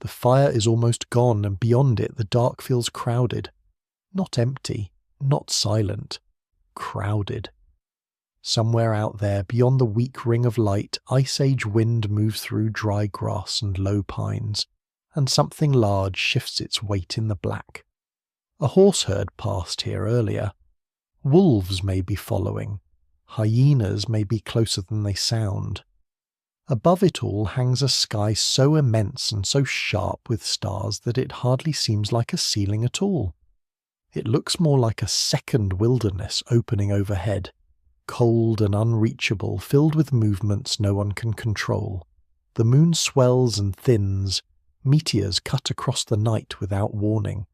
The fire is almost gone, and beyond it the dark feels crowded. Not empty, not silent. Crowded. Somewhere out there, beyond the weak ring of light, Ice Age wind moves through dry grass and low pines, and something large shifts its weight in the black. A horse herd passed here earlier. Wolves may be following. Hyenas may be closer than they sound. Above it all hangs a sky so immense and so sharp with stars that it hardly seems like a ceiling at all. It looks more like a second wilderness opening overhead, cold and unreachable, filled with movements no one can control. The moon swells and thins, meteors cut across the night without warning.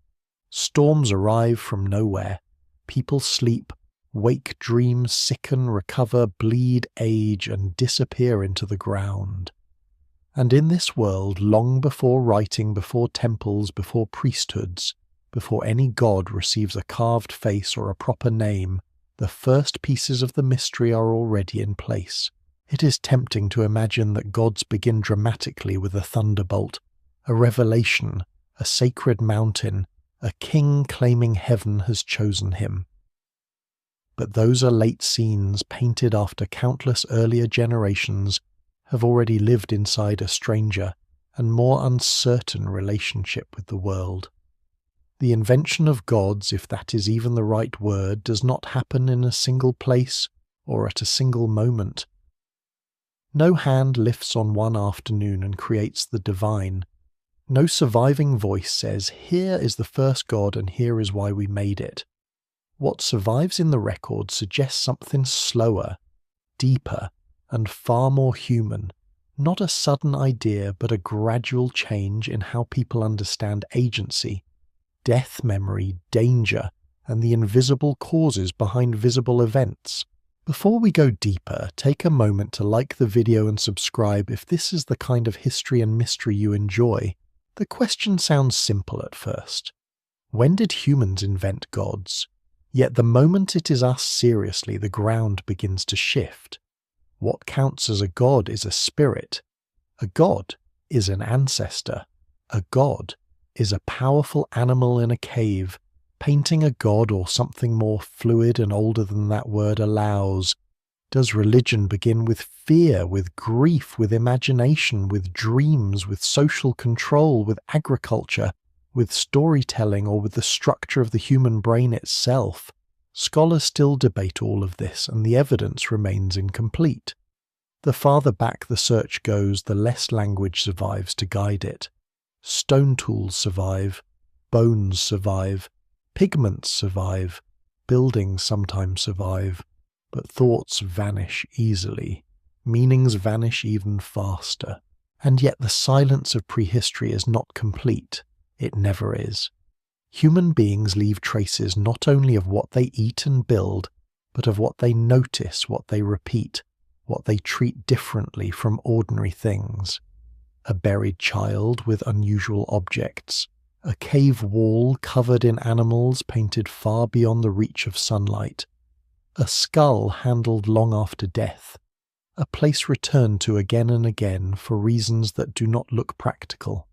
Storms arrive from nowhere. People sleep, wake, dream, sicken, recover, bleed, age, and disappear into the ground. And in this world, long before writing, before temples, before priesthoods, before any god receives a carved face or a proper name, the first pieces of the mystery are already in place. It is tempting to imagine that gods begin dramatically with a thunderbolt, a revelation, a sacred mountain, a king claiming heaven has chosen him. But those are late scenes painted after countless earlier generations have already lived inside a stranger and more uncertain relationship with the world. The invention of gods, if that is even the right word, does not happen in a single place or at a single moment. No hand lifts on one afternoon and creates the divine. No surviving voice says, "Here is the first god and here is why we made it." What survives in the record suggests something slower, deeper, and far more human. Not a sudden idea, but a gradual change in how people understand agency, death memory, danger, and the invisible causes behind visible events. Before we go deeper, take a moment to like the video and subscribe if this is the kind of history and mystery you enjoy. The question sounds simple at first. When did humans invent gods? Yet the moment it is asked seriously, the ground begins to shift. What counts as a god is a spirit. A god is an ancestor. A god is a powerful animal in a cave. Painting a god or something more fluid and older than that word allows. Does religion begin with fear, with grief, with imagination, with dreams, with social control, with agriculture, with storytelling, or with the structure of the human brain itself? Scholars still debate all of this, and the evidence remains incomplete. The farther back the search goes, the less language survives to guide it. Stone tools survive, bones survive, pigments survive, buildings sometimes survive, but thoughts vanish easily, meanings vanish even faster. And yet the silence of prehistory is not complete. It never is. Human beings leave traces not only of what they eat and build, but of what they notice, what they repeat, what they treat differently from ordinary things. A buried child with unusual objects, a cave wall covered in animals painted far beyond the reach of sunlight, a skull handled long after death, a place returned to again and again for reasons that do not look practical.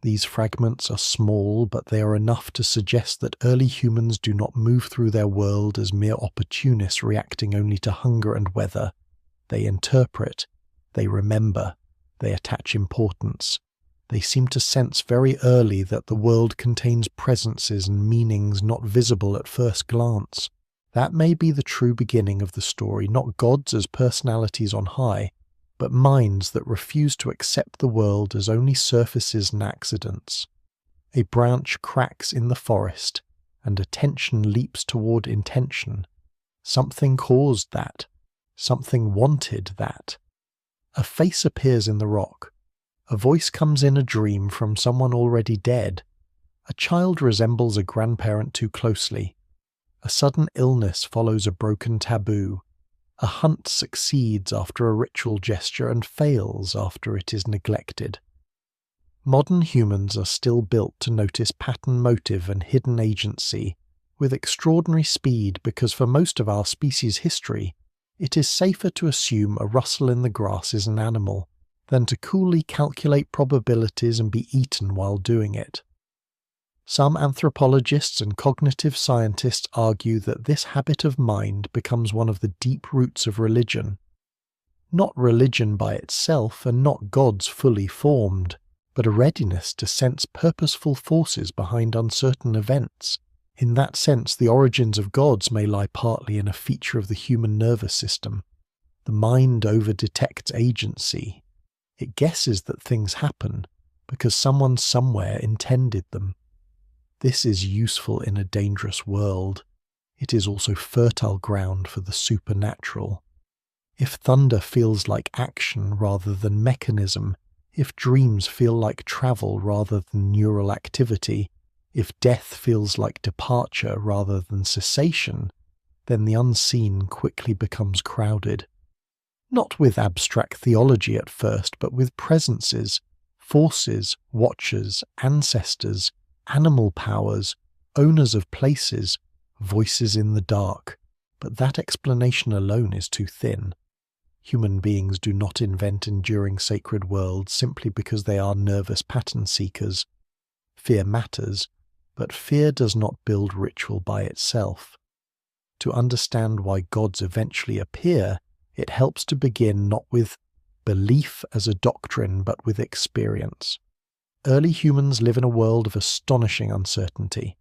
These fragments are small, but they are enough to suggest that early humans do not move through their world as mere opportunists reacting only to hunger and weather. They interpret, they remember, they attach importance. They seem to sense very early that the world contains presences and meanings not visible at first glance. That may be the true beginning of the story, not gods as personalities on high, but minds that refuse to accept the world as only surfaces and accidents. A branch cracks in the forest, and attention leaps toward intention. Something caused that. Something wanted that. A face appears in the rock. A voice comes in a dream from someone already dead. A child resembles a grandparent too closely. A sudden illness follows a broken taboo. A hunt succeeds after a ritual gesture and fails after it is neglected. Modern humans are still built to notice pattern motive and hidden agency with extraordinary speed because for most of our species' history, it is safer to assume a rustle in the grass is an animal, than to coolly calculate probabilities and be eaten while doing it. Some anthropologists and cognitive scientists argue that this habit of mind becomes one of the deep roots of religion. Not religion by itself and not gods fully formed, but a readiness to sense purposeful forces behind uncertain events. In that sense, the origins of gods may lie partly in a feature of the human nervous system. The mind over-detects agency. It guesses that things happen because someone somewhere intended them. This is useful in a dangerous world. It is also fertile ground for the supernatural. If thunder feels like action rather than mechanism, if dreams feel like travel rather than neural activity, if death feels like departure rather than cessation, then the unseen quickly becomes crowded. Not with abstract theology at first, but with presences, forces, watchers, ancestors, animal powers, owners of places, voices in the dark. But that explanation alone is too thin. Human beings do not invent enduring sacred worlds simply because they are nervous pattern seekers. Fear matters, but fear does not build ritual by itself. To understand why gods eventually appear, it helps to begin not with belief as a doctrine, but with experience. Early humans live in a world of astonishing uncertainty.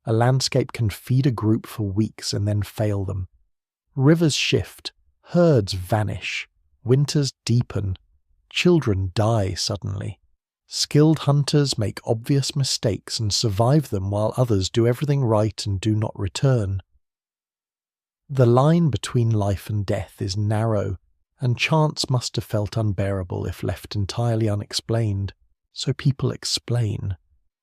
A landscape can feed a group for weeks and then fail them. Rivers shift, herds vanish, winters deepen, children die suddenly. Skilled hunters make obvious mistakes and survive them while others do everything right and do not return. The line between life and death is narrow, and chance must have felt unbearable if left entirely unexplained. So people explain,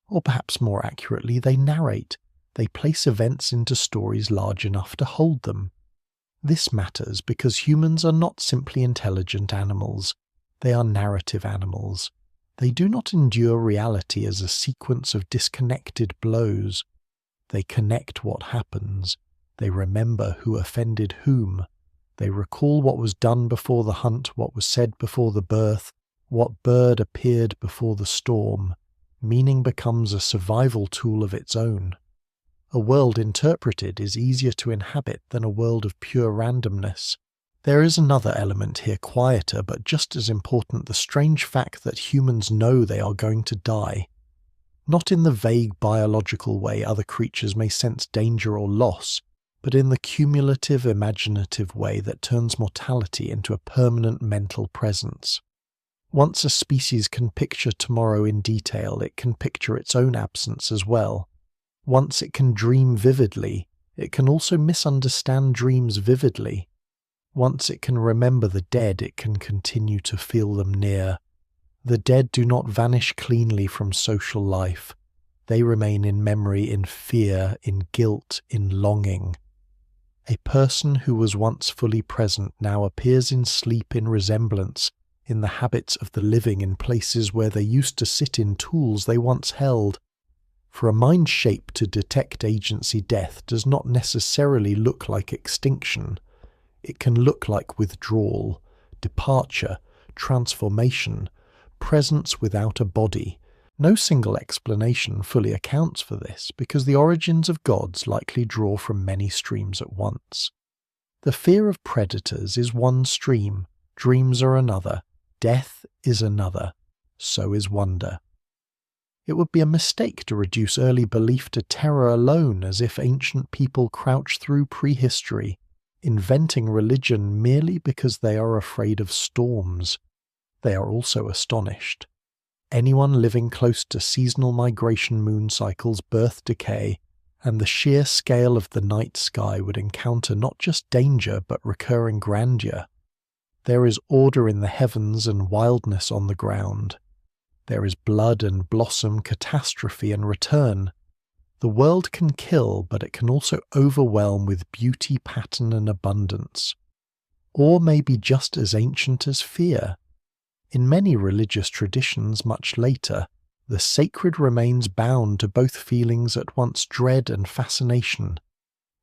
or perhaps more accurately, they narrate. They place events into stories large enough to hold them. This matters because humans are not simply intelligent animals. They are narrative animals. They do not endure reality as a sequence of disconnected blows. They connect what happens. They remember who offended whom. They recall what was done before the hunt, what was said before the birth, what bird appeared before the storm. Meaning becomes a survival tool of its own. A world interpreted is easier to inhabit than a world of pure randomness. There is another element here, quieter but just as important, the strange fact that humans know they are going to die. Not in the vague biological way other creatures may sense danger or loss, but in the cumulative, imaginative way that turns mortality into a permanent mental presence. Once a species can picture tomorrow in detail, it can picture its own absence as well. Once it can dream vividly, it can also misunderstand dreams vividly. Once it can remember the dead, it can continue to feel them near. The dead do not vanish cleanly from social life. They remain in memory, in fear, in guilt, in longing. A person who was once fully present now appears in sleep in resemblance, in the habits of the living, in places where they used to sit, in tools they once held. For a mind shaped to detect agency, death does not necessarily look like extinction. It can look like withdrawal, departure, transformation, presence without a body. No single explanation fully accounts for this, because the origins of gods likely draw from many streams at once. The fear of predators is one stream, dreams are another, death is another, so is wonder. It would be a mistake to reduce early belief to terror alone, as if ancient people crouch through prehistory, inventing religion merely because they are afraid of storms. They are also astonished. Anyone living close to seasonal migration moon cycles, birth decay, and the sheer scale of the night sky would encounter not just danger but recurring grandeur. There is order in the heavens and wildness on the ground. There is blood and blossom, catastrophe and return. The world can kill, but it can also overwhelm with beauty, pattern and abundance. Or may be just as ancient as fear. In many religious traditions much later, the sacred remains bound to both feelings at once dread and fascination,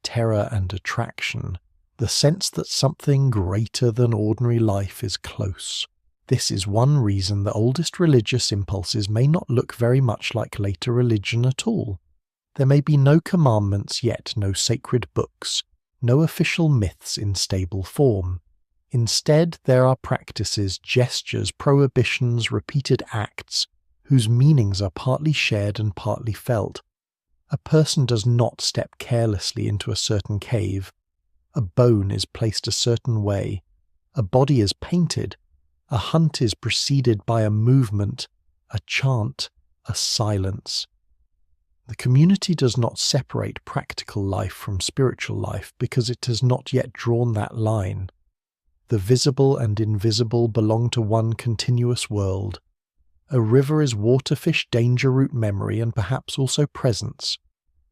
terror and attraction, the sense that something greater than ordinary life is close. This is one reason the oldest religious impulses may not look very much like later religion at all. There may be no commandments yet, no sacred books, no official myths in stable form. Instead, there are practices, gestures, prohibitions, repeated acts, whose meanings are partly shared and partly felt. A person does not step carelessly into a certain cave. A bone is placed a certain way. A body is painted. A hunt is preceded by a movement, a chant, a silence. The community does not separate practical life from spiritual life because it has not yet drawn that line. The visible and invisible belong to one continuous world. A river is waterfish, danger route, memory, and perhaps also presence.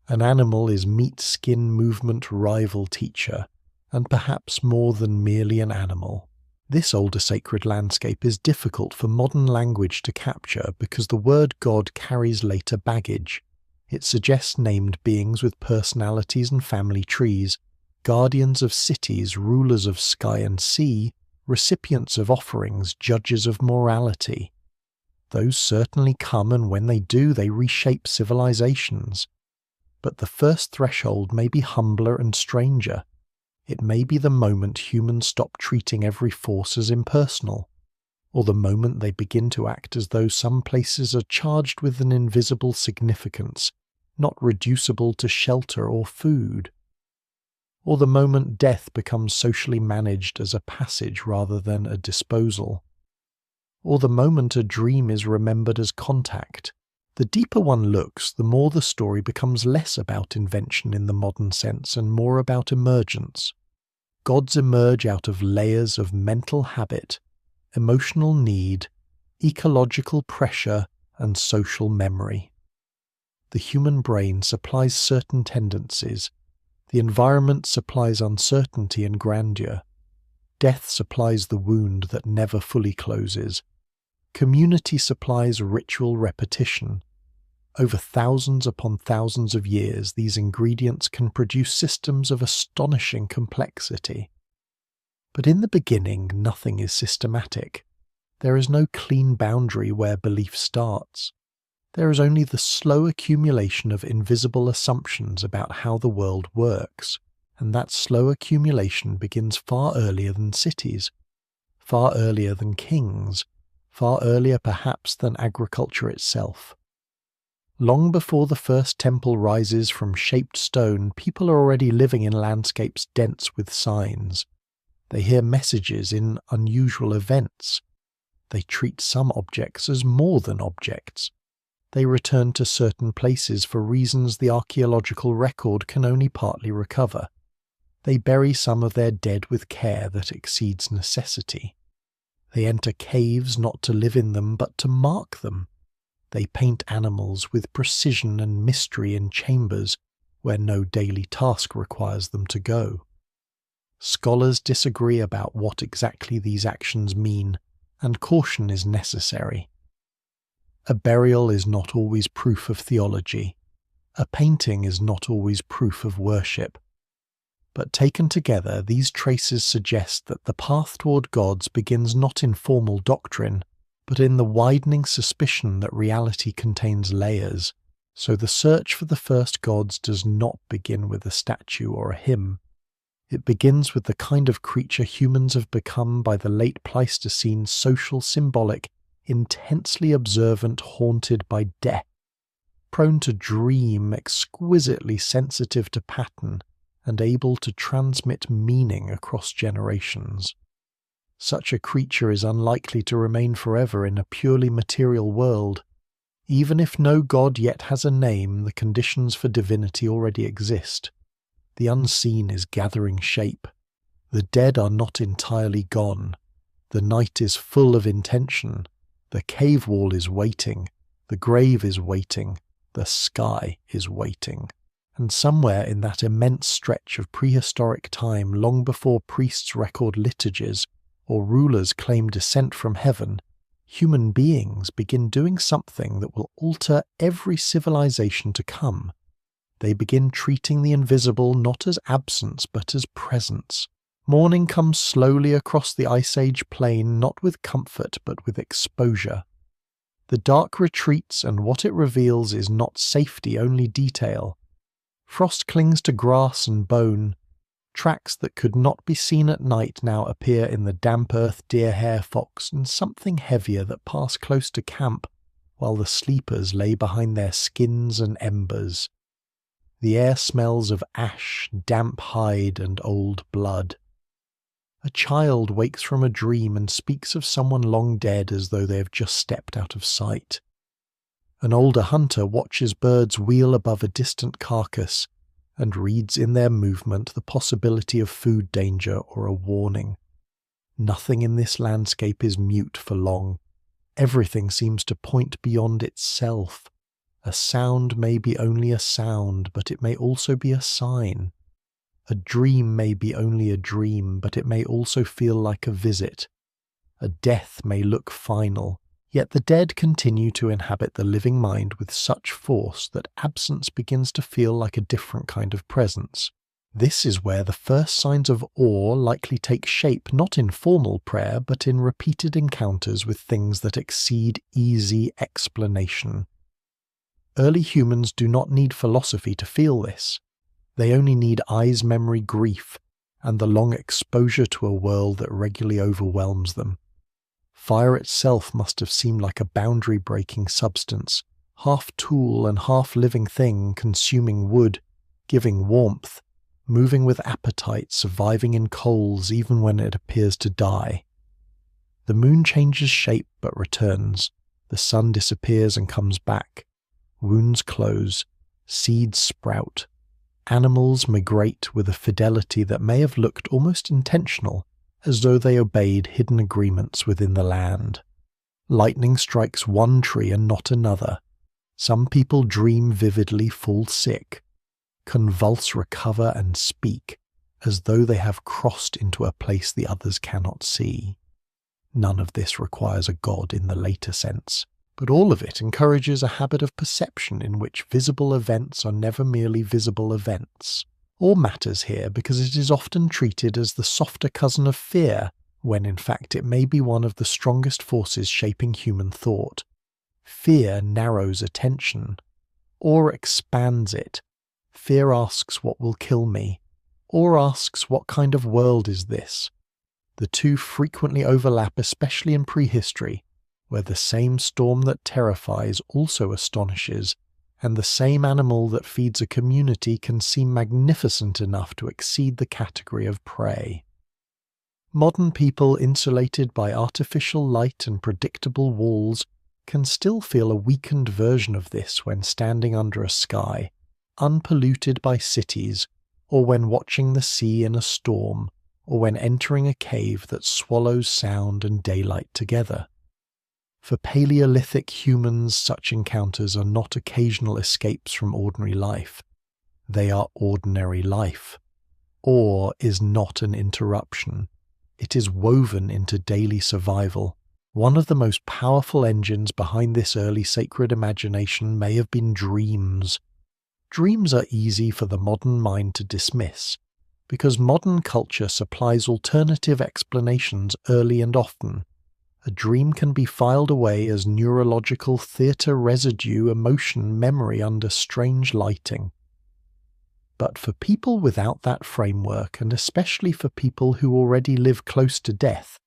An animal is meat, skin, movement, rival, teacher, and perhaps more than merely an animal. This older sacred landscape is difficult for modern language to capture because the word God carries later baggage. It suggests named beings with personalities and family trees, guardians of cities, rulers of sky and sea, recipients of offerings, judges of morality. Those certainly come, and when they do, they reshape civilizations. But the first threshold may be humbler and stranger. It may be the moment humans stop treating every force as impersonal, or the moment they begin to act as though some places are charged with an invisible significance, not reducible to shelter or food, or the moment death becomes socially managed as a passage rather than a disposal, or the moment a dream is remembered as contact. The deeper one looks, the more the story becomes less about invention in the modern sense and more about emergence. Gods emerge out of layers of mental habit, emotional need, ecological pressure, and social memory. The human brain supplies certain tendencies. The environment supplies uncertainty and grandeur. Death supplies the wound that never fully closes. Community supplies ritual repetition. Over thousands upon thousands of years, these ingredients can produce systems of astonishing complexity. But in the beginning, nothing is systematic. There is no clean boundary where belief starts. There is only the slow accumulation of invisible assumptions about how the world works, and that slow accumulation begins far earlier than cities, far earlier than kings, far earlier perhaps than agriculture itself. Long before the first temple rises from shaped stone, people are already living in landscapes dense with signs. They hear messages in unusual events. They treat some objects as more than objects. They return to certain places for reasons the archaeological record can only partly recover. They bury some of their dead with care that exceeds necessity. They enter caves not to live in them but to mark them. They paint animals with precision and mystery in chambers where no daily task requires them to go. Scholars disagree about what exactly these actions mean, and caution is necessary. A burial is not always proof of theology. A painting is not always proof of worship. But taken together, these traces suggest that the path toward gods begins not in formal doctrine, but in the widening suspicion that reality contains layers. So the search for the first gods does not begin with a statue or a hymn. It begins with the kind of creature humans have become by the late Pleistocene, social, symbolic, intensely observant, haunted by death, prone to dream, exquisitely sensitive to pattern, and able to transmit meaning across generations. Such a creature is unlikely to remain forever in a purely material world. Even if no god yet has a name, the conditions for divinity already exist. The unseen is gathering shape. The dead are not entirely gone. The night is full of intention. The cave wall is waiting. The grave is waiting. The sky is waiting. And somewhere in that immense stretch of prehistoric time, long before priests record liturgies, or rulers claim descent from heaven, human beings begin doing something that will alter every civilization to come. They begin treating the invisible not as absence but as presence, Morning comes slowly across the Ice Age plain, not with comfort but with exposure. The dark retreats, and what it reveals is not safety, only detail. Frost clings to grass and bone. Tracks that could not be seen at night now appear in the damp earth, deer, hare, fox, and something heavier that pass close to camp, while the sleepers lay behind their skins and embers. The air smells of ash, damp hide, and old blood. A child wakes from a dream and speaks of someone long dead as though they have just stepped out of sight. An older hunter watches birds wheel above a distant carcass and reads in their movement the possibility of food danger or a warning. Nothing in this landscape is mute for long. Everything seems to point beyond itself. A sound may be only a sound, but it may also be a sign. A dream may be only a dream, but it may also feel like a visit. A death may look final, yet the dead continue to inhabit the living mind with such force that absence begins to feel like a different kind of presence. This is where the first signs of awe likely take shape, not in formal prayer, but in repeated encounters with things that exceed easy explanation. Early humans do not need philosophy to feel this. They only need eyes memory grief and the long exposure to a world that regularly overwhelms them. Fire itself must have seemed like a boundary-breaking substance, half tool and half living thing, consuming wood, giving warmth, moving with appetite, surviving in coals even when it appears to die. The moon changes shape but returns. The sun disappears and comes back. Wounds close. Seeds sprout. Animals migrate with a fidelity that may have looked almost intentional, as though they obeyed hidden agreements within the land. Lightning strikes one tree and not another. Some people dream vividly, fall sick, convulse, recover, and speak, as though they have crossed into a place the others cannot see. None of this requires a god in the later sense, but all of it encourages a habit of perception in which visible events are never merely visible events. All matters here because it is often treated as the softer cousin of fear, when in fact it may be one of the strongest forces shaping human thought. Fear narrows attention, or expands it. Fear asks what will kill me, or asks what kind of world is this. The two frequently overlap, especially in prehistory, where the same storm that terrifies also astonishes, and the same animal that feeds a community can seem magnificent enough to exceed the category of prey. Modern people, insulated by artificial light and predictable walls, can still feel a weakened version of this when standing under a sky, unpolluted by cities, or when watching the sea in a storm, or when entering a cave that swallows sound and daylight together. For Paleolithic humans, such encounters are not occasional escapes from ordinary life. They are ordinary life. Awe is not an interruption. It is woven into daily survival. One of the most powerful engines behind this early sacred imagination may have been dreams. Dreams are easy for the modern mind to dismiss, because modern culture supplies alternative explanations early and often. A dream can be filed away as neurological theatre residue, emotion, memory under strange lighting. But for people without that framework, and especially for people who already live close to death,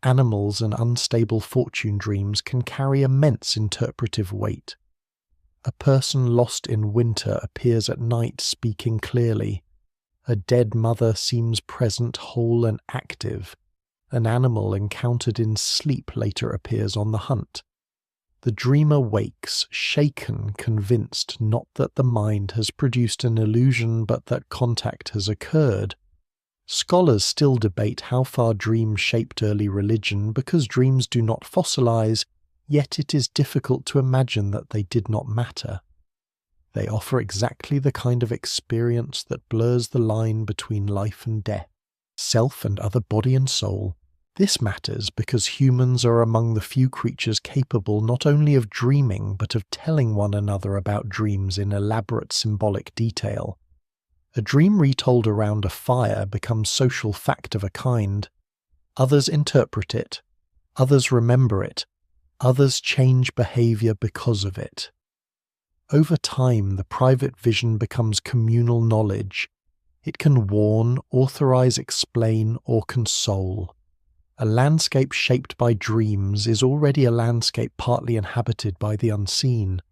animals and unstable fortune dreams can carry immense interpretive weight. A person lost in winter appears at night speaking clearly. A dead mother seems present, whole and active. An animal encountered in sleep later appears on the hunt. The dreamer wakes, shaken, convinced not that the mind has produced an illusion but that contact has occurred. Scholars still debate how far dreams shaped early religion because dreams do not fossilize, yet it is difficult to imagine that they did not matter. They offer exactly the kind of experience that blurs the line between life and death, self and other body and soul. This matters because humans are among the few creatures capable not only of dreaming but of telling one another about dreams in elaborate symbolic detail. A dream retold around a fire becomes social fact of a kind. Others interpret it, others remember it, others change behavior because of it. Over time, the private vision becomes communal knowledge. It can warn, authorize, explain, or console. A landscape shaped by dreams is already a landscape partly inhabited by the unseen.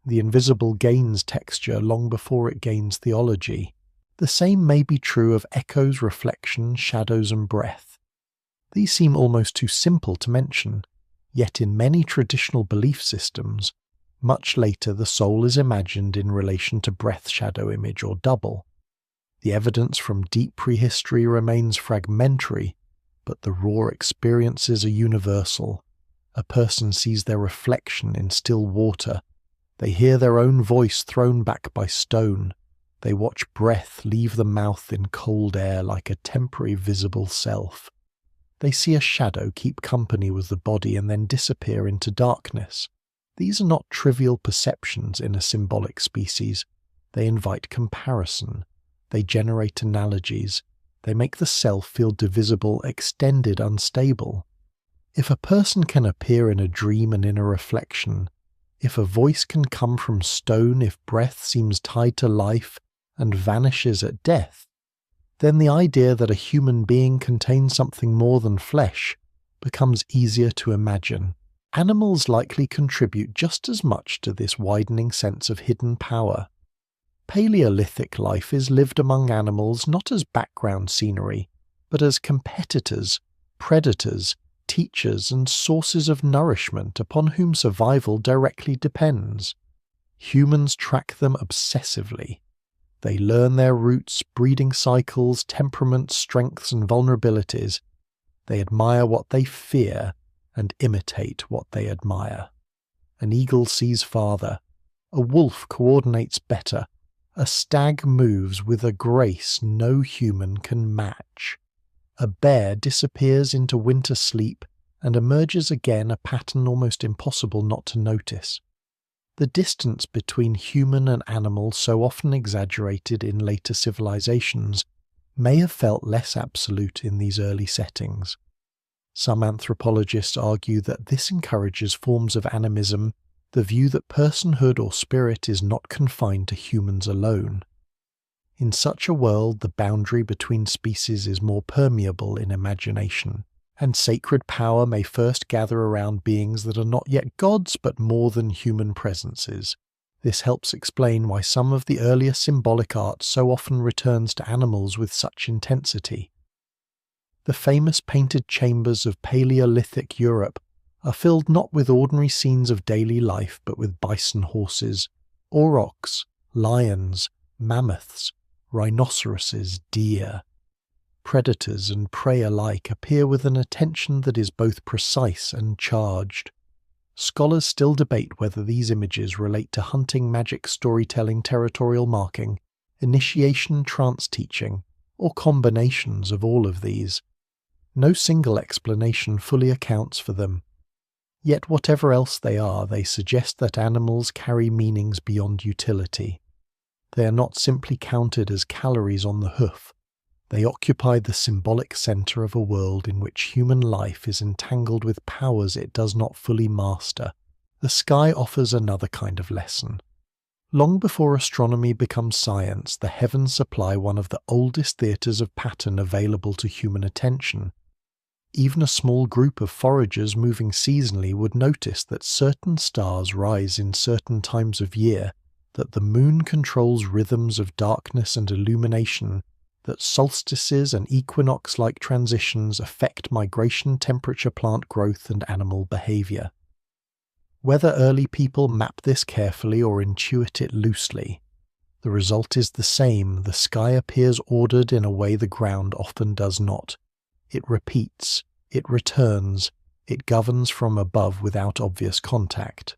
The invisible gains texture long before it gains theology. The same may be true of echoes, reflection, shadows, and breath. These seem almost too simple to mention, yet in many traditional belief systems, much later the soul is imagined in relation to breath, shadow, image, or double. The evidence from deep prehistory remains fragmentary, but the raw experiences are universal. A person sees their reflection in still water. They hear their own voice thrown back by stone. They watch breath leave the mouth in cold air like a temporary visible self. They see a shadow keep company with the body and then disappear into darkness. These are not trivial perceptions in a symbolic species. They invite comparison. They generate analogies. They make the self feel divisible, extended, unstable. If a person can appear in a dream and in a reflection, if a voice can come from stone, if breath seems tied to life and vanishes at death, then the idea that a human being contains something more than flesh becomes easier to imagine. Animals likely contribute just as much to this widening sense of hidden power. Paleolithic life is lived among animals not as background scenery, but as competitors, predators, teachers, and sources of nourishment upon whom survival directly depends. Humans track them obsessively. They learn their roots, breeding cycles, temperaments, strengths, and vulnerabilities. They admire what they fear and imitate what they admire. An eagle sees farther. A wolf coordinates better. A stag moves with a grace no human can match. A bear disappears into winter sleep and emerges again, a pattern almost impossible not to notice. The distance between human and animal, so often exaggerated in later civilizations, may have felt less absolute in these early settings. Some anthropologists argue that this encourages forms of animism, the view that personhood or spirit is not confined to humans alone. In such a world, the boundary between species is more permeable in imagination, and sacred power may first gather around beings that are not yet gods but more than human presences. This helps explain why some of the earlier symbolic art so often returns to animals with such intensity. The famous painted chambers of Paleolithic Europe are filled not with ordinary scenes of daily life but with bison horses, aurochs, lions, mammoths, rhinoceroses, deer. Predators and prey alike appear with an attention that is both precise and charged. Scholars still debate whether these images relate to hunting, magic, storytelling, territorial marking, initiation, trance teaching, or combinations of all of these. No single explanation fully accounts for them. Yet whatever else they are, they suggest that animals carry meanings beyond utility. They are not simply counted as calories on the hoof. They occupy the symbolic center of a world in which human life is entangled with powers it does not fully master. The sky offers another kind of lesson. Long before astronomy becomes science, the heavens supply one of the oldest theaters of pattern available to human attention. Even a small group of foragers moving seasonally would notice that certain stars rise in certain times of year, that the moon controls rhythms of darkness and illumination, that solstices and equinox-like transitions affect migration, temperature, plant growth, and animal behavior. Whether early people map this carefully or intuit it loosely, the result is the same. The sky appears ordered in a way the ground often does not. It repeats, it returns, it governs from above without obvious contact.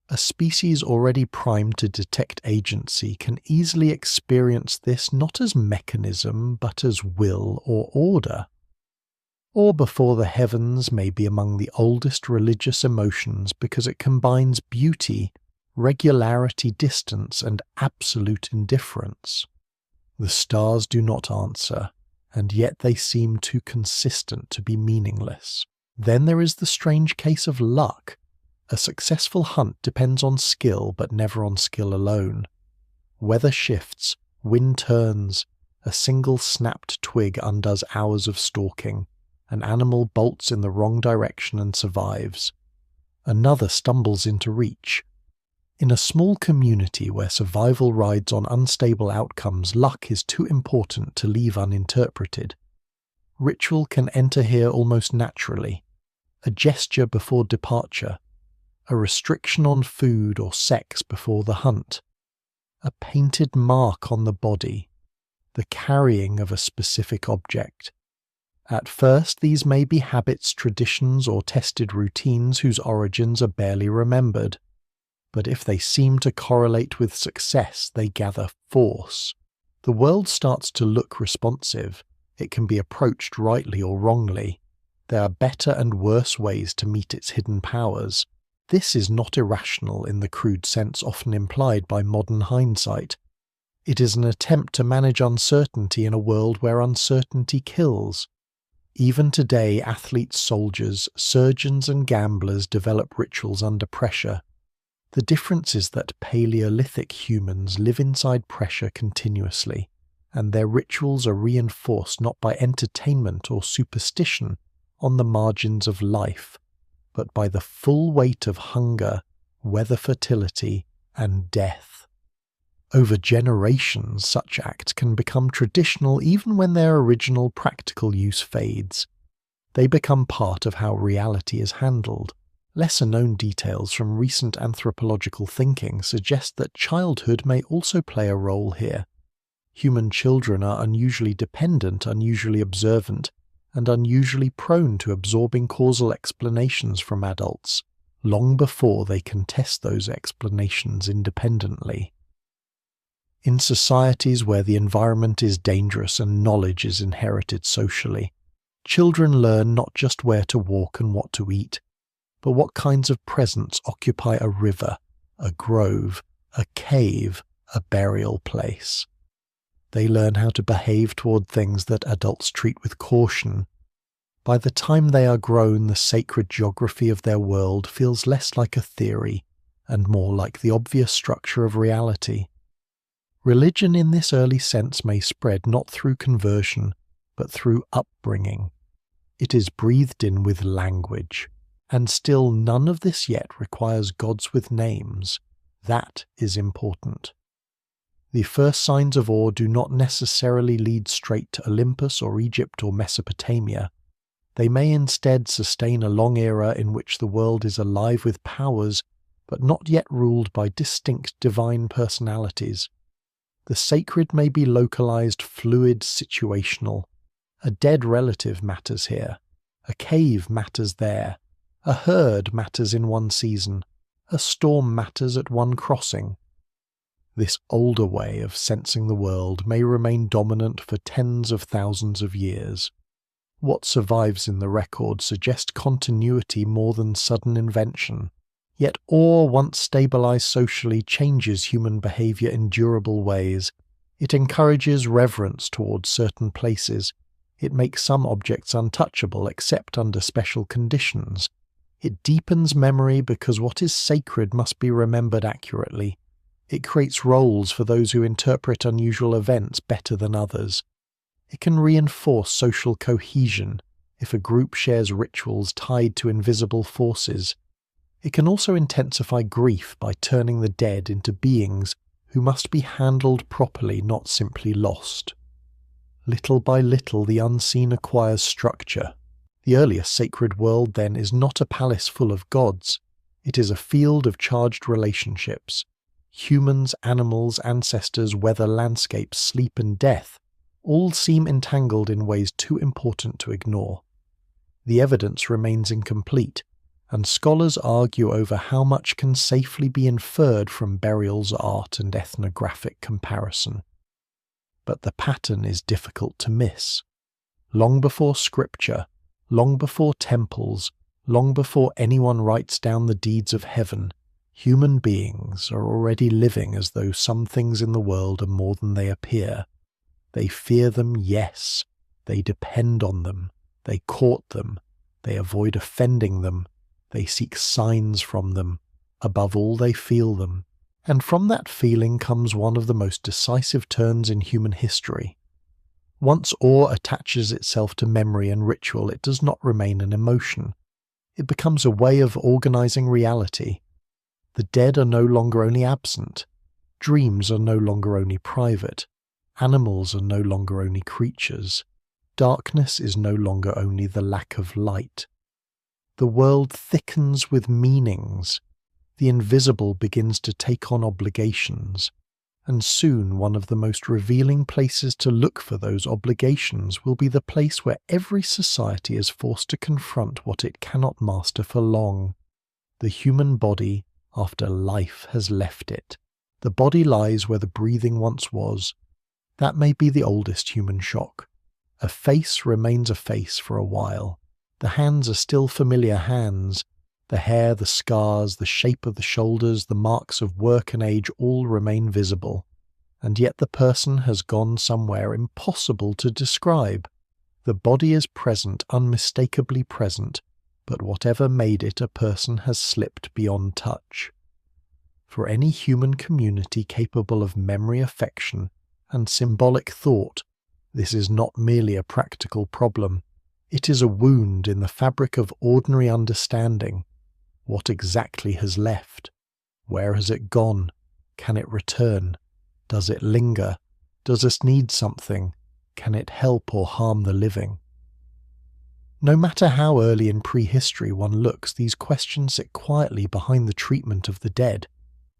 A species already primed to detect agency can easily experience this not as mechanism but as will or order. Or before the heavens may be among the oldest religious emotions because it combines beauty, regularity, distance, and absolute indifference. The stars do not answer, and yet they seem too consistent to be meaningless. Then there is the strange case of luck. A successful hunt depends on skill, but never on skill alone. Weather shifts, wind turns, a single snapped twig undoes hours of stalking, an animal bolts in the wrong direction and survives. Another stumbles into reach. In a small community where survival rides on unstable outcomes, luck is too important to leave uninterpreted. Ritual can enter here almost naturally. A gesture before departure, a restriction on food or sex before the hunt, a painted mark on the body, the carrying of a specific object. At first, these may be habits, traditions, or tested routines whose origins are barely remembered. But if they seem to correlate with success, they gather force. The world starts to look responsive. It can be approached rightly or wrongly. There are better and worse ways to meet its hidden powers. This is not irrational in the crude sense often implied by modern hindsight. It is an attempt to manage uncertainty in a world where uncertainty kills. Even today, athletes, soldiers, surgeons, and gamblers develop rituals under pressure. The difference is that Paleolithic humans live inside pressure continuously, and their rituals are reinforced not by entertainment or superstition on the margins of life, but by the full weight of hunger, weather fertility, and death. Over generations, such acts can become traditional even when their original practical use fades. They become part of how reality is handled. Lesser-known details from recent anthropological thinking suggest that childhood may also play a role here. Human children are unusually dependent, unusually observant, and unusually prone to absorbing causal explanations from adults, long before they can test those explanations independently. In societies where the environment is dangerous and knowledge is inherited socially, children learn not just where to walk and what to eat, but what kinds of presence occupy a river, a grove, a cave, a burial place. They learn how to behave toward things that adults treat with caution. By the time they are grown, the sacred geography of their world feels less like a theory and more like the obvious structure of reality. Religion in this early sense may spread not through conversion, but through upbringing. It is breathed in with language, and still none of this yet requires gods with names. That is important. The first signs of awe do not necessarily lead straight to Olympus or Egypt or Mesopotamia. They may instead sustain a long era in which the world is alive with powers, but not yet ruled by distinct divine personalities. The sacred may be localized, fluid, situational. A dead relative matters here. A cave matters there. A herd matters in one season. A storm matters at one crossing. This older way of sensing the world may remain dominant for tens of thousands of years. What survives in the record suggests continuity more than sudden invention. Yet awe, once stabilized socially, changes human behavior in durable ways. It encourages reverence towards certain places. It makes some objects untouchable except under special conditions. It deepens memory because what is sacred must be remembered accurately. It creates roles for those who interpret unusual events better than others. It can reinforce social cohesion if a group shares rituals tied to invisible forces. It can also intensify grief by turning the dead into beings who must be handled properly, not simply lost. Little by little, the unseen acquires structure. The earliest sacred world, then, is not a palace full of gods. It is a field of charged relationships. Humans, animals, ancestors, weather, landscapes, sleep, and death all seem entangled in ways too important to ignore. The evidence remains incomplete, and scholars argue over how much can safely be inferred from burials, art, and ethnographic comparison. But the pattern is difficult to miss. Long before scripture, long before temples, long before anyone writes down the deeds of heaven, human beings are already living as though some things in the world are more than they appear. They fear them, yes. They depend on them. They court them. They avoid offending them. They seek signs from them. Above all, they feel them. And from that feeling comes one of the most decisive turns in human history. Once awe attaches itself to memory and ritual, it does not remain an emotion. It becomes a way of organizing reality. The dead are no longer only absent. Dreams are no longer only private. Animals are no longer only creatures. Darkness is no longer only the lack of light. The world thickens with meanings. The invisible begins to take on obligations. And soon one of the most revealing places to look for those obligations will be the place where every society is forced to confront what it cannot master for long. The human body after life has left it. The body lies where the breathing once was. That may be the oldest human shock. A face remains a face for a while. The hands are still familiar hands. The hair, the scars, the shape of the shoulders, the marks of work and age all remain visible. And yet the person has gone somewhere impossible to describe. The body is present, unmistakably present, but whatever made it a person has slipped beyond touch. For any human community capable of memory, affection, and symbolic thought, this is not merely a practical problem. It is a wound in the fabric of ordinary understanding. What exactly has left? Where has it gone? Can it return? Does it linger? Does it need something? Can it help or harm the living? No matter how early in prehistory one looks, these questions sit quietly behind the treatment of the dead,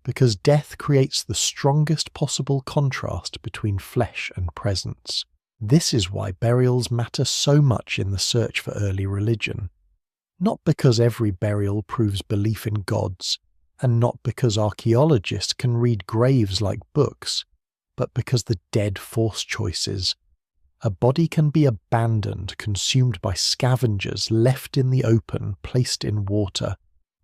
because death creates the strongest possible contrast between flesh and presence. This is why burials matter so much in the search for early religion. Not because every burial proves belief in gods, and not because archaeologists can read graves like books, but because the dead force choices. A body can be abandoned, consumed by scavengers, left in the open, placed in water,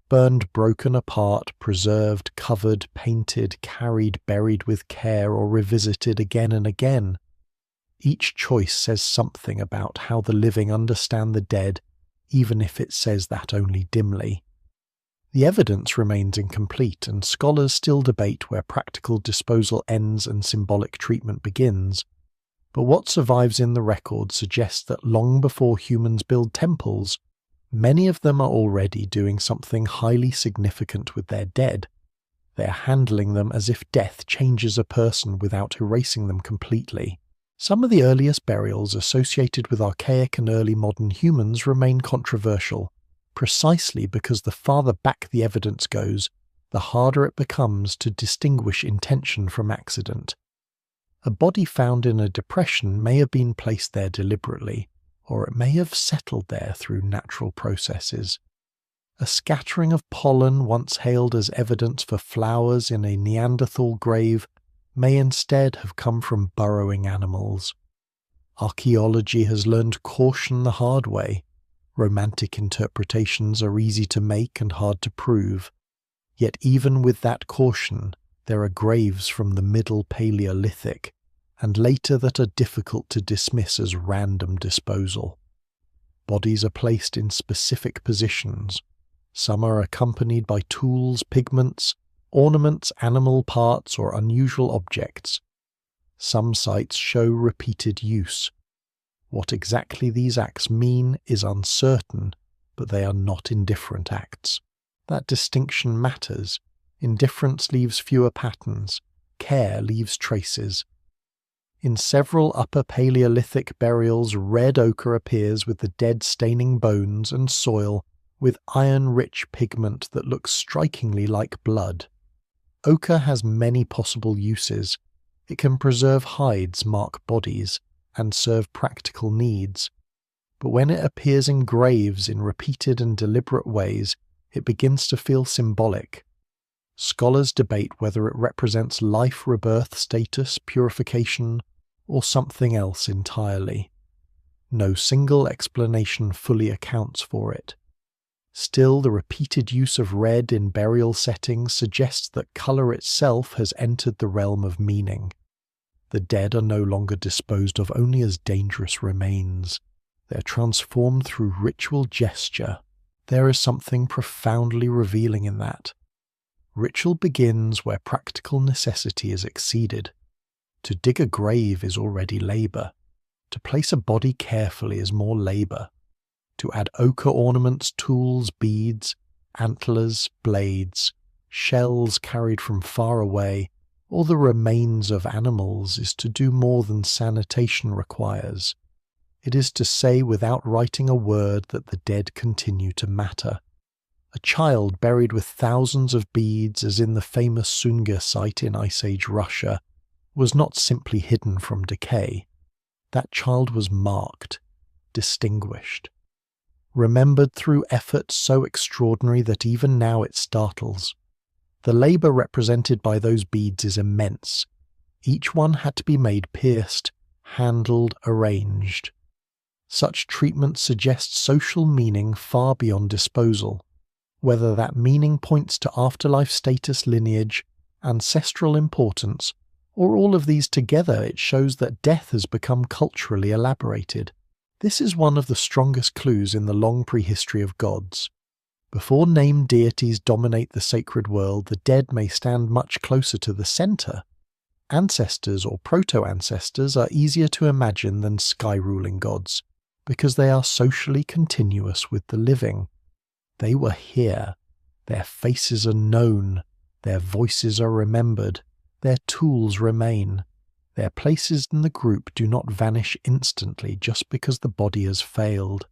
burned, broken apart, preserved, covered, painted, carried, buried with care, or revisited again and again. Each choice says something about how the living understand the dead, even if it says that only dimly. The evidence remains incomplete, and scholars still debate where practical disposal ends and symbolic treatment begins. But what survives in the record suggests that long before humans build temples, many of them are already doing something highly significant with their dead. They are handling them as if death changes a person without erasing them completely. Some of the earliest burials associated with archaic and early modern humans remain controversial, precisely because the farther back the evidence goes, the harder it becomes to distinguish intention from accident. A body found in a depression may have been placed there deliberately, or it may have settled there through natural processes. A scattering of pollen once hailed as evidence for flowers in a Neanderthal grave may instead have come from burrowing animals. Archaeology has learned caution the hard way. Romantic interpretations are easy to make and hard to prove. Yet even with that caution, there are graves from the Middle Paleolithic, and later that are difficult to dismiss as random disposal. Bodies are placed in specific positions. Some are accompanied by tools, pigments, ornaments, animal parts, or unusual objects. Some sites show repeated use. What exactly these acts mean is uncertain, but they are not indifferent acts. That distinction matters. Indifference leaves fewer patterns. Care leaves traces. In several Upper Paleolithic burials, red ochre appears with the dead staining bones and soil with iron-rich pigment that looks strikingly like blood. Ochre has many possible uses. It can preserve hides, mark bodies, and serve practical needs. But when it appears in graves in repeated and deliberate ways, it begins to feel symbolic. Scholars debate whether it represents life, rebirth, status, purification, or something else entirely. No single explanation fully accounts for it. Still, the repeated use of red in burial settings suggests that colour itself has entered the realm of meaning. The dead are no longer disposed of only as dangerous remains. They are transformed through ritual gesture. There is something profoundly revealing in that. Ritual begins where practical necessity is exceeded. To dig a grave is already labour. To place a body carefully is more labour. To add ochre ornaments, tools, beads, antlers, blades, shells carried from far away, or the remains of animals is to do more than sanitation requires. It is to say without writing a word that the dead continue to matter. A child buried with thousands of beads, as in the famous Sunga site in Ice Age Russia, was not simply hidden from decay. That child was marked, distinguished, remembered through effort so extraordinary that even now it startles. The labour represented by those beads is immense. Each one had to be made pierced, handled, arranged. Such treatment suggests social meaning far beyond disposal. Whether that meaning points to afterlife status, lineage, ancestral importance, or all of these together, it shows that death has become culturally elaborated. This is one of the strongest clues in the long prehistory of gods. Before named deities dominate the sacred world, the dead may stand much closer to the centre. Ancestors or proto-ancestors are easier to imagine than sky-ruling gods, because they are socially continuous with the living. They were here. Their faces are known. Their voices are remembered. Their tools remain. Their places in the group do not vanish instantly just because the body has failed.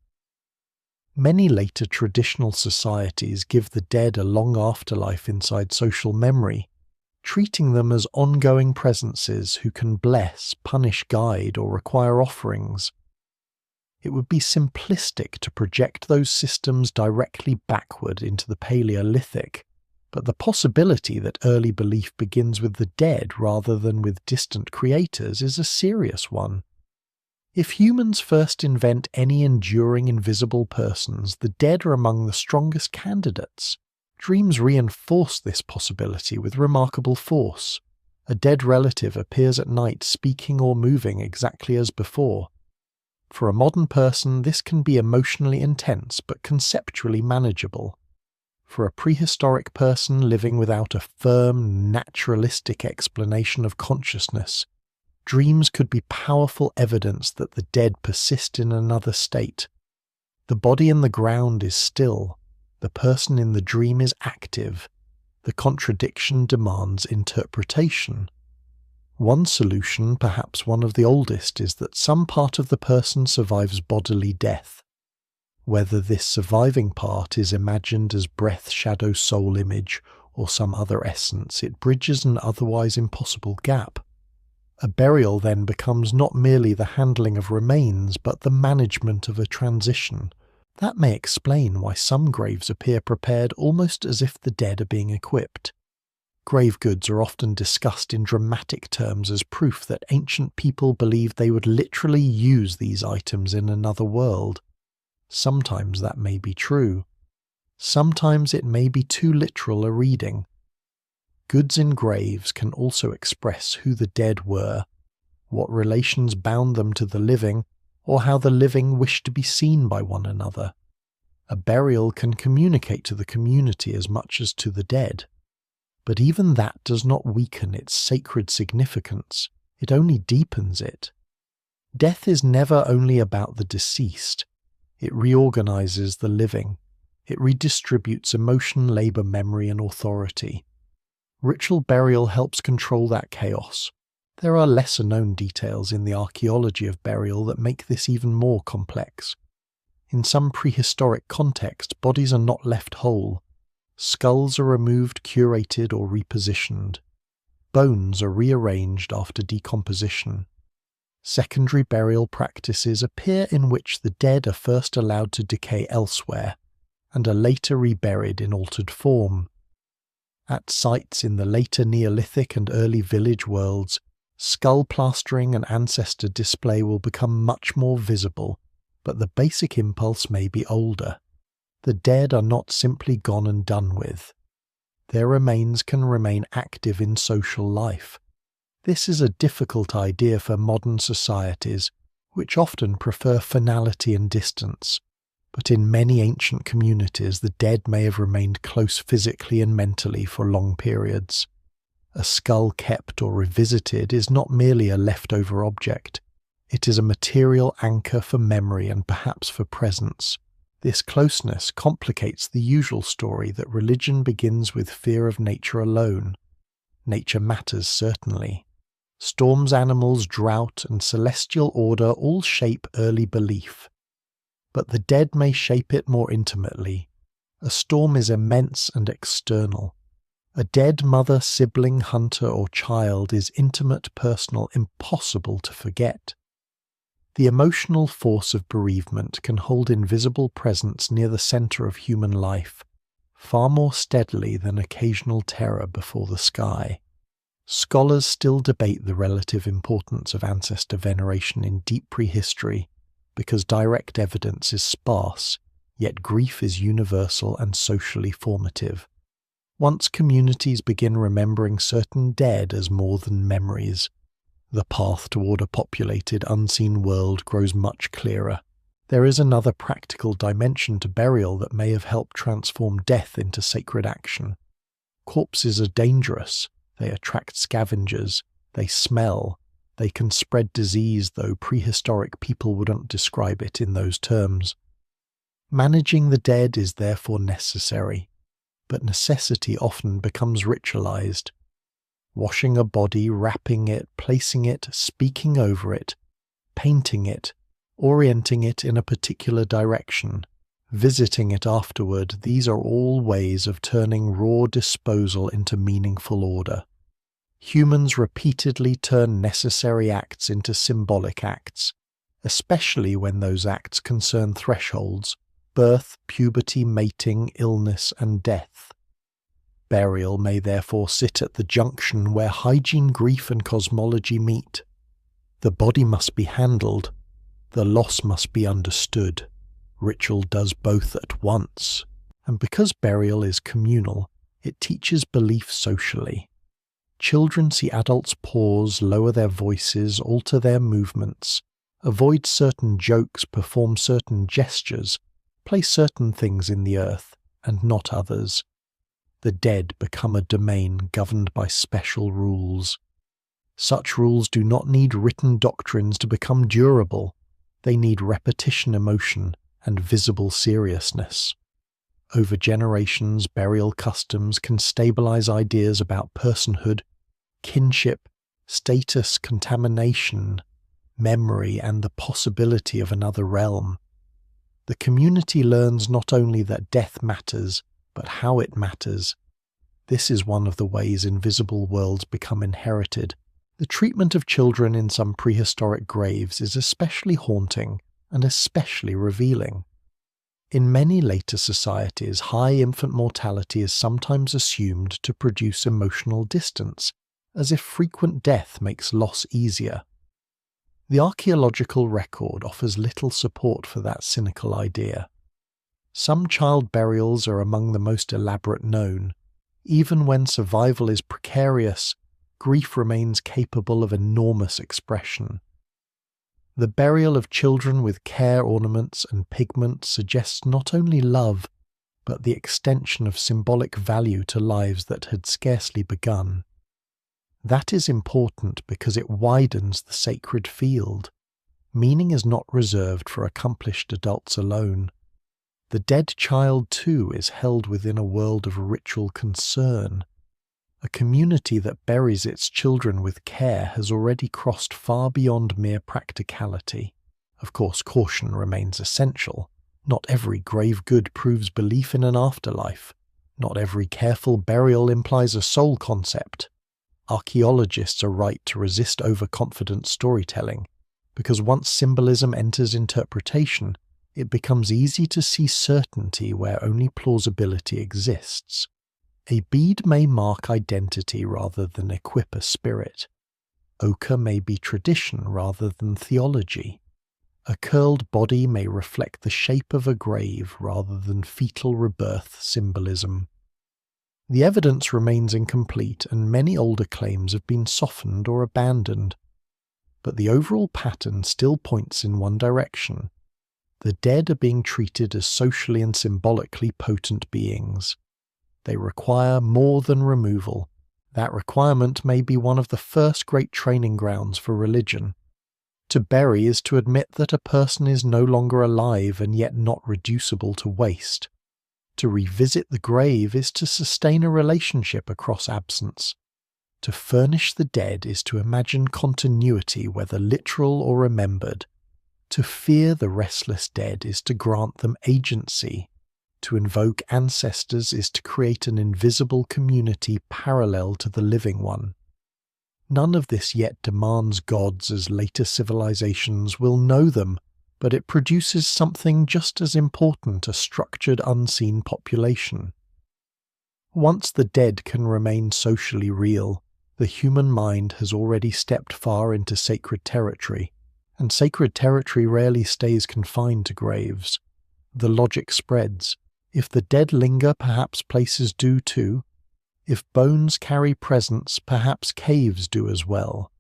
Many later traditional societies give the dead a long afterlife inside social memory, treating them as ongoing presences who can bless, punish, guide, or require offerings. It would be simplistic to project those systems directly backward into the Paleolithic, but the possibility that early belief begins with the dead rather than with distant creators is a serious one. If humans first invent any enduring invisible persons, the dead are among the strongest candidates. Dreams reinforce this possibility with remarkable force. A dead relative appears at night speaking or moving exactly as before. For a modern person, this can be emotionally intense but conceptually manageable. For a prehistoric person living without a firm, naturalistic explanation of consciousness, dreams could be powerful evidence that the dead persist in another state. The body in the ground is still. The person in the dream is active. The contradiction demands interpretation. One solution, perhaps one of the oldest, is that some part of the person survives bodily death. Whether this surviving part is imagined as breath, shadow, soul image, or some other essence, it bridges an otherwise impossible gap. A burial then becomes not merely the handling of remains, but the management of a transition. That may explain why some graves appear prepared almost as if the dead are being equipped. Grave goods are often discussed in dramatic terms as proof that ancient people believed they would literally use these items in another world. Sometimes that may be true. Sometimes it may be too literal a reading. Goods in graves can also express who the dead were, what relations bound them to the living, or how the living wished to be seen by one another. A burial can communicate to the community as much as to the dead. But even that does not weaken its sacred significance, it only deepens it. Death is never only about the deceased. It reorganizes the living. It redistributes emotion, labor, memory, and authority. Ritual burial helps control that chaos. There are lesser-known details in the archaeology of burial that make this even more complex. In some prehistoric context, bodies are not left whole. Skulls are removed, curated, or repositioned. Bones are rearranged after decomposition. Secondary burial practices appear in which the dead are first allowed to decay elsewhere, and are later reburied in altered form. At sites in the later Neolithic and early village worlds, skull plastering and ancestor display will become much more visible, but the basic impulse may be older. The dead are not simply gone and done with. Their remains can remain active in social life. This is a difficult idea for modern societies, which often prefer finality and distance, but in many ancient communities the dead may have remained close physically and mentally for long periods. A skull kept or revisited is not merely a leftover object, it is a material anchor for memory and perhaps for presence. This closeness complicates the usual story that religion begins with fear of nature alone. Nature matters certainly. Storms, animals, drought, and celestial order all shape early belief. But the dead may shape it more intimately. A storm is immense and external. A dead mother, sibling, hunter, or child is intimate, personal, impossible to forget. The emotional force of bereavement can hold invisible presence near the centre of human life, far more steadily than occasional terror before the sky. Scholars still debate the relative importance of ancestor veneration in deep prehistory, because direct evidence is sparse, yet grief is universal and socially formative. Once communities begin remembering certain dead as more than memories, the path toward a populated, unseen world grows much clearer. There is another practical dimension to burial that may have helped transform death into sacred action. Corpses are dangerous. They attract scavengers. They smell. They can spread disease, though prehistoric people wouldn't describe it in those terms. Managing the dead is therefore necessary, but necessity often becomes ritualized. Washing a body, wrapping it, placing it, speaking over it, painting it, orienting it in a particular direction, visiting it afterward, these are all ways of turning raw disposal into meaningful order. Humans repeatedly turn necessary acts into symbolic acts, especially when those acts concern thresholds: birth, puberty, mating, illness, and death. Burial may therefore sit at the junction where hygiene, grief, and cosmology meet. The body must be handled. The loss must be understood. Ritual does both at once. And because burial is communal, it teaches belief socially. Children see adults pause, lower their voices, alter their movements, avoid certain jokes, perform certain gestures, place certain things in the earth, and not others. The dead become a domain governed by special rules. Such rules do not need written doctrines to become durable. They need repetition, emotion, and visible seriousness. Over generations, burial customs can stabilize ideas about personhood, kinship, status, contamination, memory, and the possibility of another realm. The community learns not only that death matters, but how it matters. This is one of the ways invisible worlds become inherited. The treatment of children in some prehistoric graves is especially haunting and especially revealing. In many later societies, high infant mortality is sometimes assumed to produce emotional distance, as if frequent death makes loss easier. The archaeological record offers little support for that cynical idea. Some child burials are among the most elaborate known. Even when survival is precarious, grief remains capable of enormous expression. The burial of children with care ornaments and pigment suggests not only love, but the extension of symbolic value to lives that had scarcely begun. That is important because it widens the sacred field. Meaning is not reserved for accomplished adults alone. The dead child, too, is held within a world of ritual concern. A community that buries its children with care has already crossed far beyond mere practicality. Of course, caution remains essential. Not every grave good proves belief in an afterlife. Not every careful burial implies a soul concept. Archaeologists are right to resist overconfident storytelling, because once symbolism enters interpretation, it becomes easy to see certainty where only plausibility exists. A bead may mark identity rather than equip a spirit. Ochre may be tradition rather than theology. A curled body may reflect the shape of a grave rather than fetal rebirth symbolism. The evidence remains incomplete and many older claims have been softened or abandoned. But the overall pattern still points in one direction. The dead are being treated as socially and symbolically potent beings. They require more than removal. That requirement may be one of the first great training grounds for religion. To bury is to admit that a person is no longer alive and yet not reducible to waste. To revisit the grave is to sustain a relationship across absence. To furnish the dead is to imagine continuity, whether literal or remembered. To fear the restless dead is to grant them agency. To invoke ancestors is to create an invisible community parallel to the living one. None of this yet demands gods as later civilizations will know them, but it produces something just as important, a structured unseen population. Once the dead can remain socially real, the human mind has already stepped far into sacred territory, and sacred territory rarely stays confined to graves. The logic spreads. If the dead linger, perhaps places do too. If bones carry presence, perhaps caves do as well.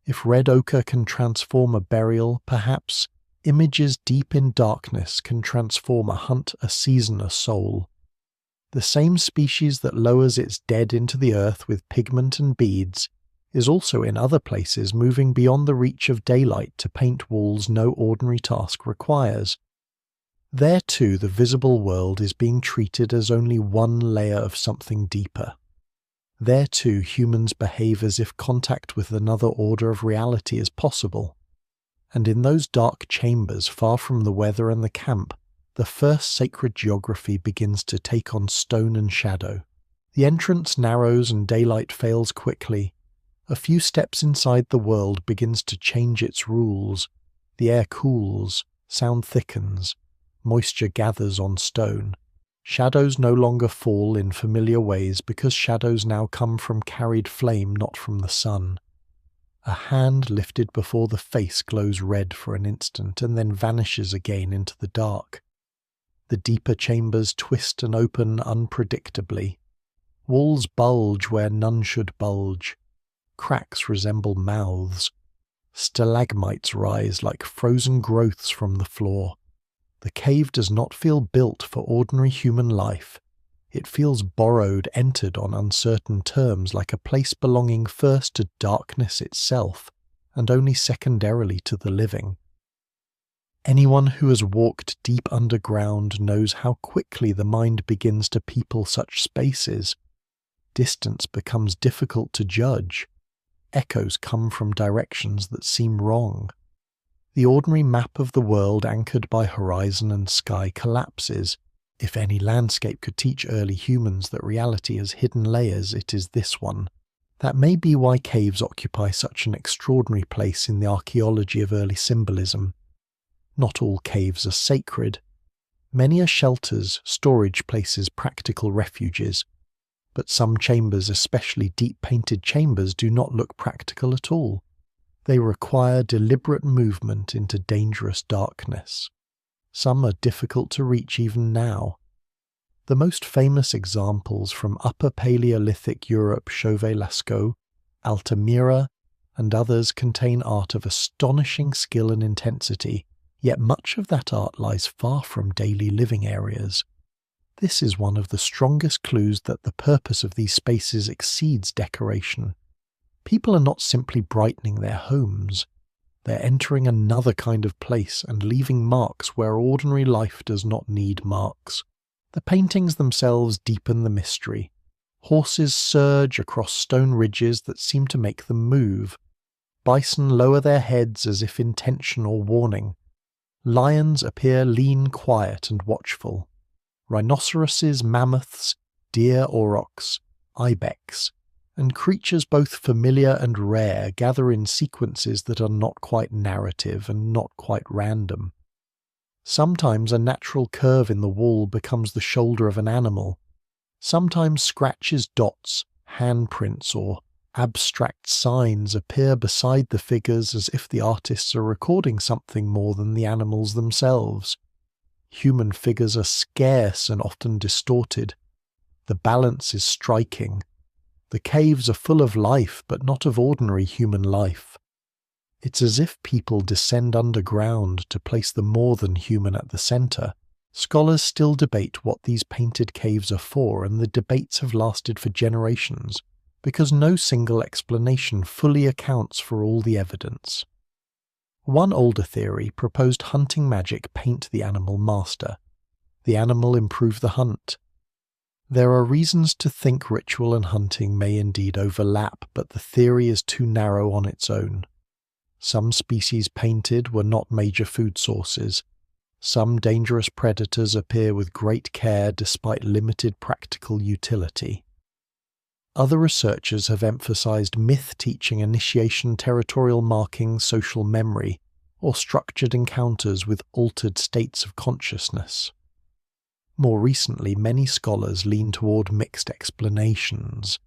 If red ochre can transform a burial, perhaps images deep in darkness can transform a hunt, a season, a soul. The same species that lowers its dead into the earth with pigment and beads is also in other places moving beyond the reach of daylight to paint walls no ordinary task requires. There too the visible world is being treated as only one layer of something deeper. There too humans behave as if contact with another order of reality is possible. And in those dark chambers far from the weather and the camp, the first sacred geography begins to take on stone and shadow. The entrance narrows and daylight fails quickly. A few steps inside the world begins to change its rules. The air cools, sound thickens, moisture gathers on stone. Shadows no longer fall in familiar ways because shadows now come from carried flame, not from the sun. A hand lifted before the face glows red for an instant and then vanishes again into the dark. The deeper chambers twist and open unpredictably. Walls bulge where none should bulge. Cracks resemble mouths. Stalagmites rise like frozen growths from the floor. The cave does not feel built for ordinary human life. It feels borrowed, entered on uncertain terms, like a place belonging first to darkness itself, and only secondarily to the living. Anyone who has walked deep underground knows how quickly the mind begins to people such spaces. Distance becomes difficult to judge. Echoes come from directions that seem wrong. The ordinary map of the world anchored by horizon and sky collapses. If any landscape could teach early humans that reality has hidden layers, it is this one. That may be why caves occupy such an extraordinary place in the archaeology of early symbolism. Not all caves are sacred. Many are shelters, storage places, practical refuges. But some chambers, especially deep painted chambers, do not look practical at all. They require deliberate movement into dangerous darkness. Some are difficult to reach even now. The most famous examples from Upper Paleolithic Europe, Chauvet-Lascaux, Altamira, and others contain art of astonishing skill and intensity, yet much of that art lies far from daily living areas. This is one of the strongest clues that the purpose of these spaces exceeds decoration. People are not simply brightening their homes. They're entering another kind of place and leaving marks where ordinary life does not need marks. The paintings themselves deepen the mystery. Horses surge across stone ridges that seem to make them move. Bison lower their heads as if in tension or warning. Lions appear lean, quiet, and watchful. Rhinoceroses, mammoths, deer, aurochs, ibex, and creatures both familiar and rare gather in sequences that are not quite narrative and not quite random. Sometimes a natural curve in the wall becomes the shoulder of an animal. Sometimes scratches, dots, handprints, or abstract signs appear beside the figures as if the artists are recording something more than the animals themselves. Human figures are scarce and often distorted. The balance is striking. The caves are full of life, but not of ordinary human life. It's as if people descend underground to place the more than human at the centre. Scholars still debate what these painted caves are for, and the debates have lasted for generations, because no single explanation fully accounts for all the evidence. One older theory proposed hunting magic paint the animal master. The animal improve the hunt. There are reasons to think ritual and hunting may indeed overlap, but the theory is too narrow on its own. Some species painted were not major food sources. Some dangerous predators appear with great care despite limited practical utility. Other researchers have emphasized myth-teaching initiation, territorial marking, social memory, or structured encounters with altered states of consciousness. More recently, many scholars lean toward mixed explanations.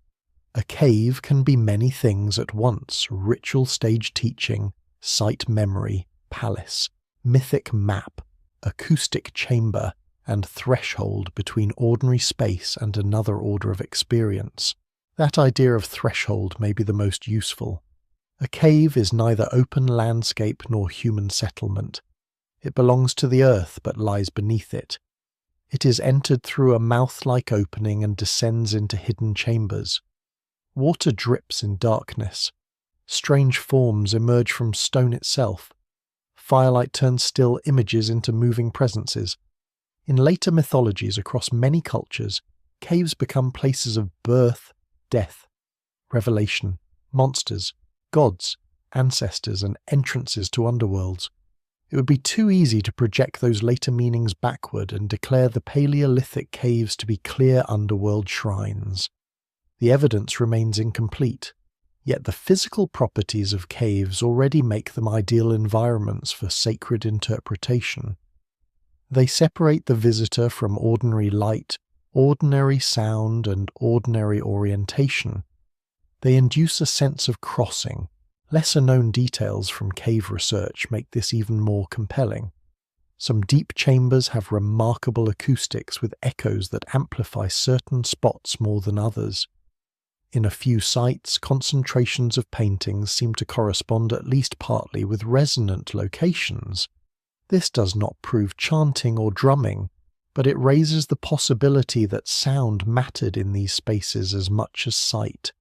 A cave can be many things at once: ritual stage teaching, site memory, palace, mythic map, acoustic chamber, and threshold between ordinary space and another order of experience. That idea of threshold may be the most useful. A cave is neither open landscape nor human settlement. It belongs to the earth but lies beneath it. It is entered through a mouth-like opening and descends into hidden chambers. Water drips in darkness. Strange forms emerge from stone itself. Firelight turns still images into moving presences. In later mythologies across many cultures, caves become places of birth, death, revelation, monsters, gods, ancestors, and entrances to underworlds. It would be too easy to project those later meanings backward and declare the Paleolithic caves to be clear underworld shrines. The evidence remains incomplete, yet the physical properties of caves already make them ideal environments for sacred interpretation. They separate the visitor from ordinary light, ordinary sound, and ordinary orientation. They induce a sense of crossing. Lesser-known details from cave research make this even more compelling. Some deep chambers have remarkable acoustics with echoes that amplify certain spots more than others. In a few sites, concentrations of paintings seem to correspond at least partly with resonant locations. This does not prove chanting or drumming, but it raises the possibility that sound mattered in these spaces as much as sight.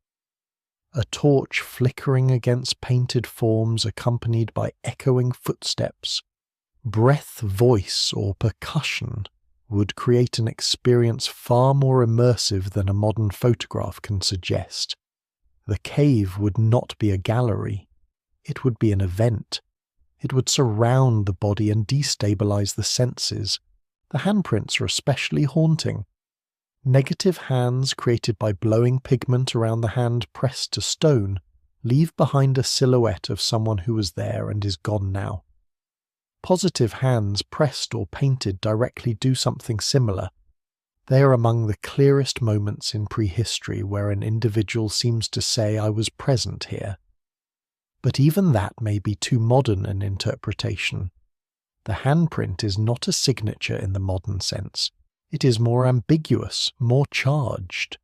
A torch flickering against painted forms accompanied by echoing footsteps, breath, voice, or percussion would create an experience far more immersive than a modern photograph can suggest. The cave would not be a gallery. It would be an event. It would surround the body and destabilize the senses. The handprints are especially haunting. Negative hands created by blowing pigment around the hand pressed to stone leave behind a silhouette of someone who was there and is gone now. Positive hands pressed or painted directly do something similar. They are among the clearest moments in prehistory where an individual seems to say, "I was present here." But even that may be too modern an interpretation. The handprint is not a signature in the modern sense. It is more ambiguous, more charged.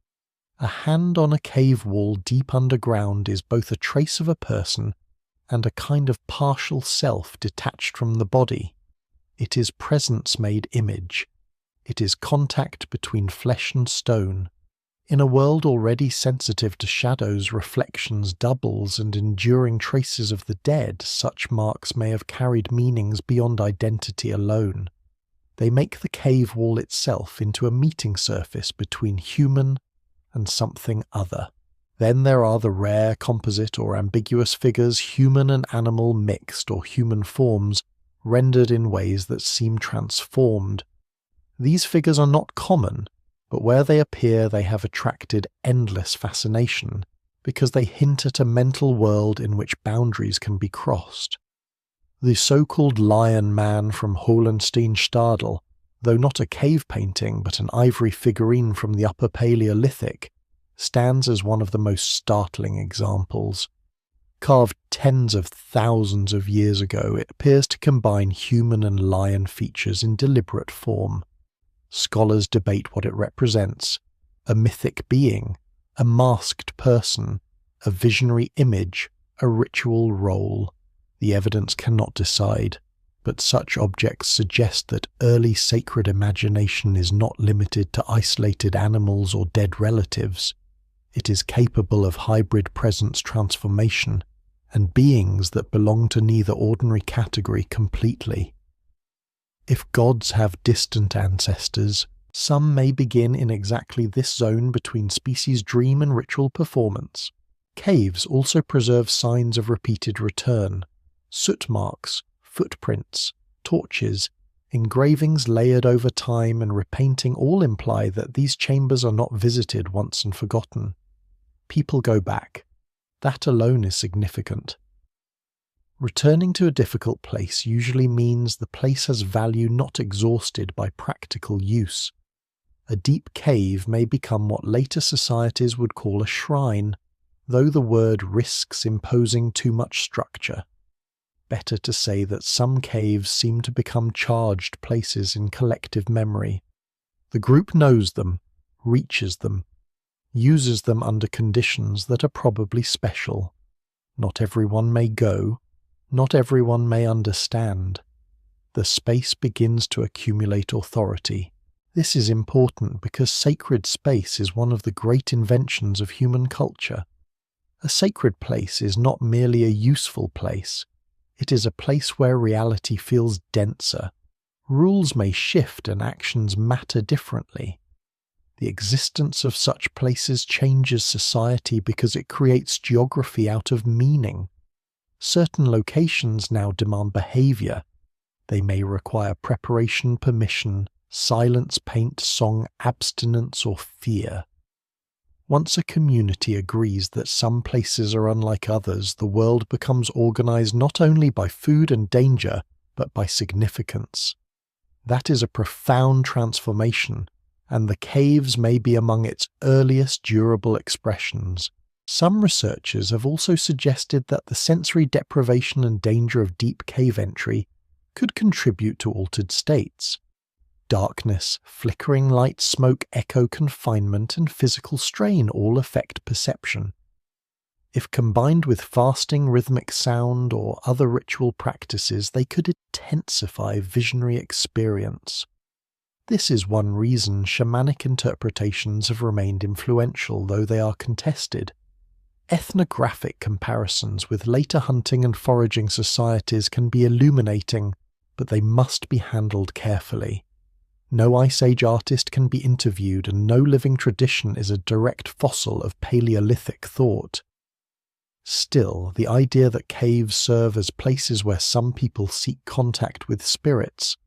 A hand on a cave wall deep underground is both a trace of a person and a kind of partial self detached from the body. It is presence-made image. It is contact between flesh and stone. In a world already sensitive to shadows, reflections, doubles, and enduring traces of the dead, such marks may have carried meanings beyond identity alone. They make the cave wall itself into a meeting surface between human and something other. Then there are the rare composite or ambiguous figures, human and animal mixed, or human forms, rendered in ways that seem transformed. These figures are not common, but where they appear they have attracted endless fascination, because they hint at a mental world in which boundaries can be crossed. The so-called Lion Man from Hohenstein-Stadel, though not a cave painting but an ivory figurine from the Upper Paleolithic, stands as one of the most startling examples. Carved tens of thousands of years ago, it appears to combine human and lion features in deliberate form. Scholars debate what it represents. a mythic being, a masked person, a visionary image, a ritual role. The evidence cannot decide, but such objects suggest that early sacred imagination is not limited to isolated animals or dead relatives. It is capable of hybrid presence transformation and beings that belong to neither ordinary category completely. If gods have distant ancestors, some may begin in exactly this zone between species dream and ritual performance. Caves also preserve signs of repeated return: soot marks, footprints, torches, engravings layered over time and repainting all imply that these chambers are not visited once and forgotten. People go back. That alone is significant. Returning to a difficult place usually means the place has value not exhausted by practical use. A deep cave may become what later societies would call a shrine, though the word risks imposing too much structure. Better to say that some caves seem to become charged places in collective memory. The group knows them, reaches them, uses them under conditions that are probably special. Not everyone may go, not everyone may understand. The space begins to accumulate authority. This is important because sacred space is one of the great inventions of human culture. A sacred place is not merely a useful place. It is a place where reality feels denser. Rules may shift and actions matter differently. The existence of such places changes society because it creates geography out of meaning. Certain locations now demand behavior. They may require preparation, permission, silence, paint, song, abstinence, or fear. Once a community agrees that some places are unlike others, the world becomes organized not only by food and danger, but by significance. That is a profound transformation, and the caves may be among its earliest durable expressions. Some researchers have also suggested that the sensory deprivation and danger of deep cave entry could contribute to altered states. Darkness, flickering light, smoke, echo, confinement, and physical strain all affect perception. If combined with fasting, rhythmic sound, or other ritual practices, they could intensify visionary experience. This is one reason shamanic interpretations have remained influential, though they are contested. Ethnographic comparisons with later hunting and foraging societies can be illuminating, but they must be handled carefully. No Ice Age artist can be interviewed, and no living tradition is a direct fossil of Paleolithic thought. Still, the idea that caves serve as places where some people seek contact with spirits,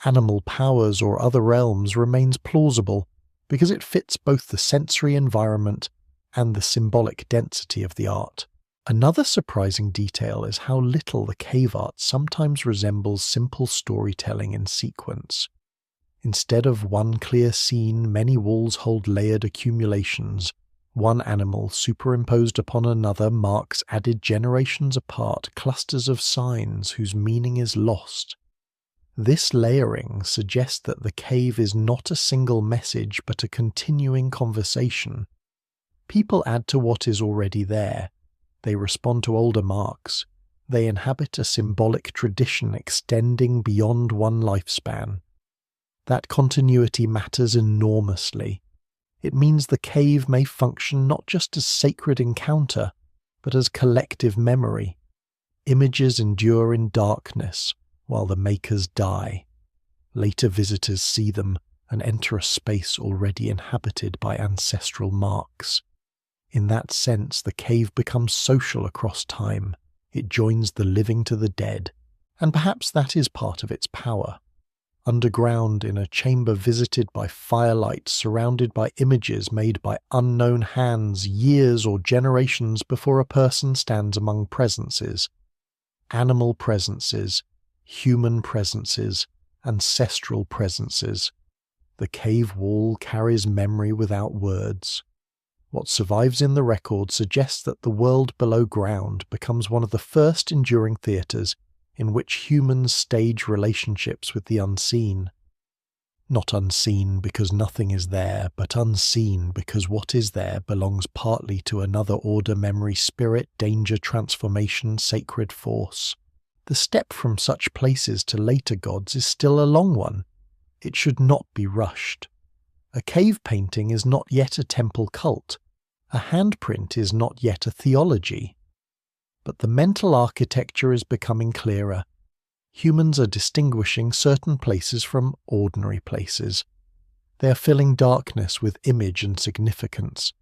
animal powers, or other realms remains plausible because it fits both the sensory environment and the symbolic density of the art. Another surprising detail is how little the cave art sometimes resembles simple storytelling in sequence. Instead of one clear scene, many walls hold layered accumulations. One animal superimposed upon another marks added generations apart clusters of signs whose meaning is lost. This layering suggests that the cave is not a single message but a continuing conversation. People add to what is already there. They respond to older marks. They inhabit a symbolic tradition extending beyond one lifespan. That continuity matters enormously. It means the cave may function not just as sacred encounter, but as collective memory. Images endure in darkness, while the makers die. Later visitors see them and enter a space already inhabited by ancestral marks. In that sense, the cave becomes social across time. It joins the living to the dead, and perhaps that is part of its power. Underground, in a chamber visited by firelight, surrounded by images made by unknown hands years or generations before a person stands among presences. Animal presences, human presences, ancestral presences. The cave wall carries memory without words. What survives in the record suggests that the world below ground becomes one of the first enduring theatres in which humans stage relationships with the unseen. Not unseen because nothing is there, but unseen because what is there belongs partly to another order, memory, spirit, danger, transformation, sacred force. The step from such places to later gods is still a long one. It should not be rushed. A cave painting is not yet a temple cult. A handprint is not yet a theology. But the mental architecture is becoming clearer. Humans are distinguishing certain places from ordinary places. They are filling darkness with image and significance.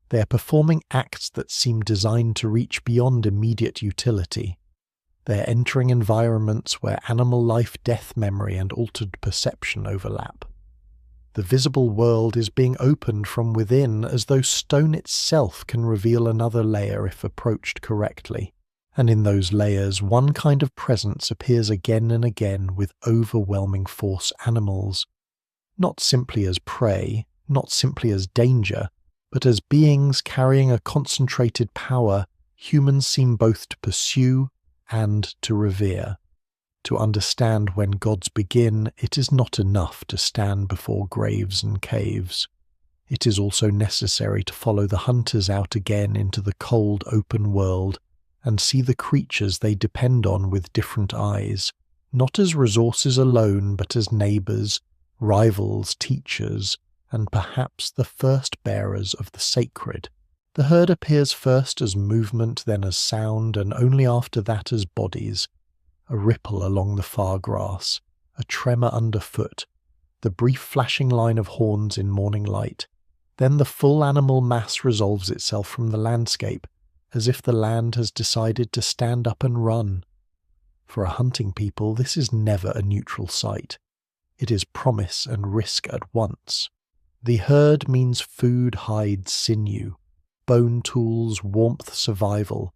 They are performing acts that seem designed to reach beyond immediate utility. They are entering environments where animal life, death memory, and altered perception overlap. The visible world is being opened from within as though stone itself can reveal another layer if approached correctly. And in those layers, one kind of presence appears again and again with overwhelming force: animals. Not simply as prey, not simply as danger, but as beings carrying a concentrated power humans seem both to pursue and to revere. To understand when gods begin, it is not enough to stand before graves and caves. It is also necessary to follow the hunters out again into the cold, open world and see the creatures they depend on with different eyes, not as resources alone, but as neighbours, rivals, teachers, and perhaps the first bearers of the sacred. The herd appears first as movement, then as sound, and only after that as bodies. A ripple along the far grass, a tremor underfoot, the brief flashing line of horns in morning light. Then the full animal mass resolves itself from the landscape, as if the land has decided to stand up and run. For a hunting people, this is never a neutral sight. It is promise and risk at once. The herd means food, hide, sinew, bone tools, warmth, survival.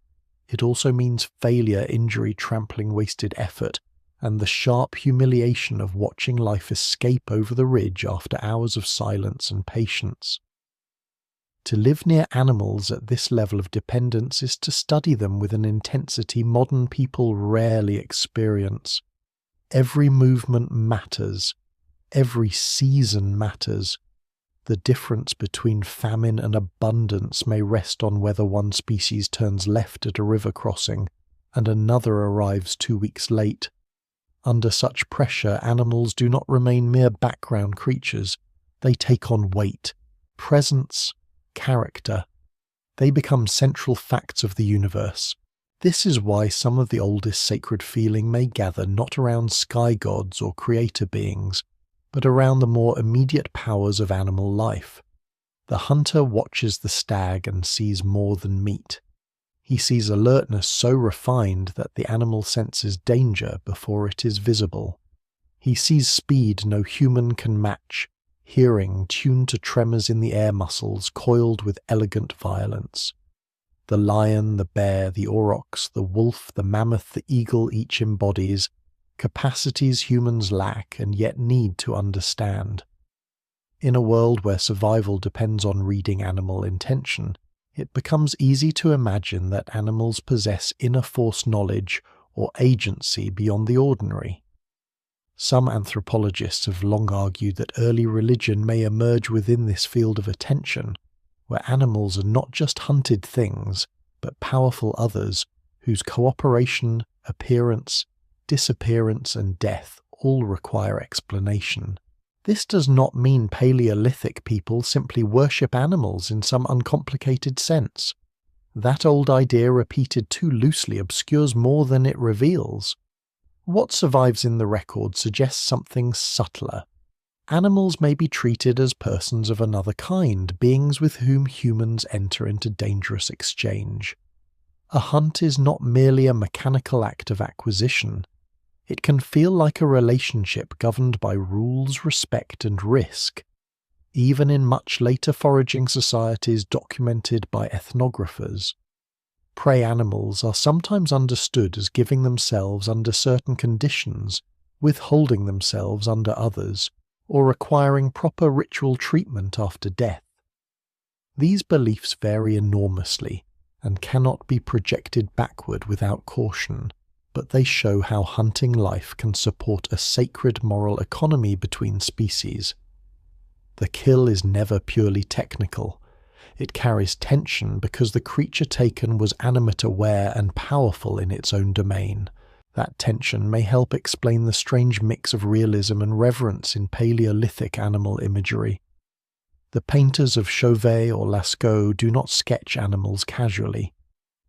It also means failure, injury, trampling, wasted effort, and the sharp humiliation of watching life escape over the ridge after hours of silence and patience. To live near animals at this level of dependence is to study them with an intensity modern people rarely experience. Every movement matters. Every season matters. The difference between famine and abundance may rest on whether one species turns left at a river crossing and another arrives 2 weeks late. Under such pressure, animals do not remain mere background creatures. They take on weight, presence, character. They become central facts of the universe. This is why some of the oldest sacred feeling may gather not around sky gods or creator beings, but around the more immediate powers of animal life. The hunter watches the stag and sees more than meat. He sees alertness so refined that the animal senses danger before it is visible. He sees speed no human can match, hearing tuned to tremors in the air muscles coiled with elegant violence. The lion, the bear, the aurochs, the wolf, the mammoth, the eagle each embodies capacities humans lack and yet need to understand. In a world where survival depends on reading animal intention, it becomes easy to imagine that animals possess inner force knowledge or agency beyond the ordinary. Some anthropologists have long argued that early religion may emerge within this field of attention, where animals are not just hunted things, but powerful others whose cooperation, appearance, disappearance, and death all require explanation. This does not mean Paleolithic people simply worship animals in some uncomplicated sense. That old idea repeated too loosely obscures more than it reveals. What survives in the record suggests something subtler. Animals may be treated as persons of another kind, beings with whom humans enter into dangerous exchange. A hunt is not merely a mechanical act of acquisition. It can feel like a relationship governed by rules, respect, and risk. Even in much later foraging societies documented by ethnographers, prey animals are sometimes understood as giving themselves under certain conditions, withholding themselves under others, or requiring proper ritual treatment after death. These beliefs vary enormously and cannot be projected backward without caution, but they show how hunting life can support a sacred moral economy between species. The kill is never purely technical. It carries tension because the creature taken was animate-aware and powerful in its own domain. That tension may help explain the strange mix of realism and reverence in Paleolithic animal imagery. The painters of Chauvet or Lascaux do not sketch animals casually.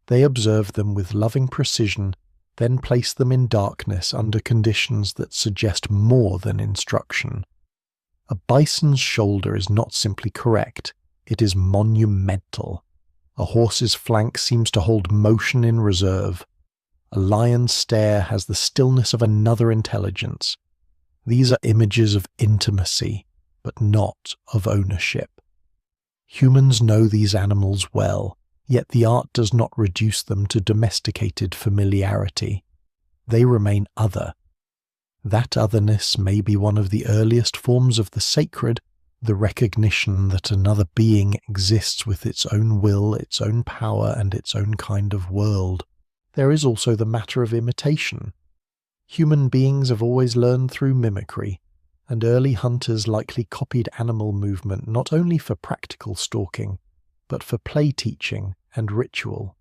They observe them with loving precision, then place them in darkness under conditions that suggest more than instruction. A bison's shoulder is not simply correct, it is monumental. A horse's flank seems to hold motion in reserve. A lion's stare has the stillness of another intelligence. These are images of intimacy, but not of ownership. Humans know these animals well, yet the art does not reduce them to domesticated familiarity. They remain other. That otherness may be one of the earliest forms of the sacred, the recognition that another being exists with its own will, its own power, and its own kind of world. There is also the matter of imitation. Human beings have always learned through mimicry, and early hunters likely copied animal movement not only for practical stalking, but for play teaching and ritual.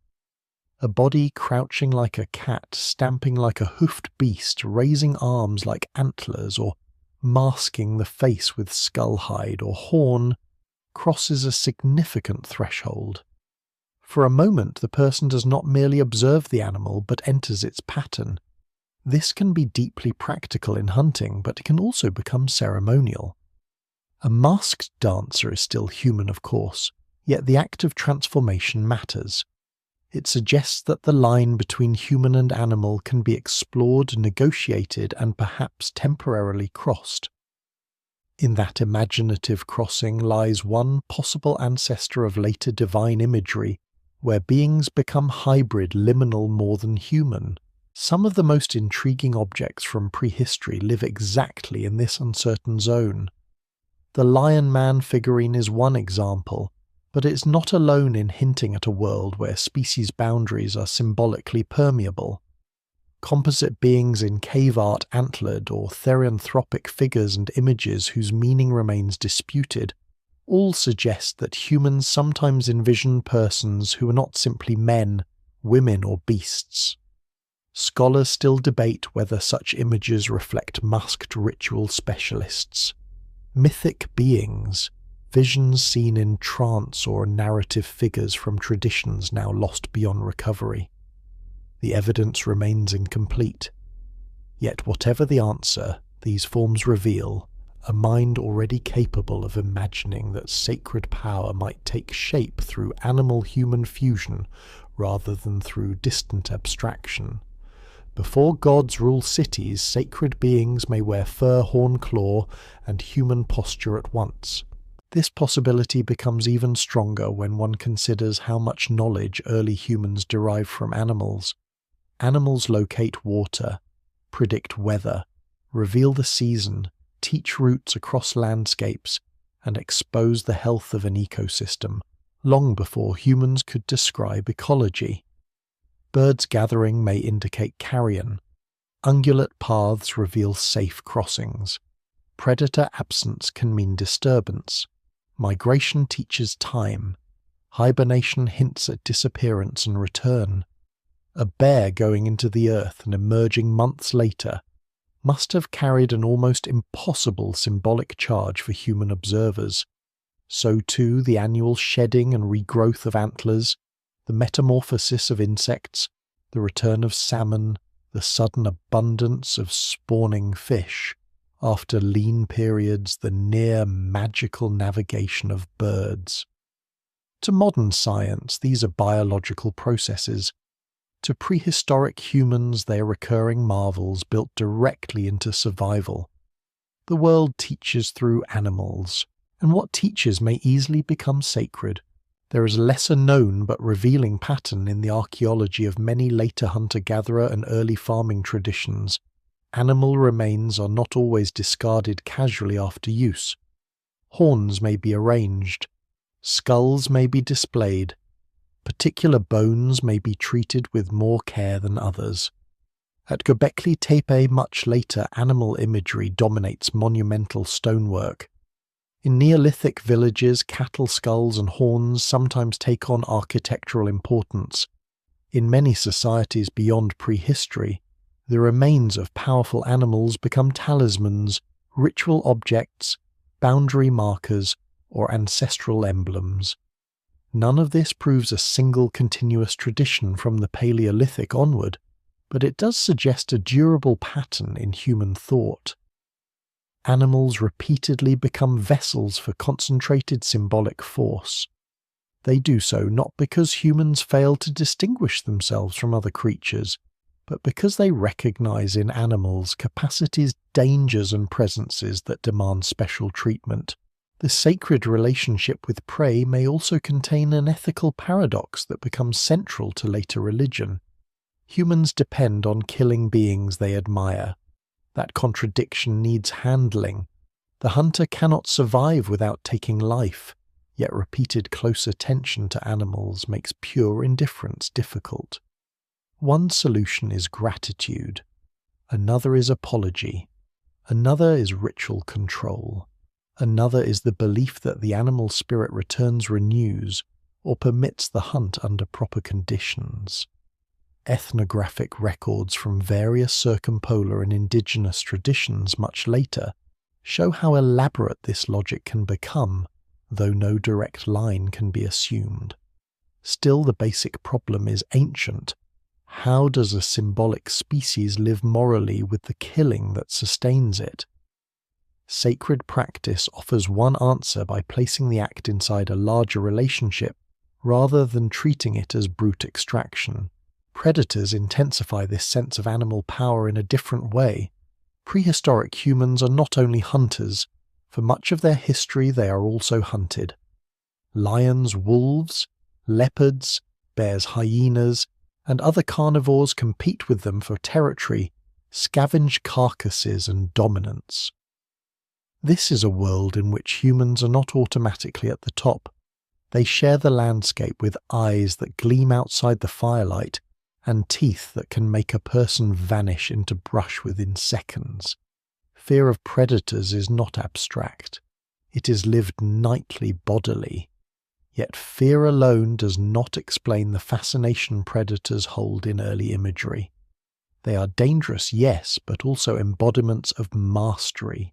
A body crouching like a cat, stamping like a hoofed beast, raising arms like antlers, or masking the face with skull hide or horn, crosses a significant threshold. For a moment, the person does not merely observe the animal, but enters its pattern. This can be deeply practical in hunting, but it can also become ceremonial. A masked dancer is still human, of course, yet the act of transformation matters. It suggests that the line between human and animal can be explored, negotiated, and perhaps temporarily crossed. In that imaginative crossing lies one possible ancestor of later divine imagery, where beings become hybrid, liminal more than human. Some of the most intriguing objects from prehistory live exactly in this uncertain zone. The Lion Man figurine is one example, but it's not alone in hinting at a world where species boundaries are symbolically permeable. Composite beings in cave art antlered, or therianthropic figures and images whose meaning remains disputed, all suggest that humans sometimes envision persons who are not simply men, women, or beasts. Scholars still debate whether such images reflect masked ritual specialists. Mythic beings, visions seen in trance, or narrative figures from traditions now lost beyond recovery. The evidence remains incomplete. Yet whatever the answer, these forms reveal a mind already capable of imagining that sacred power might take shape through animal-human fusion rather than through distant abstraction. Before gods rule cities, sacred beings may wear fur, horn, claw, and human posture at once. This possibility becomes even stronger when one considers how much knowledge early humans derived from animals. Animals locate water, predict weather, reveal the season, teach routes across landscapes, and expose the health of an ecosystem, long before humans could describe ecology. Birds gathering may indicate carrion. Ungulate paths reveal safe crossings. Predator absence can mean disturbance. Migration teaches time. Hibernation hints at disappearance and return. A bear going into the earth and emerging months later must have carried an almost impossible symbolic charge for human observers. So too the annual shedding and regrowth of antlers, the metamorphosis of insects, the return of salmon, the sudden abundance of spawning fish. After lean periods, the near magical navigation of birds. To modern science, these are biological processes. To prehistoric humans, they are recurring marvels built directly into survival. The world teaches through animals, and what teaches may easily become sacred. There is a lesser known but revealing pattern in the archaeology of many later hunter-gatherer and early farming traditions. Animal remains are not always discarded casually after use. Horns may be arranged. Skulls may be displayed. Particular bones may be treated with more care than others. At Göbekli Tepe much later, animal imagery dominates monumental stonework. In Neolithic villages, cattle skulls and horns sometimes take on architectural importance. In many societies beyond prehistory, the remains of powerful animals become talismans, ritual objects, boundary markers, or ancestral emblems. None of this proves a single continuous tradition from the Paleolithic onward, but it does suggest a durable pattern in human thought. Animals repeatedly become vessels for concentrated symbolic force. They do so not because humans fail to distinguish themselves from other creatures, but because they recognize in animals capacities, dangers, and presences that demand special treatment. The sacred relationship with prey may also contain an ethical paradox that becomes central to later religion. Humans depend on killing beings they admire. That contradiction needs handling. The hunter cannot survive without taking life, yet repeated close attention to animals makes pure indifference difficult. One solution is gratitude, another is apology, another is ritual control, another is the belief that the animal spirit returns, renews, or permits the hunt under proper conditions. Ethnographic records from various circumpolar and indigenous traditions much later show how elaborate this logic can become, though no direct line can be assumed. Still, the basic problem is ancient. How does a symbolic species live morally with the killing that sustains it? Sacred practice offers one answer by placing the act inside a larger relationship rather than treating it as brute extraction. Predators intensify this sense of animal power in a different way. Prehistoric humans are not only hunters. For much of their history they are also hunted. Lions, wolves, leopards, bears, hyenas, and other carnivores compete with them for territory, scavenge carcasses and dominance. This is a world in which humans are not automatically at the top. They share the landscape with eyes that gleam outside the firelight and teeth that can make a person vanish into brush within seconds. Fear of predators is not abstract. It is lived nightly bodily. Yet fear alone does not explain the fascination predators hold in early imagery. They are dangerous, yes, but also embodiments of mastery.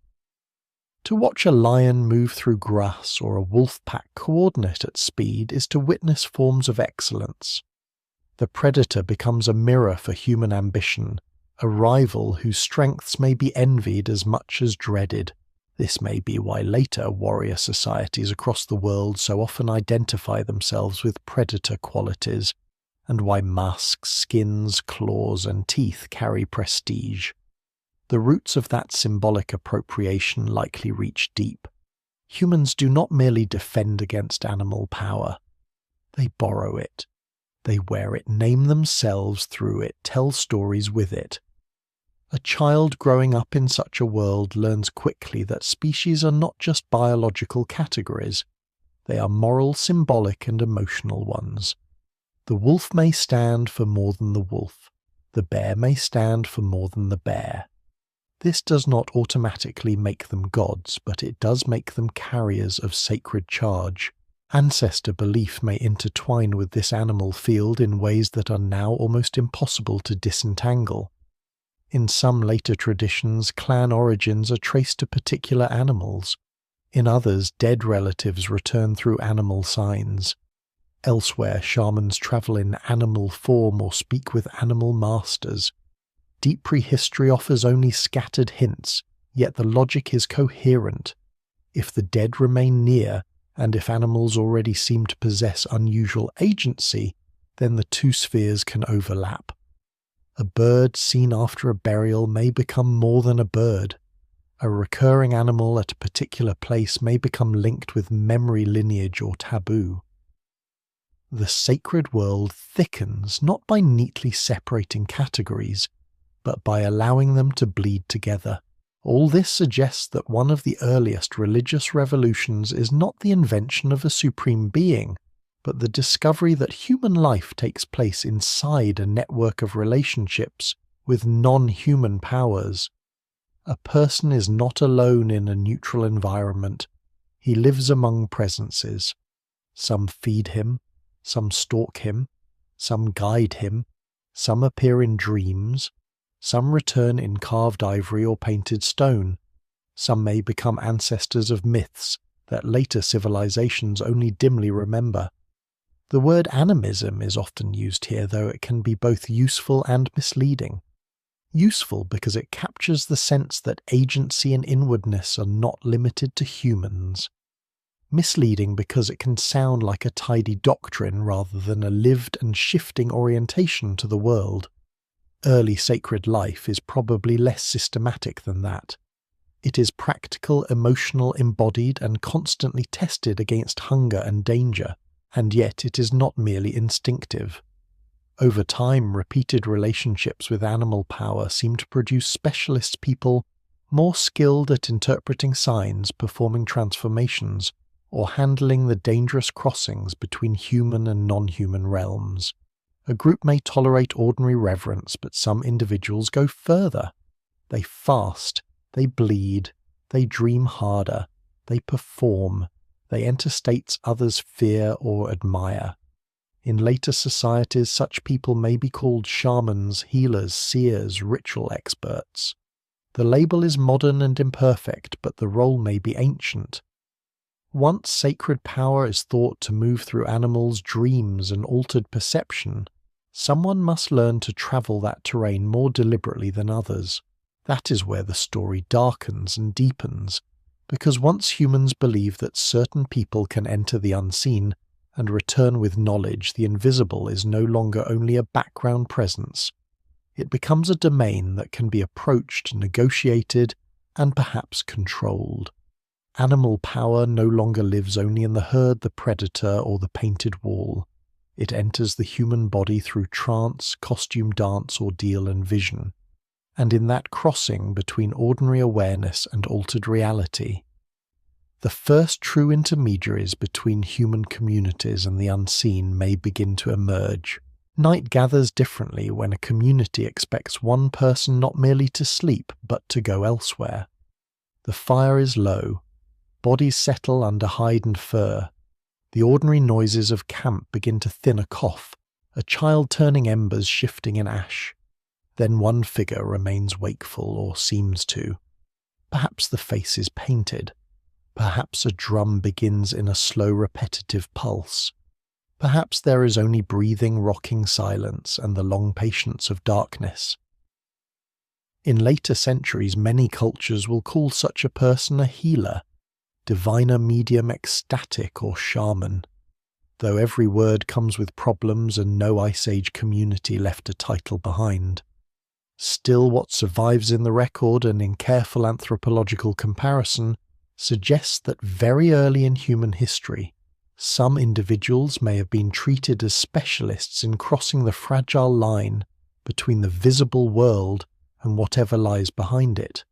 To watch a lion move through grass or a wolf pack coordinate at speed is to witness forms of excellence. The predator becomes a mirror for human ambition, a rival whose strengths may be envied as much as dreaded. This may be why later warrior societies across the world so often identify themselves with predator qualities, and why masks, skins, claws, and teeth carry prestige. The roots of that symbolic appropriation likely reach deep. Humans do not merely defend against animal power. They borrow it. They wear it, name themselves through it, tell stories with it. A child growing up in such a world learns quickly that species are not just biological categories. They are moral, symbolic, and emotional ones. The wolf may stand for more than the wolf. The bear may stand for more than the bear. This does not automatically make them gods, but it does make them carriers of sacred charge. Ancestor belief may intertwine with this animal field in ways that are now almost impossible to disentangle. In some later traditions, clan origins are traced to particular animals. In others, dead relatives return through animal signs. Elsewhere, shamans travel in animal form or speak with animal masters. Deep prehistory offers only scattered hints, yet the logic is coherent. If the dead remain near, and if animals already seem to possess unusual agency, then the two spheres can overlap. A bird seen after a burial may become more than a bird. A recurring animal at a particular place may become linked with memory, lineage, or taboo. The sacred world thickens not by neatly separating categories, but by allowing them to bleed together. All this suggests that one of the earliest religious revolutions is not the invention of a supreme being, but the discovery that human life takes place inside a network of relationships with non-human powers. A person is not alone in a neutral environment. He lives among presences. Some feed him, some stalk him, some guide him, some appear in dreams, some return in carved ivory or painted stone. Some may become ancestors of myths that later civilizations only dimly remember. The word animism is often used here, though it can be both useful and misleading. Useful because it captures the sense that agency and inwardness are not limited to humans. Misleading because it can sound like a tidy doctrine rather than a lived and shifting orientation to the world. Early sacred life is probably less systematic than that. It is practical, emotional, embodied, and constantly tested against hunger and danger, and yet it is not merely instinctive. Over time, repeated relationships with animal power seem to produce specialist people more skilled at interpreting signs, performing transformations, or handling the dangerous crossings between human and non-human realms. A group may tolerate ordinary reverence, but some individuals go further. They fast, they bleed, they dream harder, they perform, they enter states others fear or admire. In later societies, such people may be called shamans, healers, seers, ritual experts. The label is modern and imperfect, but the role may be ancient. Once sacred power is thought to move through animals' dreams and altered perception, someone must learn to travel that terrain more deliberately than others. That is where the story darkens and deepens, because once humans believe that certain people can enter the unseen and return with knowledge, the invisible is no longer only a background presence. It becomes a domain that can be approached, negotiated, and perhaps controlled. Animal power no longer lives only in the herd, the predator, or the painted wall. It enters the human body through trance, costume dance, ordeal, and vision. And in that crossing between ordinary awareness and altered reality, the first true intermediaries between human communities and the unseen may begin to emerge. Night gathers differently when a community expects one person not merely to sleep, but to go elsewhere. The fire is low. Bodies settle under hide and fur. The ordinary noises of camp begin to thin a cough, a child turning embers shifting in ash. Then one figure remains wakeful, or seems to. Perhaps the face is painted. Perhaps a drum begins in a slow repetitive pulse. Perhaps there is only breathing, rocking silence and the long patience of darkness. In later centuries, many cultures will call such a person a healer, diviner, medium, ecstatic, or shaman. Though every word comes with problems and no Ice Age community left a title behind. Still, what survives in the record and in careful anthropological comparison suggests that very early in human history, some individuals may have been treated as specialists in crossing the fragile line between the visible world and whatever lies behind it.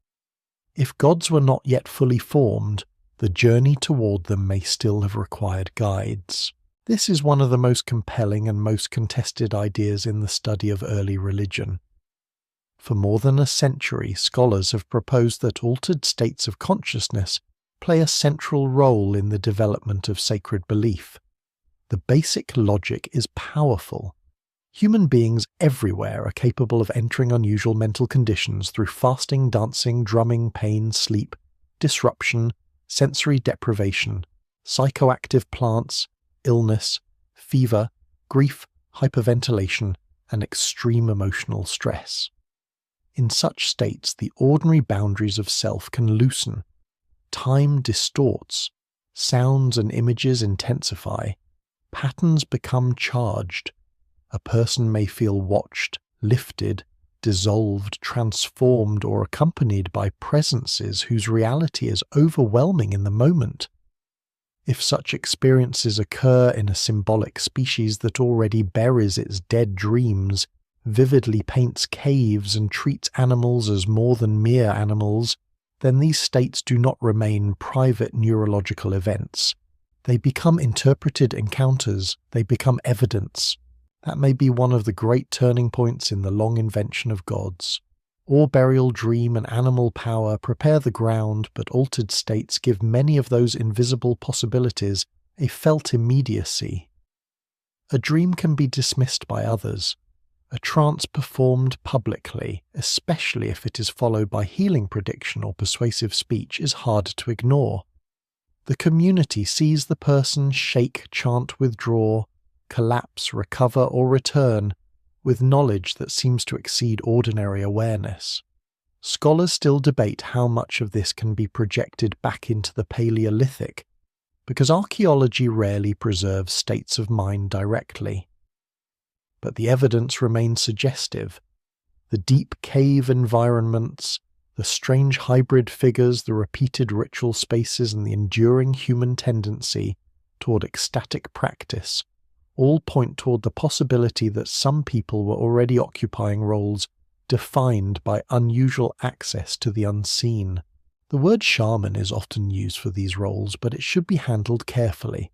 If gods were not yet fully formed, the journey toward them may still have required guides. This is one of the most compelling and most contested ideas in the study of early religion. For more than a century, scholars have proposed that altered states of consciousness play a central role in the development of sacred belief. The basic logic is powerful. Human beings everywhere are capable of entering unusual mental conditions through fasting, dancing, drumming, pain, sleep, disruption, sensory deprivation, psychoactive plants, illness, fever, grief, hyperventilation, and extreme emotional stress. In such states, the ordinary boundaries of self can loosen. Time distorts. Sounds and images intensify. Patterns become charged. A person may feel watched, lifted, dissolved, transformed, or accompanied by presences whose reality is overwhelming in the moment. If such experiences occur in a symbolic species that already buries its dead dreams, vividly paints caves and treats animals as more than mere animals, then these states do not remain private neurological events. They become interpreted encounters, they become evidence. That may be one of the great turning points in the long invention of gods. Or burial dream and animal power prepare the ground, but altered states give many of those invisible possibilities a felt immediacy. A dream can be dismissed by others. A trance performed publicly, especially if it is followed by healing prediction or persuasive speech, is hard to ignore. The community sees the person shake, chant, withdraw, collapse, recover, or return, with knowledge that seems to exceed ordinary awareness. Scholars still debate how much of this can be projected back into the Paleolithic, because archaeology rarely preserves states of mind directly. But the evidence remains suggestive. The deep cave environments, the strange hybrid figures, the repeated ritual spaces, and the enduring human tendency toward ecstatic practice all point toward the possibility that some people were already occupying roles defined by unusual access to the unseen. The word shaman is often used for these roles, but it should be handled carefully.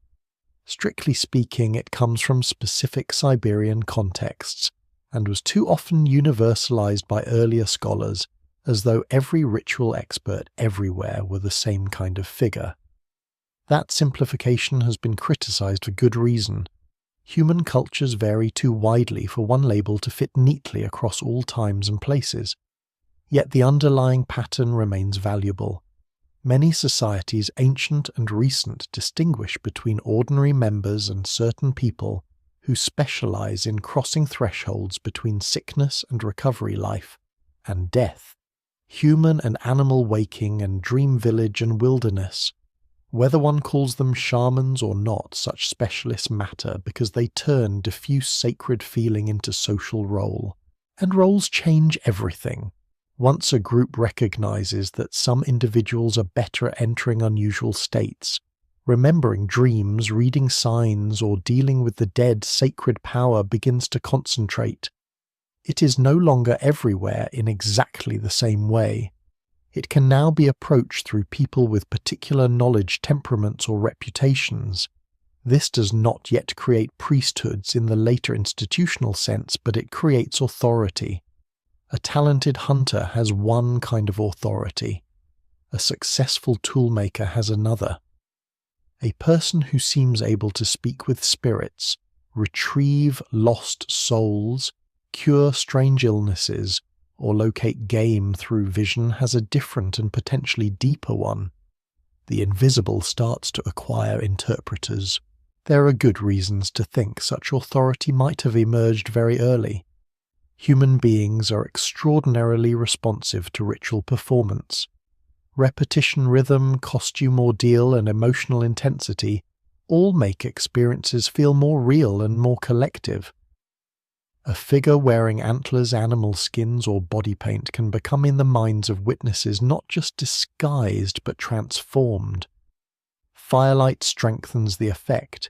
Strictly speaking, it comes from specific Siberian contexts, and was too often universalized by earlier scholars, as though every ritual expert everywhere were the same kind of figure. That simplification has been criticized for good reason. Human cultures vary too widely for one label to fit neatly across all times and places. Yet the underlying pattern remains valuable. Many societies, ancient and recent, distinguish between ordinary members and certain people who specialize in crossing thresholds between sickness and recovery life, and death, human and animal waking and dream village and wilderness. Whether one calls them shamans or not, such specialists matter because they turn diffuse sacred feeling into social role. And roles change everything. Once a group recognizes that some individuals are better at entering unusual states, remembering dreams, reading signs, or dealing with the dead, sacred power begins to concentrate. It is no longer everywhere in exactly the same way. It can now be approached through people with particular knowledge, temperaments, or reputations. This does not yet create priesthoods in the later institutional sense, but it creates authority. A talented hunter has one kind of authority. A successful toolmaker has another. A person who seems able to speak with spirits, retrieve lost souls, cure strange illnesses, or locate game through vision has a different and potentially deeper one. The invisible starts to acquire interpreters. There are good reasons to think such authority might have emerged very early. Human beings are extraordinarily responsive to ritual performance. Repetition, rhythm, costume ordeal, and emotional intensity all make experiences feel more real and more collective. A figure wearing antlers, animal skins, or body paint can become in the minds of witnesses not just disguised but transformed. Firelight strengthens the effect.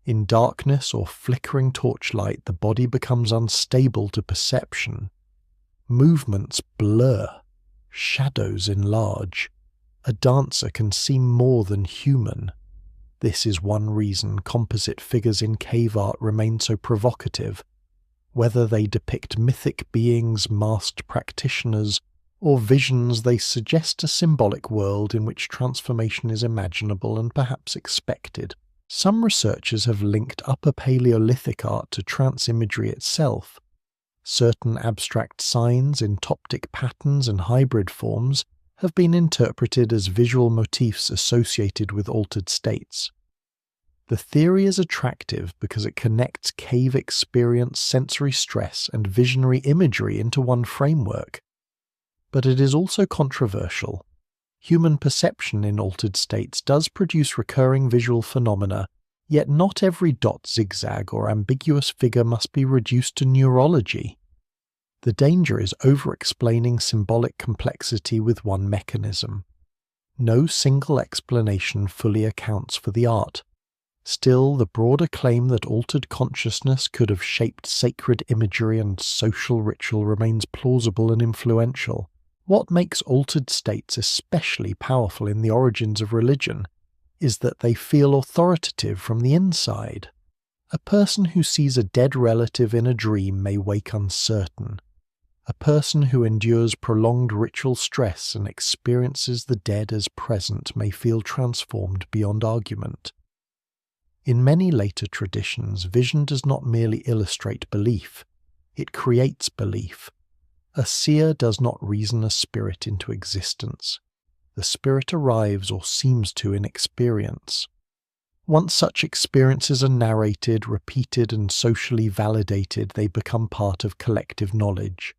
In darkness or flickering torchlight, the body becomes unstable to perception. Movements blur. Shadows enlarge. A dancer can seem more than human. This is one reason composite figures in cave art remain so provocative. Whether they depict mythic beings, masked practitioners, or visions, they suggest a symbolic world in which transformation is imaginable and perhaps expected. Some researchers have linked Upper Paleolithic art to trance imagery itself. Certain abstract signs in toptic patterns and hybrid forms have been interpreted as visual motifs associated with altered states. The theory is attractive because it connects cave experience, sensory stress, and visionary imagery into one framework. But it is also controversial. Human perception in altered states does produce recurring visual phenomena, yet not every dot, zigzag, or ambiguous figure must be reduced to neurology. The danger is over-explaining symbolic complexity with one mechanism. No single explanation fully accounts for the art. Still, the broader claim that altered consciousness could have shaped sacred imagery and social ritual remains plausible and influential. What makes altered states especially powerful in the origins of religion is that they feel authoritative from the inside. A person who sees a dead relative in a dream may wake uncertain. A person who endures prolonged ritual stress and experiences the dead as present may feel transformed beyond argument. In many later traditions, vision does not merely illustrate belief, it creates belief. A seer does not reason a spirit into existence. The spirit arrives or seems to in experience. Once such experiences are narrated, repeated, and socially validated, they become part of collective knowledge.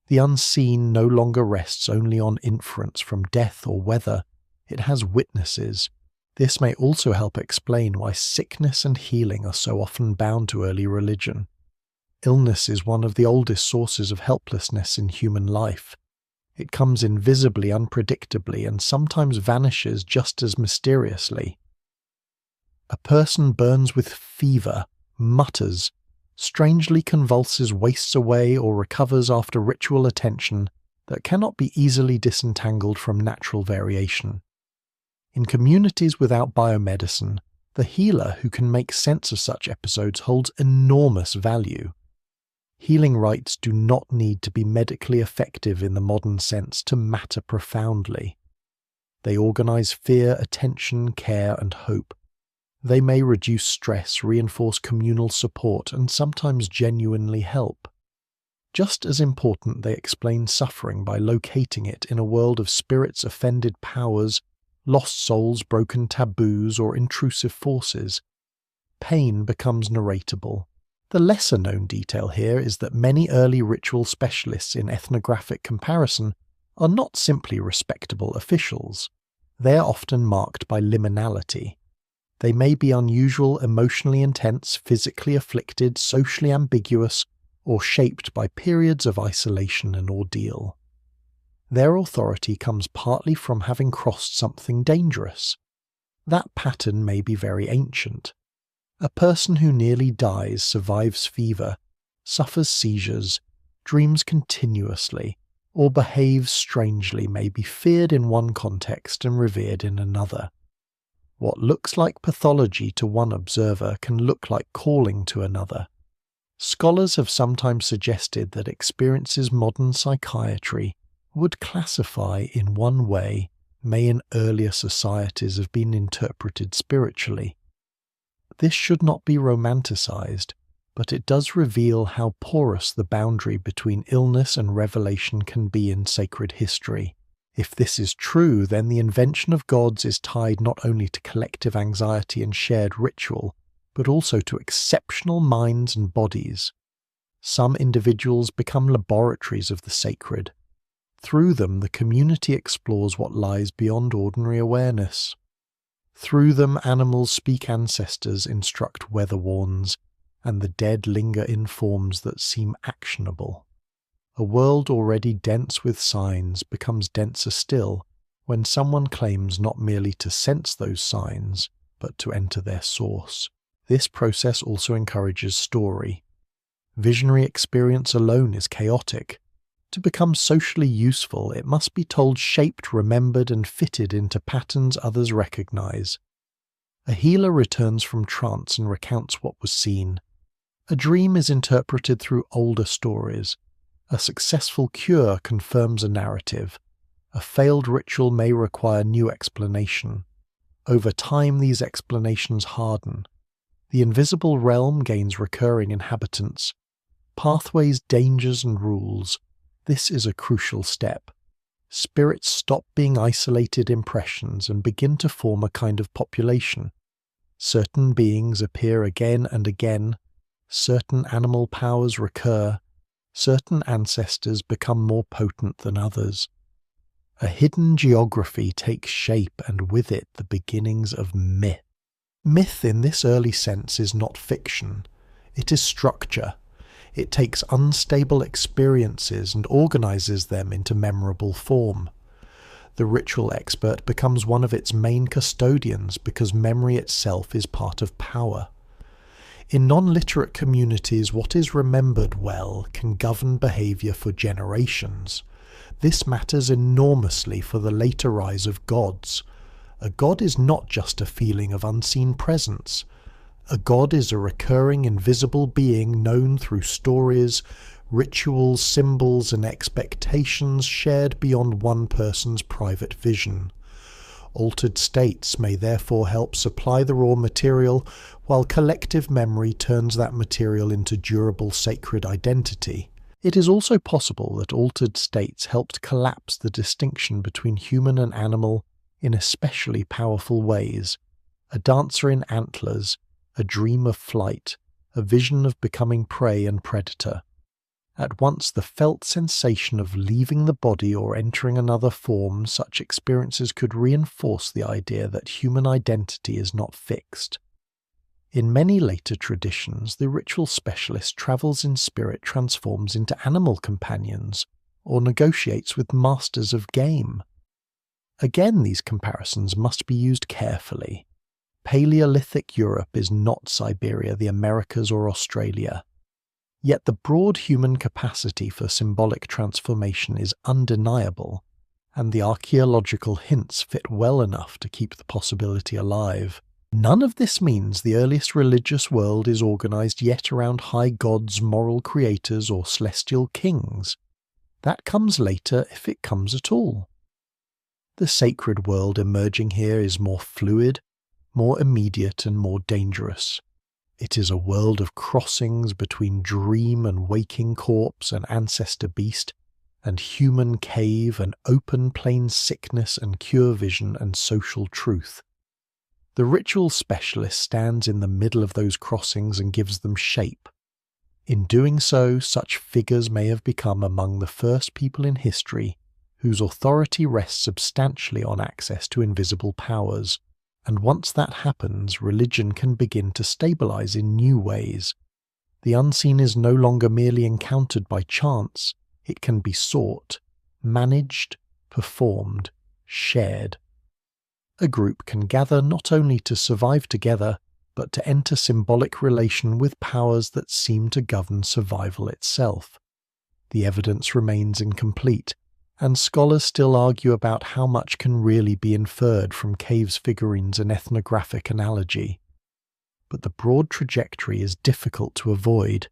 The unseen no longer rests only on inference from death or weather, it has witnesses. This may also help explain why sickness and healing are so often bound to early religion. Illness is one of the oldest sources of helplessness in human life. It comes invisibly, unpredictably, and sometimes vanishes just as mysteriously. A person burns with fever, mutters, strangely convulses, wastes away, or recovers after ritual attention that cannot be easily disentangled from natural variation. In communities without biomedicine, the healer who can make sense of such episodes holds enormous value. Healing rites do not need to be medically effective in the modern sense to matter profoundly. They organize fear, attention, care, and hope. They may reduce stress, reinforce communal support, and sometimes genuinely help. Just as important, they explain suffering by locating it in a world of spirits, offended powers, lost souls, broken taboos, or intrusive forces. Pain becomes narratable. The lesser-known detail here is that many early ritual specialists in ethnographic comparison are not simply respectable officials. They are often marked by liminality. They may be unusual, emotionally intense, physically afflicted, socially ambiguous, or shaped by periods of isolation and ordeal. Their authority comes partly from having crossed something dangerous. That pattern may be very ancient. A person who nearly dies, survives fever, suffers seizures, dreams continuously, or behaves strangely may be feared in one context and revered in another. What looks like pathology to one observer can look like calling to another. Scholars have sometimes suggested that experiences modern psychiatry would classify in one way may in earlier societies have been interpreted spiritually. This should not be romanticized, but it does reveal how porous the boundary between illness and revelation can be in sacred history. If this is true, then the invention of gods is tied not only to collective anxiety and shared ritual, but also to exceptional minds and bodies. Some individuals become laboratories of the sacred. Through them, the community explores what lies beyond ordinary awareness. Through them, animals speak ancestors, instruct weather-warns, and the dead linger in forms that seem actionable. A world already dense with signs becomes denser still when someone claims not merely to sense those signs, but to enter their source. This process also encourages story. Visionary experience alone is chaotic. To become socially useful, it must be told, shaped, remembered, and fitted into patterns others recognize. A healer returns from trance and recounts what was seen. A dream is interpreted through older stories. A successful cure confirms a narrative. A failed ritual may require new explanation. Over time, these explanations harden. The invisible realm gains recurring inhabitants. Pathways, dangers, and rules. This is a crucial step. Spirits stop being isolated impressions and begin to form a kind of population. Certain beings appear again and again. Certain animal powers recur. Certain ancestors become more potent than others. A hidden geography takes shape, and with it the beginnings of myth. Myth in this early sense is not fiction. It is structure. It takes unstable experiences and organizes them into memorable form. The ritual expert becomes one of its main custodians because memory itself is part of power. In non-literate communities, what is remembered well can govern behavior for generations. This matters enormously for the later rise of gods. A god is not just a feeling of unseen presence. A god is a recurring invisible being known through stories, rituals, symbols, and expectations shared beyond one person's private vision. Altered states may therefore help supply the raw material, while collective memory turns that material into durable sacred identity. It is also possible that altered states helped collapse the distinction between human and animal in especially powerful ways. A dancer in antlers, a dream of flight, a vision of becoming prey and predator. At once the felt sensation of leaving the body or entering another form, such experiences could reinforce the idea that human identity is not fixed. In many later traditions, the ritual specialist travels in spirit, transforms into animal companions, or negotiates with masters of game. Again, these comparisons must be used carefully. Paleolithic Europe is not Siberia, the Americas, or Australia. Yet the broad human capacity for symbolic transformation is undeniable, and the archaeological hints fit well enough to keep the possibility alive. None of this means the earliest religious world is organized yet around high gods, moral creators, or celestial kings. That comes later, if it comes at all. The sacred world emerging here is more fluid, more immediate, and more dangerous. It is a world of crossings between dream and waking corpse and ancestor beast, and human cave and open plain sickness and cure vision and social truth. The ritual specialist stands in the middle of those crossings and gives them shape. In doing so, such figures may have become among the first people in history whose authority rests substantially on access to invisible powers. And once that happens, religion can begin to stabilize in new ways. The unseen is no longer merely encountered by chance, it can be sought, managed, performed, shared. A group can gather not only to survive together, but to enter symbolic relation with powers that seem to govern survival itself. The evidence remains incomplete, and scholars still argue about how much can really be inferred from caves, figurines, and ethnographic analogy. But the broad trajectory is difficult to avoid.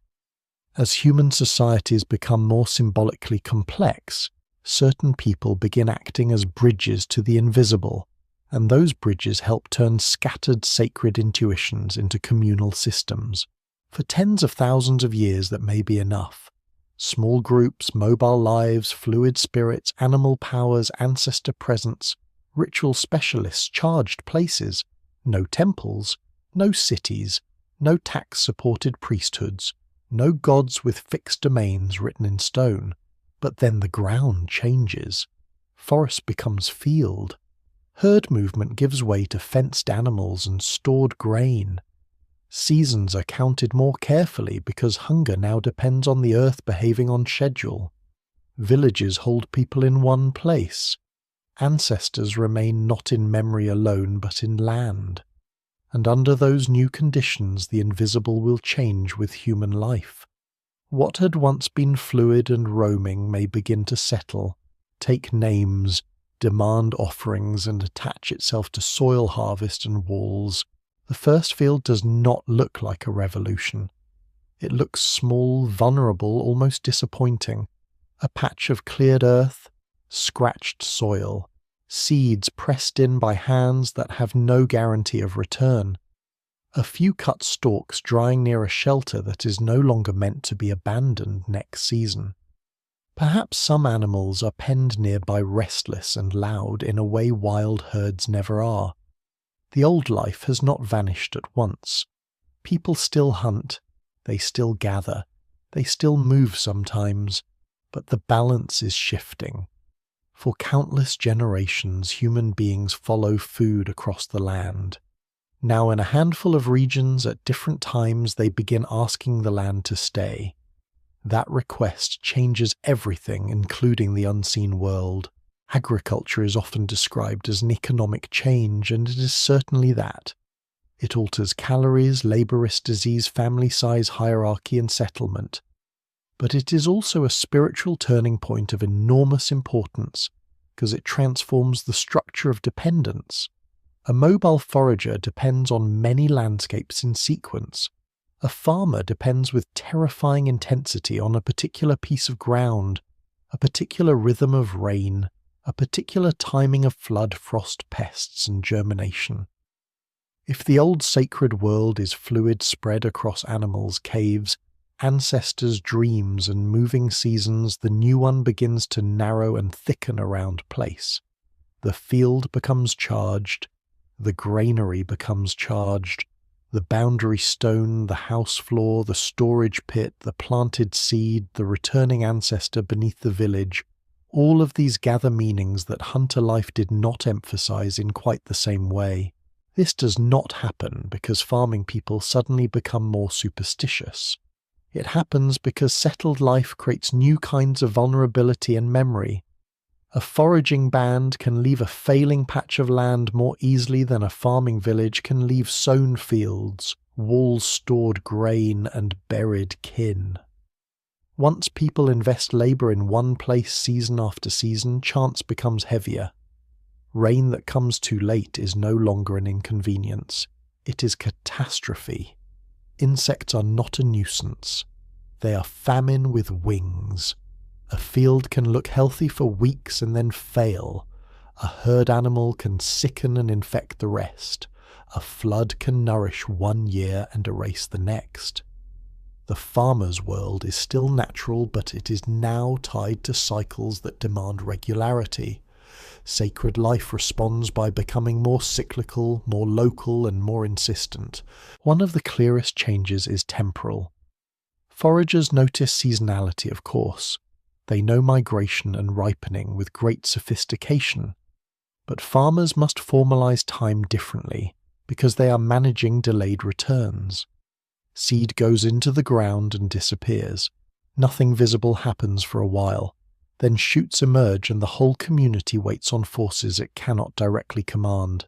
As human societies become more symbolically complex, certain people begin acting as bridges to the invisible, and those bridges help turn scattered sacred intuitions into communal systems. For tens of thousands of years that may be enough. Small groups, mobile lives, fluid spirits, animal powers, ancestor presence, ritual specialists charged places, no temples, no cities, no tax-supported priesthoods, no gods with fixed domains written in stone. But then the ground changes. Forest becomes field. Herd movement gives way to fenced animals and stored grain. Seasons are counted more carefully because hunger now depends on the earth behaving on schedule. Villages hold people in one place. Ancestors remain not in memory alone but in land. And under those new conditions the invisible will change with human life. What had once been fluid and roaming may begin to settle, take names, demand offerings, and attach itself to soil, harvest, and walls. The first field does not look like a revolution. It looks small, vulnerable, almost disappointing. A patch of cleared earth, scratched soil, seeds pressed in by hands that have no guarantee of return. A few cut stalks drying near a shelter that is no longer meant to be abandoned next season. Perhaps some animals are penned nearby restless and loud in a way wild herds never are. The old life has not vanished at once. People still hunt, they still gather, they still move sometimes, but the balance is shifting. For countless generations, human beings follow food across the land. Now in a handful of regions at different times they begin asking the land to stay. That request changes everything, including the unseen world. Agriculture is often described as an economic change, and it is certainly that. It alters calories, laborious disease, family size, hierarchy, and settlement. But it is also a spiritual turning point of enormous importance, because it transforms the structure of dependence. A mobile forager depends on many landscapes in sequence. A farmer depends with terrifying intensity on a particular piece of ground, a particular rhythm of rain, a particular timing of flood, frost, pests, and germination. If the old sacred world is fluid spread across animals, caves, ancestors, dreams, and moving seasons, the new one begins to narrow and thicken around place. The field becomes charged, the granary becomes charged, the boundary stone, the house floor, the storage pit, the planted seed, the returning ancestor beneath the village, all of these gather meanings that hunter life did not emphasize in quite the same way. This does not happen because farming people suddenly become more superstitious. It happens because settled life creates new kinds of vulnerability and memory. A foraging band can leave a failing patch of land more easily than a farming village can leave sown fields, wall-stored grain, and buried kin. Once people invest labour in one place season after season, chance becomes heavier. Rain that comes too late is no longer an inconvenience. It is catastrophe. Insects are not a nuisance. They are famine with wings. A field can look healthy for weeks and then fail. A herd animal can sicken and infect the rest. A flood can nourish one year and erase the next. The farmer's world is still natural, but it is now tied to cycles that demand regularity. Sacred life responds by becoming more cyclical, more local, and more insistent. One of the clearest changes is temporal. Foragers notice seasonality, of course. They know migration and ripening with great sophistication. But farmers must formalize time differently because they are managing delayed returns. Seed goes into the ground and disappears. Nothing visible happens for a while. Then shoots emerge and the whole community waits on forces it cannot directly command.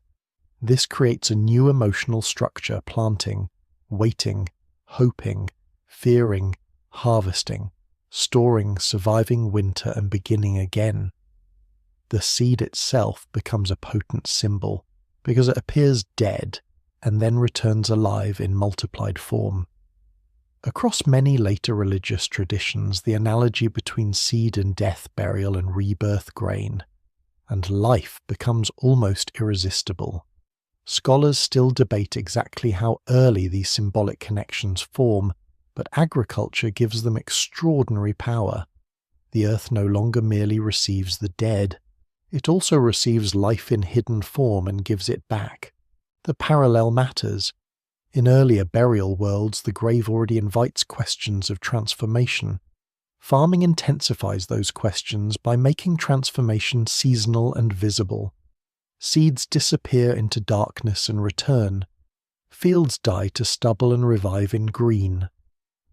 This creates a new emotional structure: planting, waiting, hoping, fearing, harvesting, storing, surviving winter, and beginning again. The seed itself becomes a potent symbol because it appears dead and then returns alive in multiplied form. Across many later religious traditions, the analogy between seed and death, burial and rebirth, grain and life becomes almost irresistible. Scholars still debate exactly how early these symbolic connections form, but agriculture gives them extraordinary power. The earth no longer merely receives the dead, it also receives life in hidden form and gives it back. The parallel matters. In earlier burial worlds, the grave already invites questions of transformation. Farming intensifies those questions by making transformation seasonal and visible. Seeds disappear into darkness and return. Fields die to stubble and revive in green.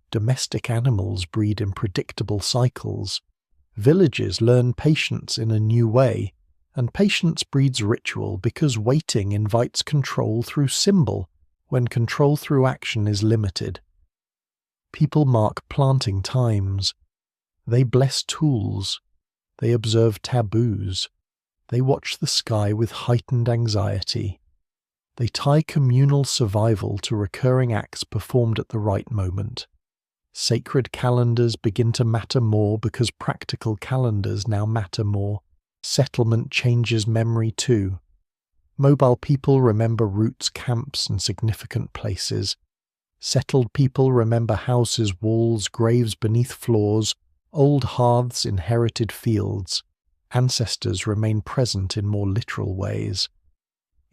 Domestic animals breed in predictable cycles. Villages learn patience in a new way, and patience breeds ritual because waiting invites control through symbol when control through action is limited. People mark planting times. They bless tools. They observe taboos. They watch the sky with heightened anxiety. They tie communal survival to recurring acts performed at the right moment. Sacred calendars begin to matter more because practical calendars now matter more. Settlement changes memory too. Mobile people remember routes, camps, and significant places. Settled people remember houses, walls, graves beneath floors, old hearths, inherited fields. Ancestors remain present in more literal ways.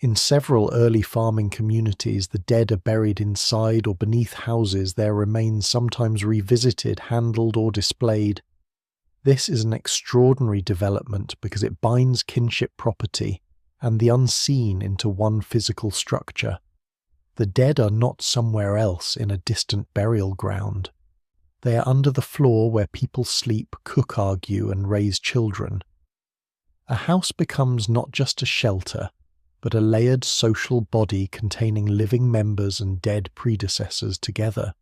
In several early farming communities, the dead are buried inside or beneath houses, their remains sometimes revisited, handled, or displayed. This is an extraordinary development because it binds kinship property and the unseen into one physical structure. The dead are not somewhere else in a distant burial ground. They are under the floor where people sleep, cook, argue, and raise children. A house becomes not just a shelter, but a layered social body containing living members and dead predecessors together.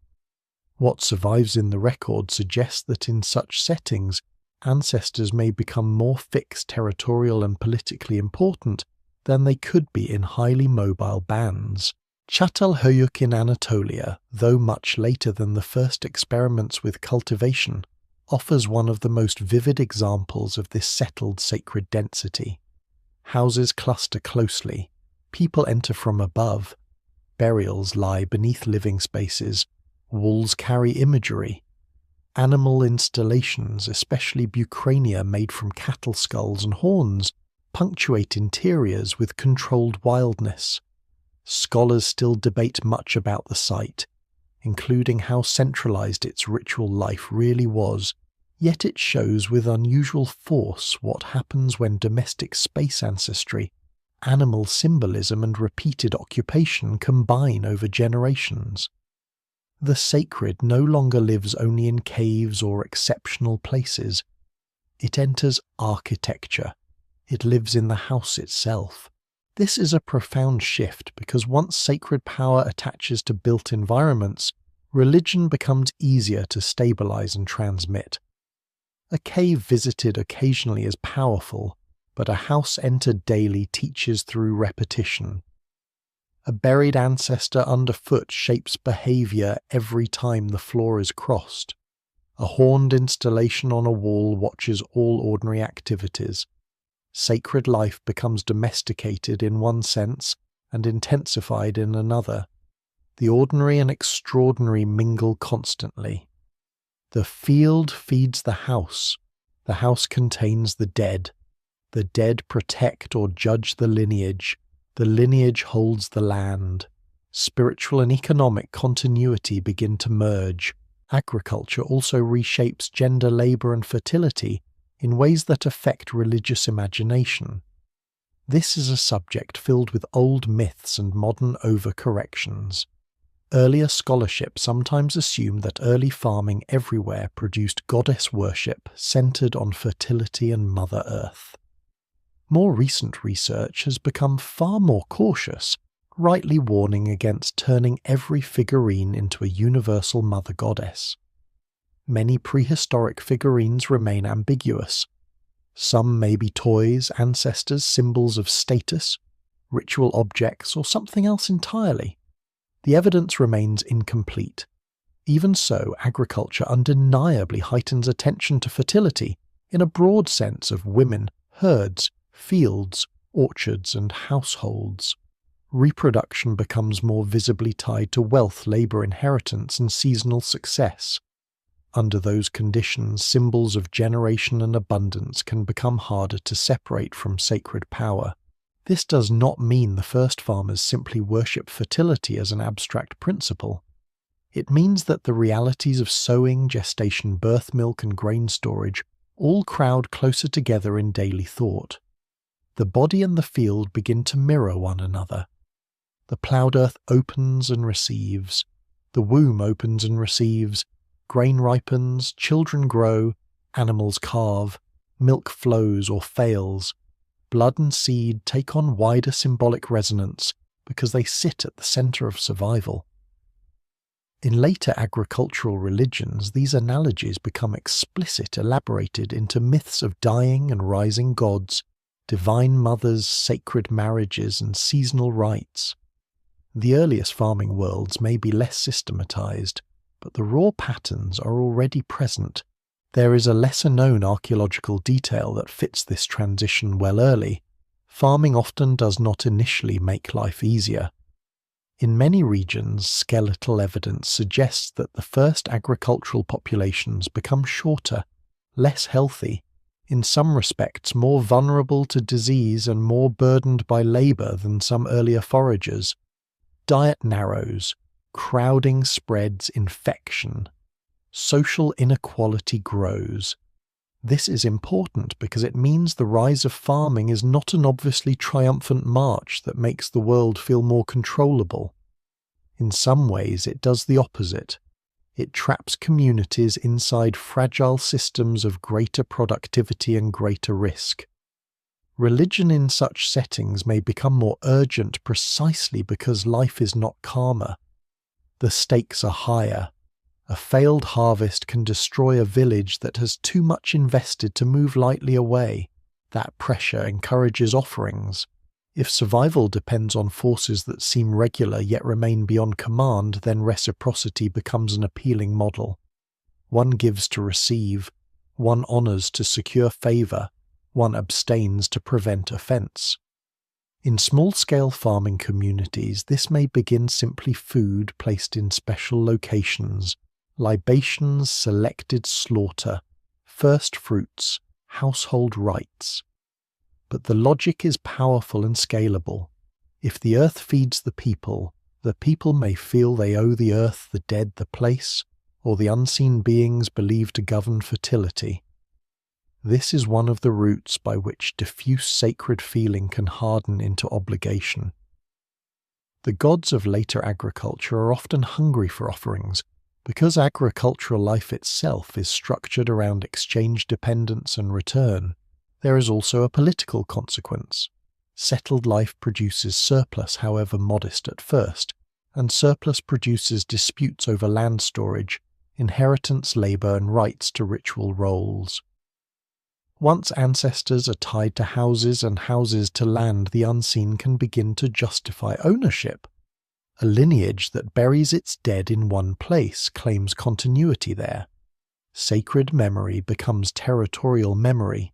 What survives in the record suggests that in such settings, ancestors may become more fixed, territorial, and politically important than they could be in highly mobile bands. Çatalhöyük in Anatolia, though much later than the first experiments with cultivation, offers one of the most vivid examples of this settled sacred density. Houses cluster closely, people enter from above, burials lie beneath living spaces, walls carry imagery. Animal installations, especially bucrania made from cattle skulls and horns, punctuate interiors with controlled wildness. Scholars still debate much about the site, including how centralized its ritual life really was, yet it shows with unusual force what happens when domestic space ancestry, animal symbolism and repeated occupation combine over generations. The sacred no longer lives only in caves or exceptional places. It enters architecture. It lives in the house itself. This is a profound shift because once sacred power attaches to built environments, religion becomes easier to stabilize and transmit. A cave visited occasionally is powerful, but a house entered daily teaches through repetition. A buried ancestor underfoot shapes behavior every time the floor is crossed. A horned installation on a wall watches all ordinary activities. Sacred life becomes domesticated in one sense and intensified in another. The ordinary and extraordinary mingle constantly. The field feeds the house contains the dead protect or judge the lineage holds the land. Spiritual and economic continuity begin to merge. Agriculture also reshapes gender, labor and fertility in ways that affect religious imagination. This is a subject filled with old myths and modern overcorrections. Earlier scholarship sometimes assumed that early farming everywhere produced goddess worship centered on fertility and Mother Earth. More recent research has become far more cautious, rightly warning against turning every figurine into a universal mother goddess. Many prehistoric figurines remain ambiguous. Some may be toys, ancestors, symbols of status, ritual objects, or something else entirely. The evidence remains incomplete. Even so, agriculture undeniably heightens attention to fertility in a broad sense of women, herds, fields, orchards, and households. Reproduction becomes more visibly tied to wealth, labor, inheritance, and seasonal success. Under those conditions, symbols of generation and abundance can become harder to separate from sacred power. This does not mean the first farmers simply worship fertility as an abstract principle. It means that the realities of sowing, gestation, birth milk, and grain storage all crowd closer together in daily thought. The body and the field begin to mirror one another. The ploughed earth opens and receives. The womb opens and receives. Grain ripens, children grow, animals calve, milk flows or fails. Blood and seed take on wider symbolic resonance because they sit at the center of survival. In later agricultural religions, these analogies become explicit, elaborated into myths of dying and rising gods, divine mothers, sacred marriages, and seasonal rites. The earliest farming worlds may be less systematized, but the raw patterns are already present. There is a lesser-known archaeological detail that fits this transition well early. Farming often does not initially make life easier. In many regions, skeletal evidence suggests that the first agricultural populations become shorter, less healthy, in some respects more vulnerable to disease and more burdened by labor than some earlier foragers. Diet narrows, crowding spreads infection. Social inequality grows. This is important because it means the rise of farming is not an obviously triumphant march that makes the world feel more controllable. In some ways, it does the opposite. It traps communities inside fragile systems of greater productivity and greater risk. Religion in such settings may become more urgent precisely because life is not calmer. The stakes are higher. A failed harvest can destroy a village that has too much invested to move lightly away. That pressure encourages offerings. If survival depends on forces that seem regular yet remain beyond command, then reciprocity becomes an appealing model. One gives to receive, one honors to secure favor, one abstains to prevent offense. In small-scale farming communities, this may begin simply food placed in special locations, libations, selected slaughter, first fruits, household rites. But the logic is powerful and scalable. If the earth feeds the people may feel they owe the earth, the dead, the place, or the unseen beings believed to govern fertility. This is one of the routes by which diffuse sacred feeling can harden into obligation. The gods of later agriculture are often hungry for offerings, because agricultural life itself is structured around exchange, dependence, and return. There is also a political consequence. Settled life produces surplus, however modest at first, and surplus produces disputes over land storage, inheritance, labor, and rights to ritual roles. Once ancestors are tied to houses and houses to land, the unseen can begin to justify ownership. A lineage that buries its dead in one place claims continuity there. Sacred memory becomes territorial memory.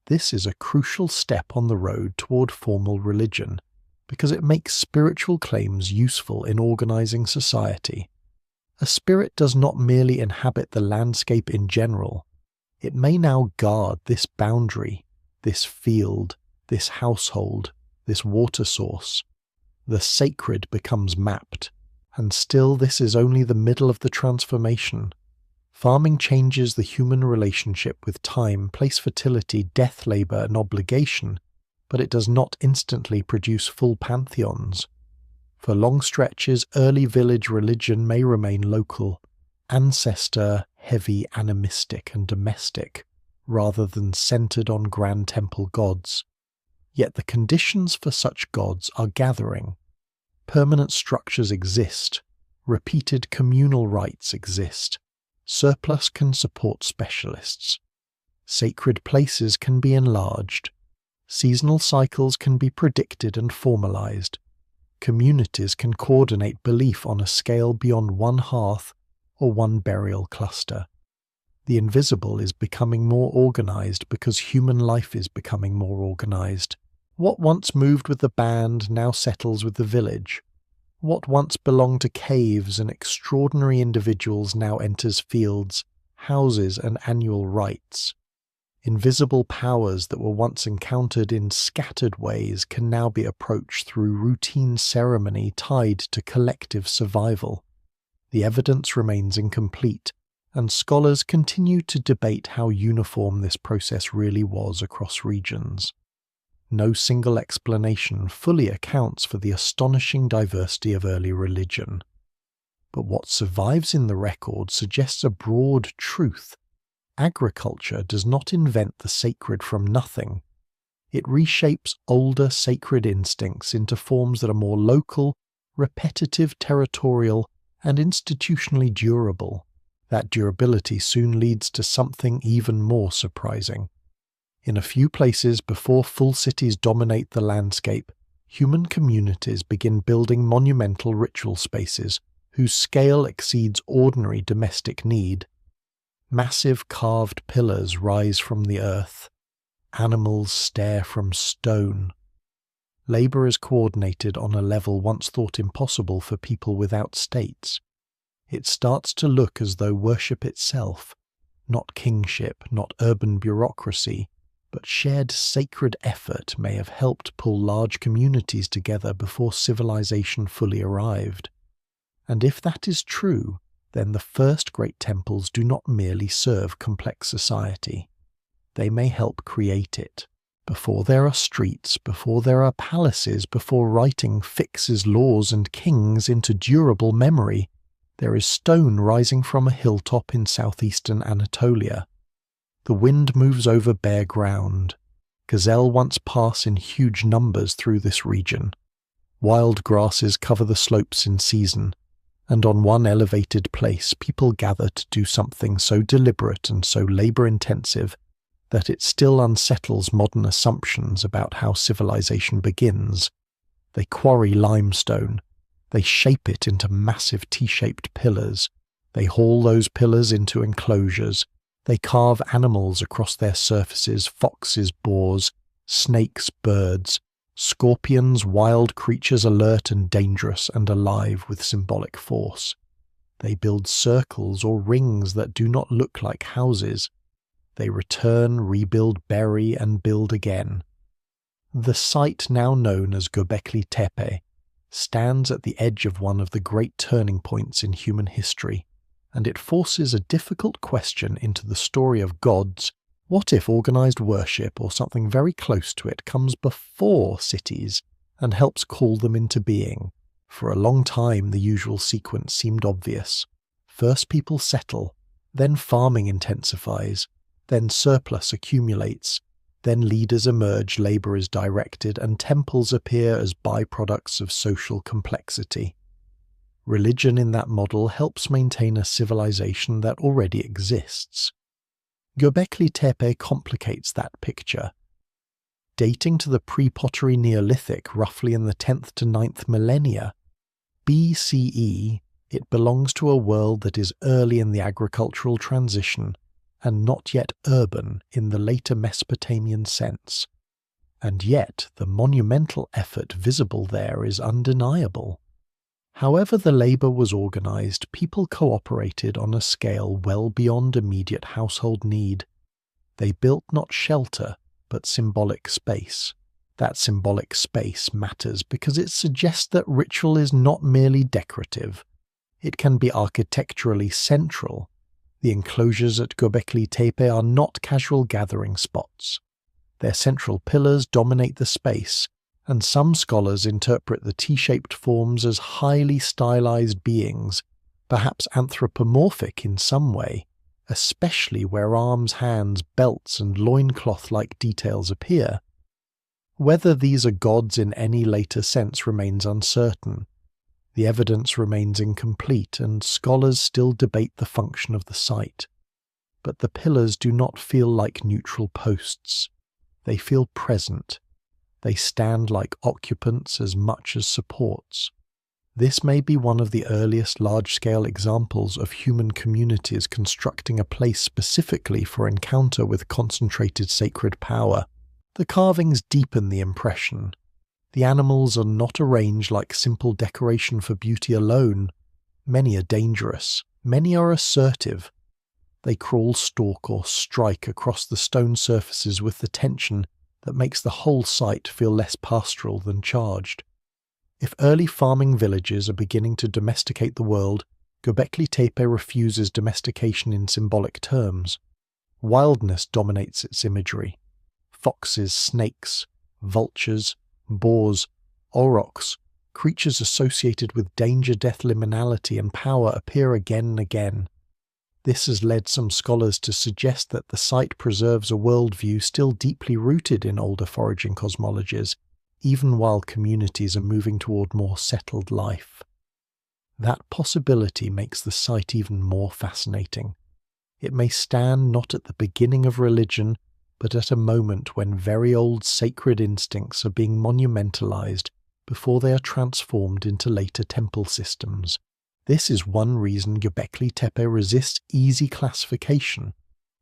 This is a crucial step on the road toward formal religion, because it makes spiritual claims useful in organizing society. A spirit does not merely inhabit the landscape in general. It may now guard this boundary, this field, this household, this water source. The sacred becomes mapped, and still this is only the middle of the transformation. Farming changes the human relationship with time, place, fertility, death, labor, and obligation, but it does not instantly produce full pantheons. For long stretches, early village religion may remain local, ancestor, heavy, animistic, and domestic, rather than centered on grand temple gods. Yet the conditions for such gods are gathering. Permanent structures exist, repeated communal rites exist. Surplus can support specialists. Sacred places can be enlarged. Seasonal cycles can be predicted and formalized. Communities can coordinate belief on a scale beyond one hearth or one burial cluster. The invisible is becoming more organized because human life is becoming more organized. What once moved with the band now settles with the village. What once belonged to caves and extraordinary individuals now enters fields, houses, and annual rites. Invisible powers that were once encountered in scattered ways can now be approached through routine ceremony tied to collective survival. The evidence remains incomplete, and scholars continue to debate how uniform this process really was across regions. No single explanation fully accounts for the astonishing diversity of early religion. But what survives in the record suggests a broad truth. Agriculture does not invent the sacred from nothing. It reshapes older sacred instincts into forms that are more local, repetitive, territorial, and institutionally durable. That durability soon leads to something even more surprising. In a few places before full cities dominate the landscape, human communities begin building monumental ritual spaces whose scale exceeds ordinary domestic need. Massive carved pillars rise from the earth. Animals stare from stone. Labor is coordinated on a level once thought impossible for people without states. It starts to look as though worship itself, not kingship, not urban bureaucracy, but shared sacred effort may have helped pull large communities together before civilization fully arrived. And if that is true, then the first great temples do not merely serve complex society. They may help create it. Before there are streets, before there are palaces, before writing fixes laws and kings into durable memory, there is stone rising from a hilltop in southeastern Anatolia. The wind moves over bare ground. Gazelle once pass in huge numbers through this region. Wild grasses cover the slopes in season, and on one elevated place people gather to do something so deliberate and so labor-intensive that it still unsettles modern assumptions about how civilization begins. They quarry limestone. They shape it into massive T-shaped pillars. They haul those pillars into enclosures. They carve animals across their surfaces: foxes, boars, snakes, birds, scorpions, wild creatures alert and dangerous and alive with symbolic force. They build circles or rings that do not look like houses. They return, rebuild, bury, and build again. The site now known as Göbekli Tepe stands at the edge of one of the great turning points in human history, and it forces a difficult question into the story of gods. What if organized worship, or something very close to it, comes before cities and helps call them into being? For a long time the usual sequence seemed obvious. First people settle, then farming intensifies, then surplus accumulates, then leaders emerge, labor is directed, and temples appear as byproducts of social complexity. Religion in that model helps maintain a civilization that already exists. Göbekli Tepe complicates that picture. Dating to the pre-pottery Neolithic, roughly in the 10th to 9th millennia, BCE, it belongs to a world that is early in the agricultural transition and not yet urban in the later Mesopotamian sense. And yet the monumental effort visible there is undeniable. However the labor was organized, people cooperated on a scale well beyond immediate household need. They built not shelter, but symbolic space. That symbolic space matters because it suggests that ritual is not merely decorative. It can be architecturally central. The enclosures at Göbekli Tepe are not casual gathering spots. Their central pillars dominate the space, and some scholars interpret the T-shaped forms as highly stylized beings, perhaps anthropomorphic in some way, especially where arms, hands, belts, and loincloth-like details appear. Whether these are gods in any later sense remains uncertain. The evidence remains incomplete, and scholars still debate the function of the site. But the pillars do not feel like neutral posts. They feel present. They stand like occupants as much as supports. This may be one of the earliest large-scale examples of human communities constructing a place specifically for encounter with concentrated sacred power. The carvings deepen the impression. The animals are not arranged like simple decoration for beauty alone. Many are dangerous. Many are assertive. They crawl, stalk, or strike across the stone surfaces with the tension that makes the whole site feel less pastoral than charged. If early farming villages are beginning to domesticate the world, Göbekli Tepe refuses domestication in symbolic terms. Wildness dominates its imagery. Foxes, snakes, vultures, boars, aurochs, creatures associated with danger, death, liminality, and power appear again and again. This has led some scholars to suggest that the site preserves a worldview still deeply rooted in older foraging cosmologies, even while communities are moving toward more settled life. That possibility makes the site even more fascinating. It may stand not at the beginning of religion, but at a moment when very old sacred instincts are being monumentalized before they are transformed into later temple systems. This is one reason Göbekli Tepe resists easy classification.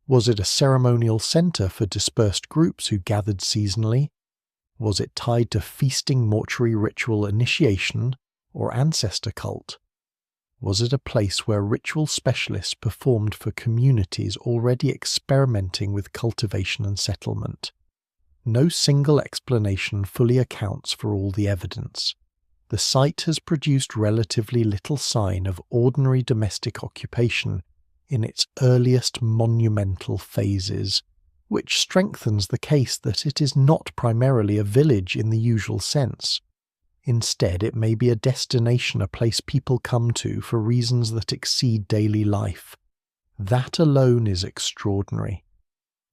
Was it a ceremonial center for dispersed groups who gathered seasonally? Was it tied to feasting, mortuary ritual, initiation, or ancestor cult? Was it a place where ritual specialists performed for communities already experimenting with cultivation and settlement? No single explanation fully accounts for all the evidence. The site has produced relatively little sign of ordinary domestic occupation in its earliest monumental phases, which strengthens the case that it is not primarily a village in the usual sense. Instead, it may be a destination, a place people come to for reasons that exceed daily life. That alone is extraordinary.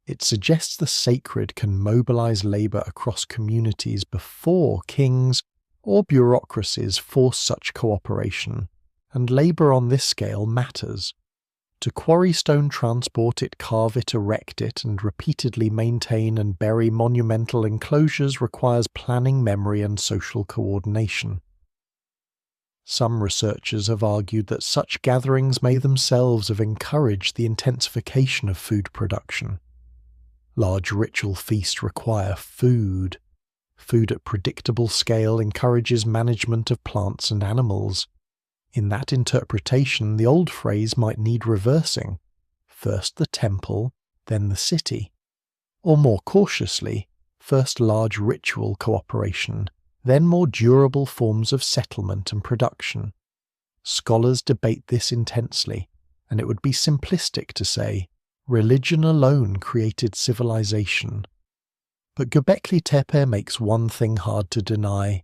It suggests the sacred can mobilize labor across communities before kings or bureaucracies force such cooperation, and labor on this scale matters. To quarry stone, transport it, carve it, erect it, and repeatedly maintain and bury monumental enclosures requires planning, memory, and social coordination. Some researchers have argued that such gatherings may themselves have encouraged the intensification of food production. Large ritual feasts require food. Food at predictable scale encourages management of plants and animals. In that interpretation, the old phrase might need reversing. First the temple, then the city. Or more cautiously, first large ritual cooperation, then more durable forms of settlement and production. Scholars debate this intensely, and it would be simplistic to say, religion alone created civilization. But Göbekli Tepe makes one thing hard to deny.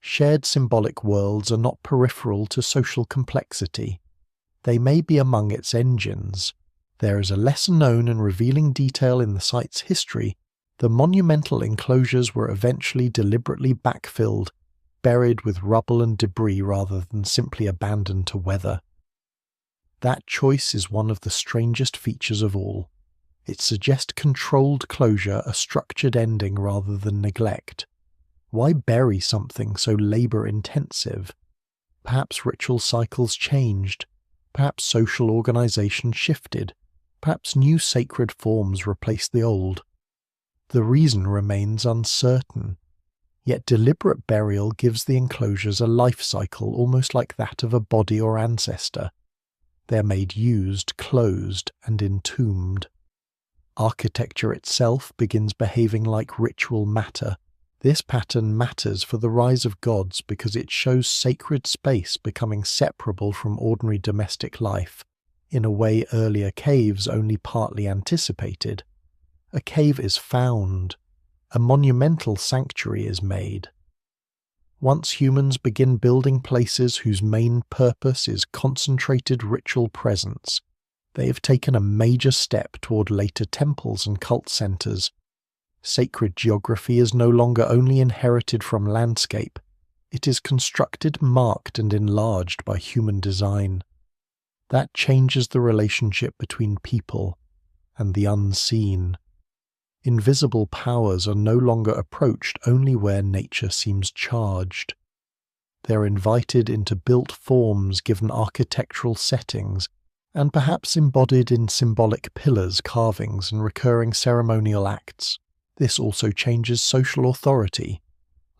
Shared symbolic worlds are not peripheral to social complexity. They may be among its engines. There is a lesser-known and revealing detail in the site's history. The monumental enclosures were eventually deliberately backfilled, buried with rubble and debris rather than simply abandoned to weather. That choice is one of the strangest features of all. It suggests controlled closure, a structured ending rather than neglect. Why bury something so labor-intensive? Perhaps ritual cycles changed. Perhaps social organization shifted. Perhaps new sacred forms replaced the old. The reason remains uncertain. Yet deliberate burial gives the enclosures a life cycle almost like that of a body or ancestor. They're made used, closed, and entombed. Architecture itself begins behaving like ritual matter. This pattern matters for the rise of gods because it shows sacred space becoming separable from ordinary domestic life, in a way earlier caves only partly anticipated. A cave is found. A monumental sanctuary is made. Once humans begin building places whose main purpose is concentrated ritual presence, they have taken a major step toward later temples and cult centers. Sacred geography is no longer only inherited from landscape, it is constructed, marked, and enlarged by human design. That changes the relationship between people and the unseen. Invisible powers are no longer approached only where nature seems charged. They're invited into built forms given architectural settings, and perhaps embodied in symbolic pillars, carvings, and recurring ceremonial acts. This also changes social authority.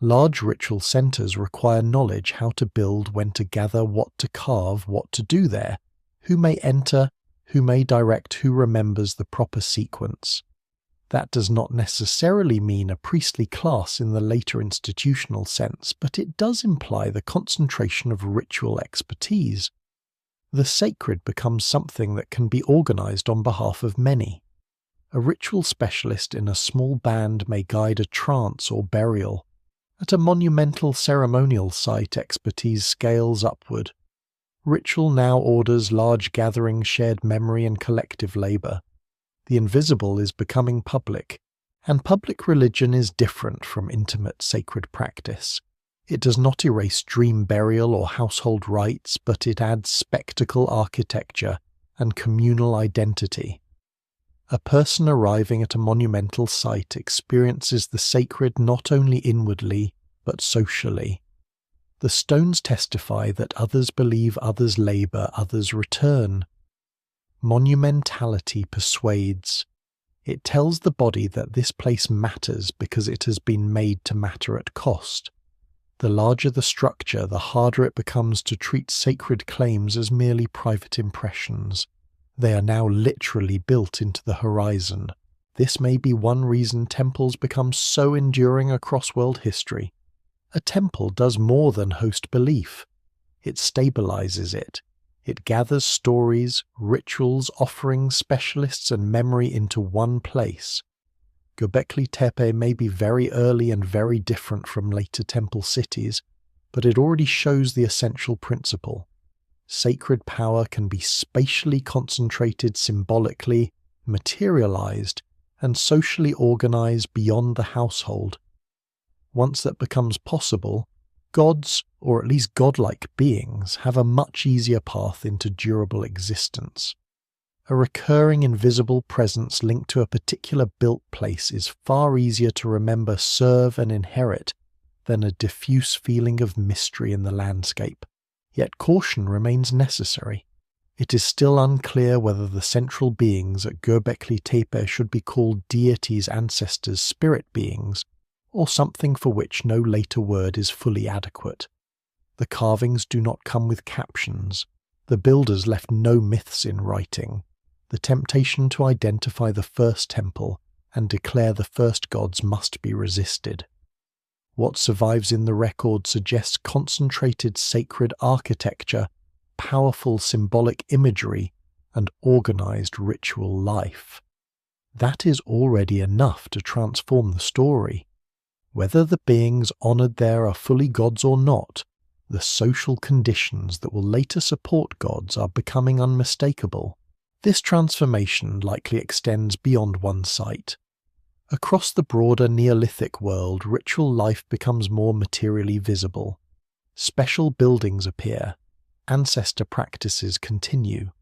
Large ritual centers require knowledge how to build, when to gather, what to carve, what to do there, who may enter, who may direct, who remembers the proper sequence. That does not necessarily mean a priestly class in the later institutional sense, but it does imply the concentration of ritual expertise. The sacred becomes something that can be organized on behalf of many. A ritual specialist in a small band may guide a trance or burial. At a monumental ceremonial site, expertise scales upward. Ritual now orders large gatherings, shared memory, and collective labor. The invisible is becoming public, and public religion is different from intimate sacred practice. It does not erase dream burial or household rites, but it adds spectacle architecture and communal identity. A person arriving at a monumental site experiences the sacred not only inwardly, but socially. The stones testify that others believe, others labor, others return. Monumentality persuades. It tells the body that this place matters because it has been made to matter at cost. The larger the structure, the harder it becomes to treat sacred claims as merely private impressions. They are now literally built into the horizon. This may be one reason temples become so enduring across world history. A temple does more than host belief. It stabilizes it. It gathers stories, rituals, offerings, specialists, and memory into one place. Göbekli Tepe may be very early and very different from later temple cities, but it already shows the essential principle. Sacred power can be spatially concentrated, symbolically, materialized, and socially organized beyond the household. Once that becomes possible, gods, or at least godlike beings, have a much easier path into durable existence. A recurring invisible presence linked to a particular built place is far easier to remember, serve, and inherit than a diffuse feeling of mystery in the landscape. Yet caution remains necessary. It is still unclear whether the central beings at Göbekli Tepe should be called deities, ancestors, spirit beings, or something for which no later word is fully adequate. The carvings do not come with captions. The builders left no myths in writing. The temptation to identify the first temple and declare the first gods must be resisted. What survives in the record suggests concentrated sacred architecture, powerful symbolic imagery, and organized ritual life. That is already enough to transform the story. Whether the beings honored there are fully gods or not, the social conditions that will later support gods are becoming unmistakable. This transformation likely extends beyond one site. Across the broader Neolithic world, ritual life becomes more materially visible. Special buildings appear. Ancestor practices continue.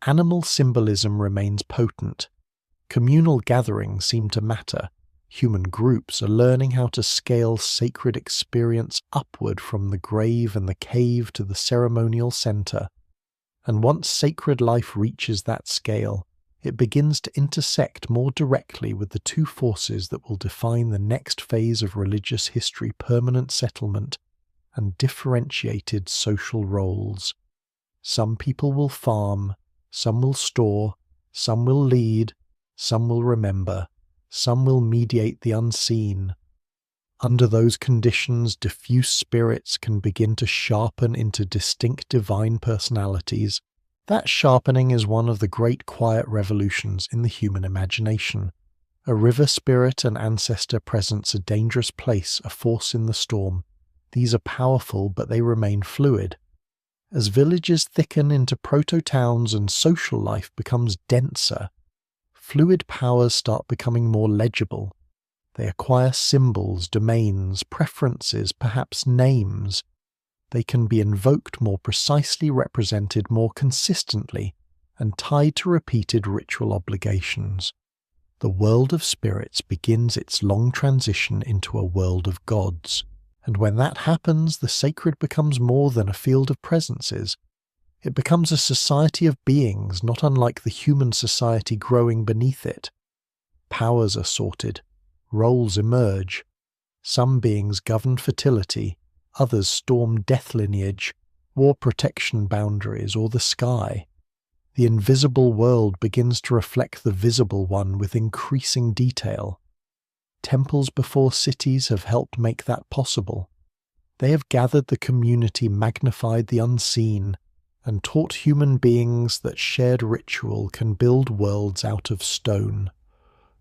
Animal symbolism remains potent. Communal gatherings seem to matter. Human groups are learning how to scale sacred experience upward from the grave and the cave to the ceremonial center. And once sacred life reaches that scale, it begins to intersect more directly with the two forces that will define the next phase of religious history: permanent settlement and differentiated social roles. Some people will farm, some will store, some will lead, some will remember, some will mediate the unseen. Under those conditions, diffuse spirits can begin to sharpen into distinct divine personalities. That sharpening is one of the great quiet revolutions in the human imagination. A river spirit and ancestor presence a dangerous place, a force in the storm. These are powerful, but they remain fluid. As villages thicken into proto-towns and social life becomes denser, fluid powers start becoming more legible. They acquire symbols, domains, preferences, perhaps names. They can be invoked more precisely, represented more consistently, and tied to repeated ritual obligations. The world of spirits begins its long transition into a world of gods, and when that happens, the sacred becomes more than a field of presences. It becomes a society of beings, not unlike the human society growing beneath it. Powers are sorted, roles emerge. Some beings govern fertility, others storm death lineage, war protection boundaries, or the sky. The invisible world begins to reflect the visible one with increasing detail. Temples before cities have helped make that possible. They have gathered the community, magnified the unseen, and taught human beings that shared ritual can build worlds out of stone.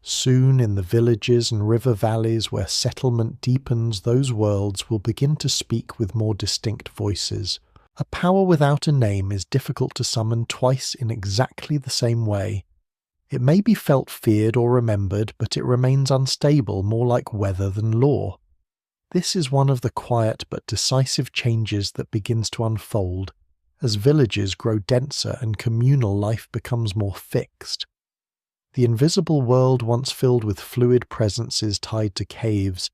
Soon, in the villages and river valleys where settlement deepens, those worlds will begin to speak with more distinct voices. A power without a name is difficult to summon twice in exactly the same way. It may be felt, feared, or remembered, but it remains unstable, more like weather than law. This is one of the quiet but decisive changes that begins to unfold as villages grow denser and communal life becomes more fixed. The invisible world, once filled with fluid presences tied to caves,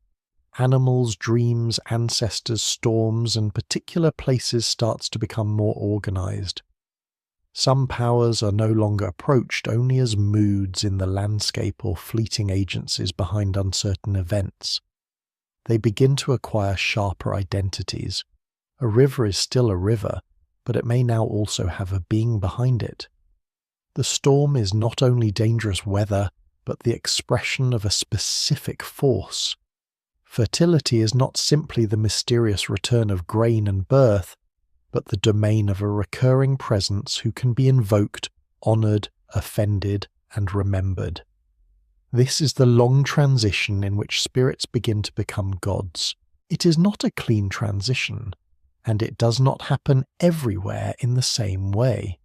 animals, dreams, ancestors, storms, and particular places, starts to become more organized. Some powers are no longer approached only as moods in the landscape or fleeting agencies behind uncertain events. They begin to acquire sharper identities. A river is still a river, but it may now also have a being behind it. The storm is not only dangerous weather, but the expression of a specific force. Fertility is not simply the mysterious return of grain and birth, but the domain of a recurring presence who can be invoked, honored, offended, and remembered. This is the long transition in which spirits begin to become gods. It is not a clean transition, and it does not happen everywhere in the same way.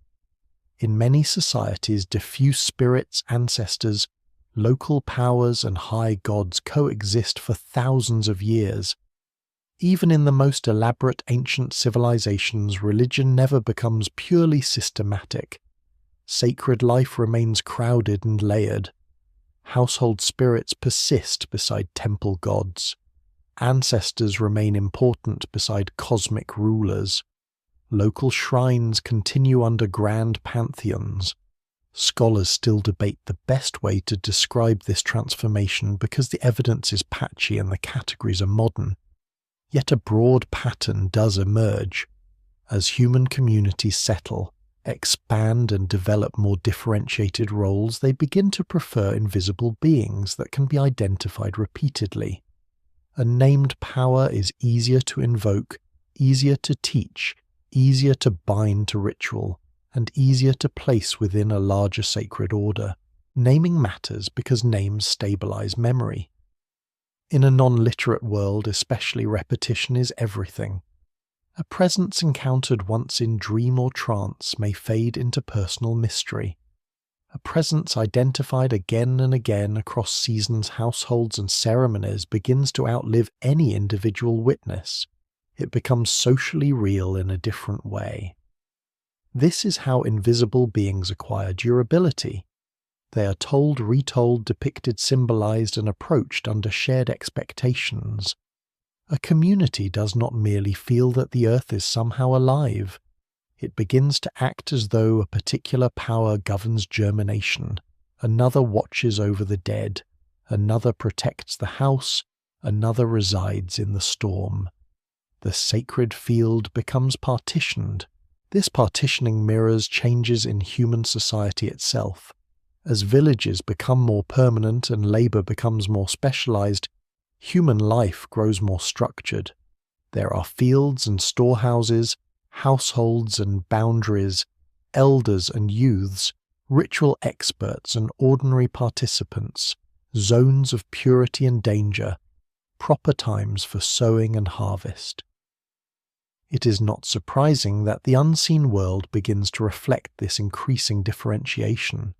In many societies, diffuse spirits, ancestors, local powers, and high gods coexist for thousands of years. Even in the most elaborate ancient civilizations, religion never becomes purely systematic. Sacred life remains crowded and layered. Household spirits persist beside temple gods. Ancestors remain important beside cosmic rulers. Local shrines continue under grand pantheons. Scholars still debate the best way to describe this transformation because the evidence is patchy and the categories are modern. Yet a broad pattern does emerge. As human communities settle, expand and develop more differentiated roles, they begin to prefer invisible beings that can be identified repeatedly. A named power is easier to invoke, easier to teach, easier to bind to ritual, and easier to place within a larger sacred order. Naming matters because names stabilize memory. In a non-literate world, especially, repetition is everything. A presence encountered once in dream or trance may fade into personal mystery. A presence identified again and again across seasons, households, and ceremonies begins to outlive any individual witness. It becomes socially real in a different way. This is how invisible beings acquire durability. They are told, retold, depicted, symbolized, and approached under shared expectations. A community does not merely feel that the earth is somehow alive. It begins to act as though a particular power governs germination, another watches over the dead, another protects the house, another resides in the storm. The sacred field becomes partitioned. This partitioning mirrors changes in human society itself. As villages become more permanent and labor becomes more specialized, human life grows more structured. There are fields and storehouses, households and boundaries, elders and youths, ritual experts and ordinary participants, zones of purity and danger, proper times for sowing and harvest. It is not surprising that the unseen world begins to reflect this increasing differentiation.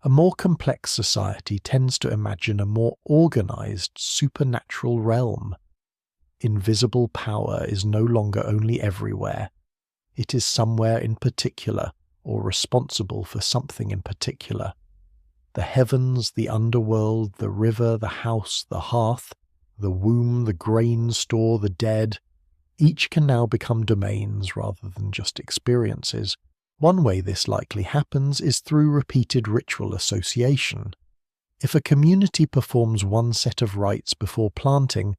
A more complex society tends to imagine a more organized, supernatural realm. Invisible power is no longer only everywhere. It is somewhere in particular, or responsible for something in particular. The heavens, the underworld, the river, the house, the hearth, the womb, the grain store, the dead, each can now become domains rather than just experiences. One way this likely happens is through repeated ritual association. If a community performs one set of rites before planting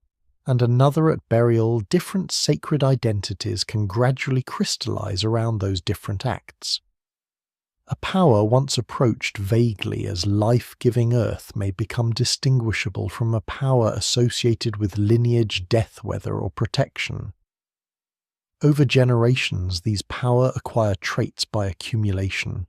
and another at burial, different sacred identities can gradually crystallize around those different acts. A power once approached vaguely as life-giving earth may become distinguishable from a power associated with lineage, death, weather, or protection. Over generations, these power acquire traits by accumulation.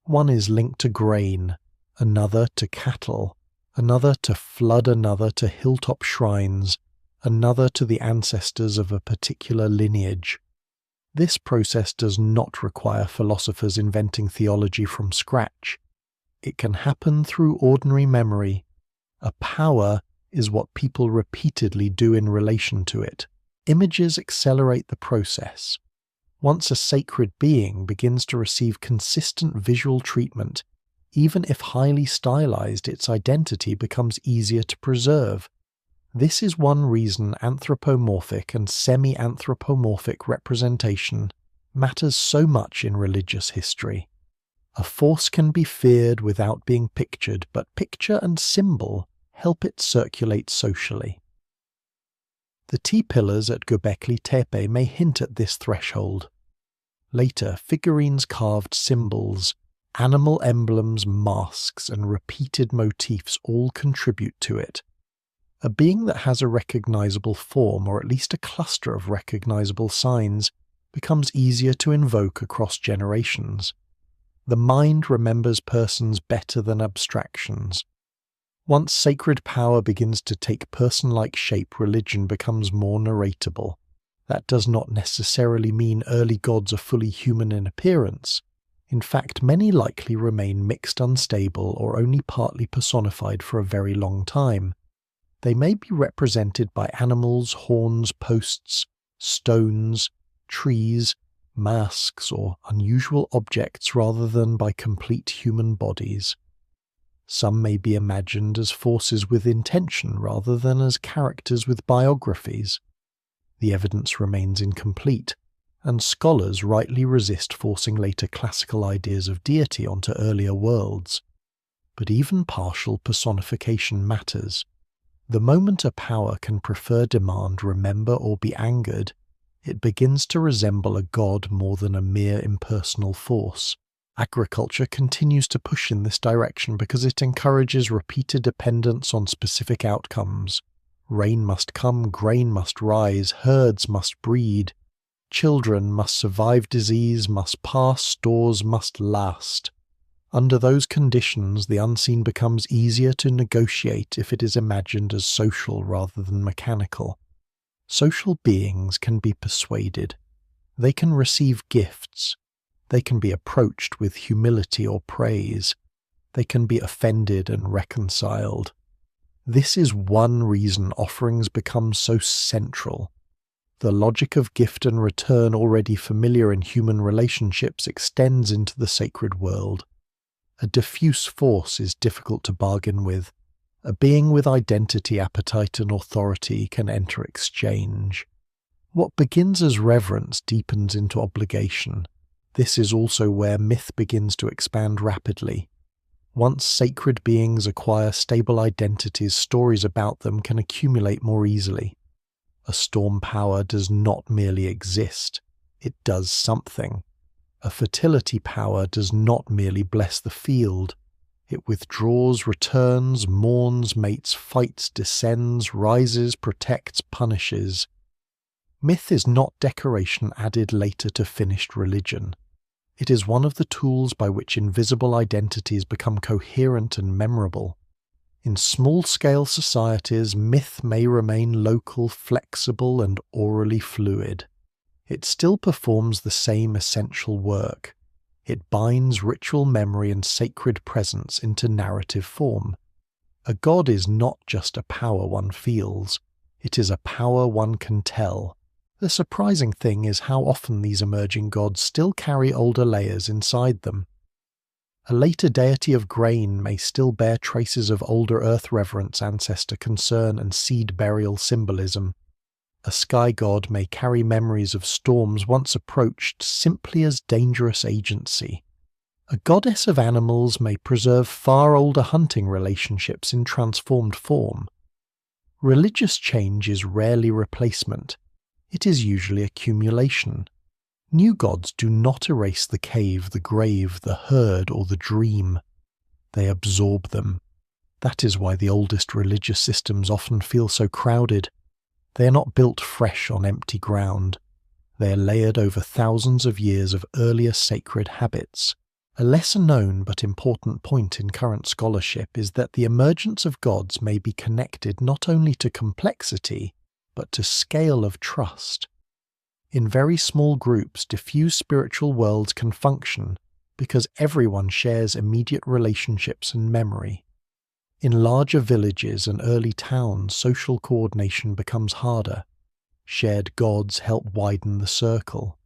One is linked to grain, another to cattle, another to flood, another to hilltop shrines, another to the ancestors of a particular lineage. This process does not require philosophers inventing theology from scratch. It can happen through ordinary memory. A power is what people repeatedly do in relation to it. Images accelerate the process. Once a sacred being begins to receive consistent visual treatment, even if highly stylized, its identity becomes easier to preserve. This is one reason anthropomorphic and semi-anthropomorphic representation matters so much in religious history. A force can be feared without being pictured, but picture and symbol help it circulate socially. The T-pillars at Göbekli Tepe may hint at this threshold. Later, figurines carved symbols, animal emblems, masks, and repeated motifs all contribute to it. A being that has a recognizable form, or at least a cluster of recognizable signs, becomes easier to invoke across generations. The mind remembers persons better than abstractions. Once sacred power begins to take person-like shape, religion becomes more narratable. That does not necessarily mean early gods are fully human in appearance. In fact, many likely remain mixed, unstable, or only partly personified for a very long time. They may be represented by animals, horns, posts, stones, trees, masks, or unusual objects rather than by complete human bodies. Some may be imagined as forces with intention rather than as characters with biographies. The evidence remains incomplete, and scholars rightly resist forcing later classical ideas of deity onto earlier worlds. But even partial personification matters. The moment a power can prefer, demand, remember, or be angered, it begins to resemble a god more than a mere impersonal force. Agriculture continues to push in this direction because it encourages repeated dependence on specific outcomes. Rain must come, grain must rise, herds must breed, children must survive disease, must pass, stores must last. Under those conditions, the unseen becomes easier to negotiate if it is imagined as social rather than mechanical. Social beings can be persuaded. They can receive gifts. They can be approached with humility or praise. They can be offended and reconciled. This is one reason offerings become so central. The logic of gift and return, already familiar in human relationships, extends into the sacred world. A diffuse force is difficult to bargain with. A being with identity, appetite, and authority can enter exchange. What begins as reverence deepens into obligation. This is also where myth begins to expand rapidly. Once sacred beings acquire stable identities, stories about them can accumulate more easily. A storm power does not merely exist, it does something. A fertility power does not merely bless the field. It withdraws, returns, mourns, mates, fights, descends, rises, protects, punishes. Myth is not decoration added later to finished religion. It is one of the tools by which invisible identities become coherent and memorable. In small-scale societies, myth may remain local, flexible, and orally fluid. It still performs the same essential work. It binds ritual memory and sacred presence into narrative form. A god is not just a power one feels, it is a power one can tell. The surprising thing is how often these emerging gods still carry older layers inside them. A later deity of grain may still bear traces of older earth reverence, ancestor concern, and seed burial symbolism. A sky god may carry memories of storms once approached simply as dangerous agency. A goddess of animals may preserve far older hunting relationships in transformed form. Religious change is rarely replacement. It is usually accumulation. New gods do not erase the cave, the grave, the herd, or the dream. They absorb them. That is why the oldest religious systems often feel so crowded. They are not built fresh on empty ground. They are layered over thousands of years of earlier sacred habits. A lesser known but important point in current scholarship is that the emergence of gods may be connected not only to complexity, but to scale of trust. In very small groups, diffuse spiritual worlds can function because everyone shares immediate relationships and memory. In larger villages and early towns, social coordination becomes harder. Shared gods help widen the circle.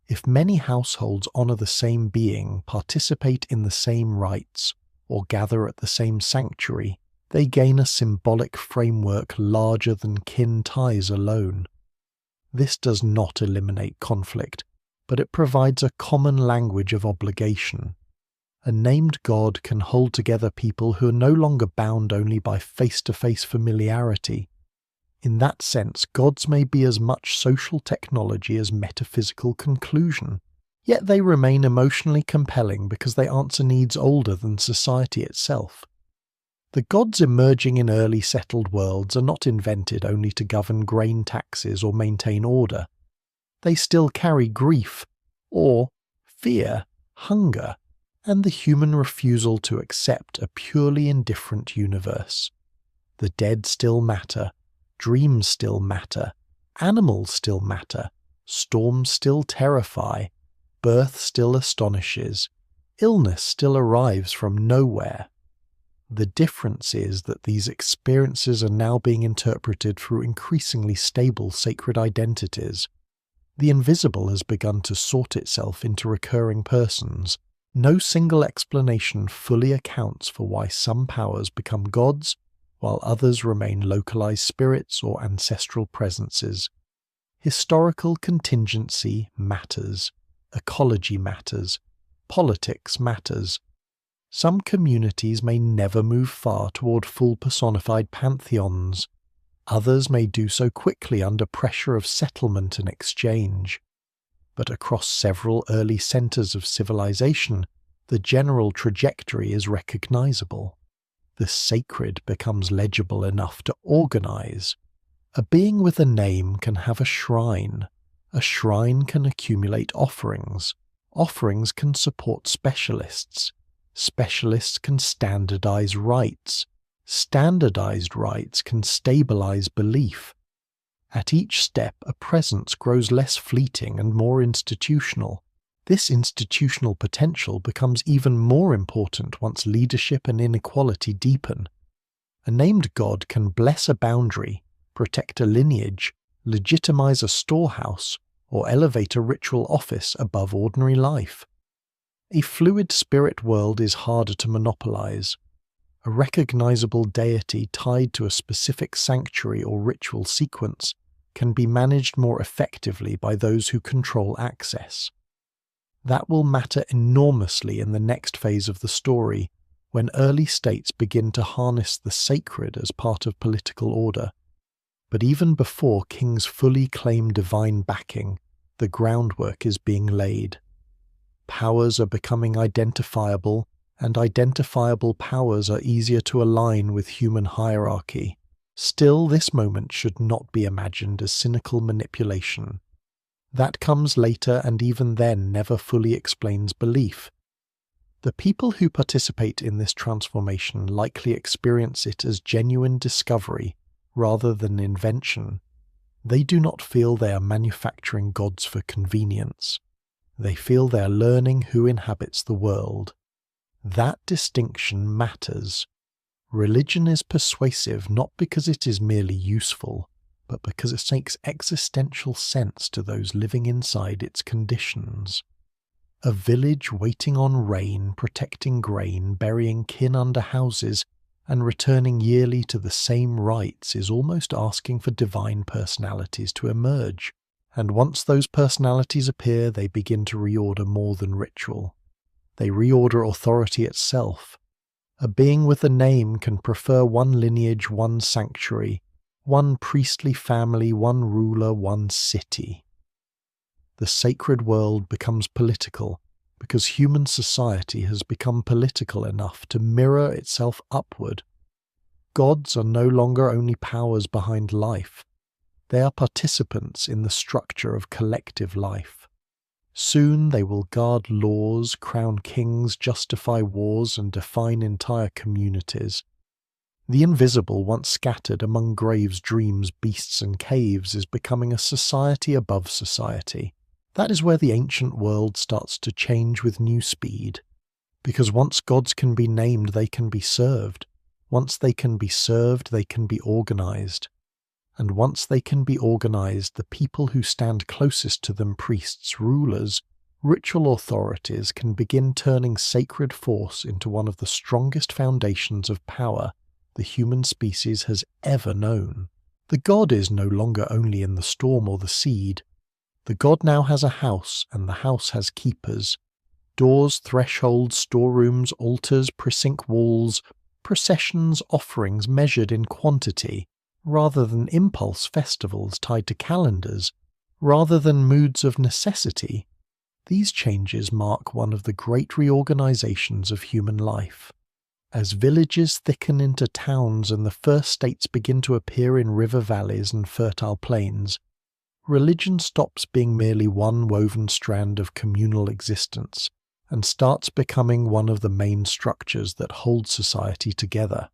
If many households honor the same being, participate in the same rites, or gather at the same sanctuary, they gain a symbolic framework larger than kin ties alone. This does not eliminate conflict, but it provides a common language of obligation. A named god can hold together people who are no longer bound only by face-to-face familiarity. In that sense, gods may be as much social technology as metaphysical conclusion, yet they remain emotionally compelling because they answer needs older than society itself. The gods emerging in early settled worlds are not invented only to govern grain taxes or maintain order. They still carry grief, or fear, hunger, and the human refusal to accept a purely indifferent universe. The dead still matter, dreams still matter, animals still matter, storms still terrify, birth still astonishes, illness still arrives from nowhere. The difference is that these experiences are now being interpreted through increasingly stable sacred identities. The invisible has begun to sort itself into recurring persons. No single explanation fully accounts for why some powers become gods, while others remain localized spirits or ancestral presences. Historical contingency matters. Ecology matters. Politics matters. Some communities may never move far toward full personified pantheons. Others may do so quickly under pressure of settlement and exchange. But across several early centers of civilization, the general trajectory is recognizable. The sacred becomes legible enough to organize. A being with a name can have a shrine. A shrine can accumulate offerings. Offerings can support specialists. Specialists can standardize rites. Standardized rites can stabilize belief. At each step, a presence grows less fleeting and more institutional. This institutional potential becomes even more important once leadership and inequality deepen. A named god can bless a boundary, protect a lineage, legitimize a storehouse, or elevate a ritual office above ordinary life. A fluid spirit world is harder to monopolize. A recognizable deity tied to a specific sanctuary or ritual sequence can be managed more effectively by those who control access. That will matter enormously in the next phase of the story, when early states begin to harness the sacred as part of political order. But even before kings fully claim divine backing, the groundwork is being laid. Powers are becoming identifiable, and identifiable powers are easier to align with human hierarchy. Still, this moment should not be imagined as cynical manipulation. That comes later and even then never fully explains belief. The people who participate in this transformation likely experience it as genuine discovery rather than invention. They do not feel they are manufacturing gods for convenience. They feel they are learning who inhabits the world. That distinction matters. Religion is persuasive not because it is merely useful, but because it makes existential sense to those living inside its conditions. A village waiting on rain, protecting grain, burying kin under houses, and returning yearly to the same rites is almost asking for divine personalities to emerge. And once those personalities appear, they begin to reorder more than ritual. They reorder authority itself. A being with a name can prefer one lineage, one sanctuary, one priestly family, one ruler, one city. The sacred world becomes political because human society has become political enough to mirror itself upward. Gods are no longer only powers behind life. They are participants in the structure of collective life. Soon they will guard laws, crown kings, justify wars, and define entire communities. The invisible, once scattered among graves, dreams, beasts, and caves, is becoming a society above society. That is where the ancient world starts to change with new speed. Because once gods can be named, they can be served. Once they can be served, they can be organized. And once they can be organized, the people who stand closest to them, priests, rulers, ritual authorities, can begin turning sacred force into one of the strongest foundations of power the human species has ever known. The god is no longer only in the storm or the seed. The god now has a house, and the house has keepers. Doors, thresholds, storerooms, altars, precinct walls, processions, offerings measured in quantity, rather than impulse festivals tied to calendars, rather than moods of necessity. These changes mark one of the great reorganizations of human life. As villages thicken into towns and the first states begin to appear in river valleys and fertile plains, religion stops being merely one woven strand of communal existence and starts becoming one of the main structures that hold society together.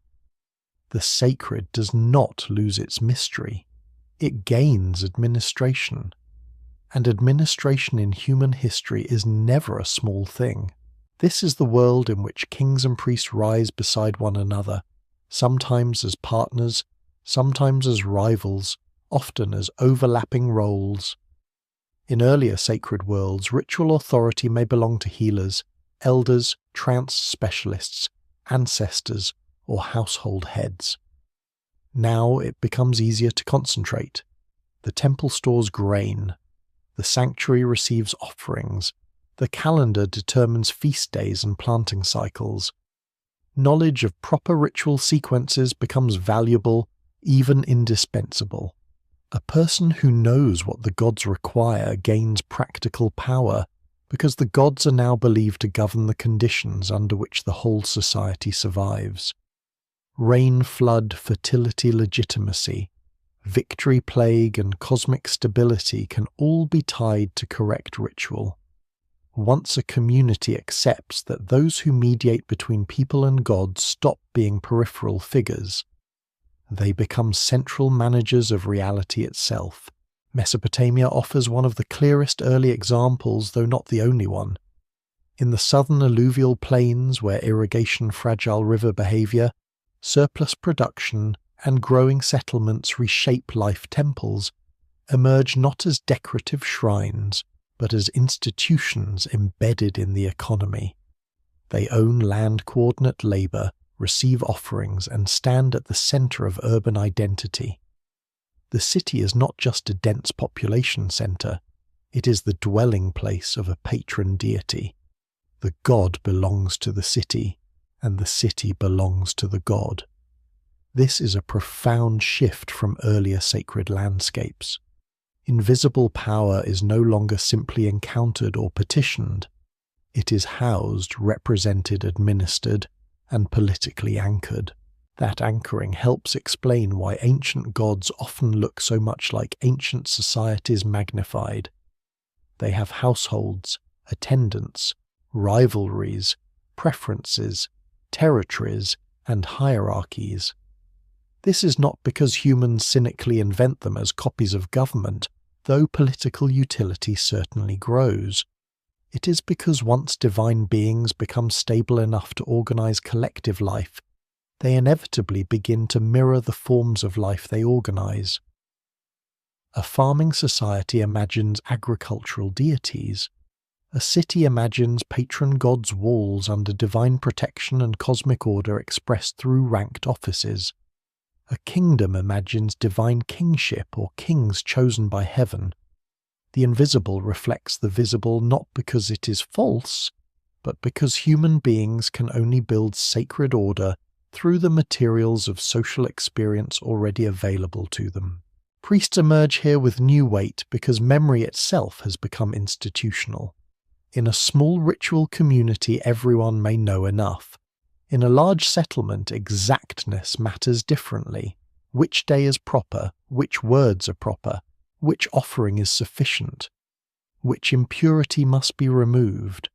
The sacred does not lose its mystery. It gains administration. And administration in human history is never a small thing. This is the world in which kings and priests rise beside one another, sometimes as partners, sometimes as rivals, often as overlapping roles. In earlier sacred worlds, ritual authority may belong to healers, elders, trance specialists, ancestors, or household heads. Now it becomes easier to concentrate. The temple stores grain. The sanctuary receives offerings. The calendar determines feast days and planting cycles. Knowledge of proper ritual sequences becomes valuable, even indispensable. A person who knows what the gods require gains practical power, because the gods are now believed to govern the conditions under which the whole society survives. Rain, flood, fertility, legitimacy, victory, plague, and cosmic stability can all be tied to correct ritual. Once a community accepts that those who mediate between people and gods stop being peripheral figures, they become central managers of reality itself. Mesopotamia offers one of the clearest early examples, though not the only one. In the southern alluvial plains, where irrigation fragile river behavior, surplus production, and growing settlements reshape life temples, emerge not as decorative shrines, but as institutions embedded in the economy. They own land coordinate labor, receive offerings, and stand at the center of urban identity. The city is not just a dense population center, it is the dwelling place of a patron deity. The god belongs to the city, and the city belongs to the god. This is a profound shift from earlier sacred landscapes. Invisible power is no longer simply encountered or petitioned. It is housed, represented, administered, and politically anchored. That anchoring helps explain why ancient gods often look so much like ancient societies magnified. They have households, attendants, rivalries, preferences, territories, and hierarchies. This is not because humans cynically invent them as copies of government, though political utility certainly grows. It is because once divine beings become stable enough to organize collective life, they inevitably begin to mirror the forms of life they organize. A farming society imagines agricultural deities. A city imagines patron gods' walls under divine protection and cosmic order expressed through ranked offices. A kingdom imagines divine kingship or kings chosen by heaven. The invisible reflects the visible not because it is false, but because human beings can only build sacred order through the materials of social experience already available to them. Priests emerge here with new weight because memory itself has become institutional. In a small ritual community, everyone may know enough. In a large settlement, exactness matters differently. Which day is proper, which words are proper, which offering is sufficient, which impurity must be removed,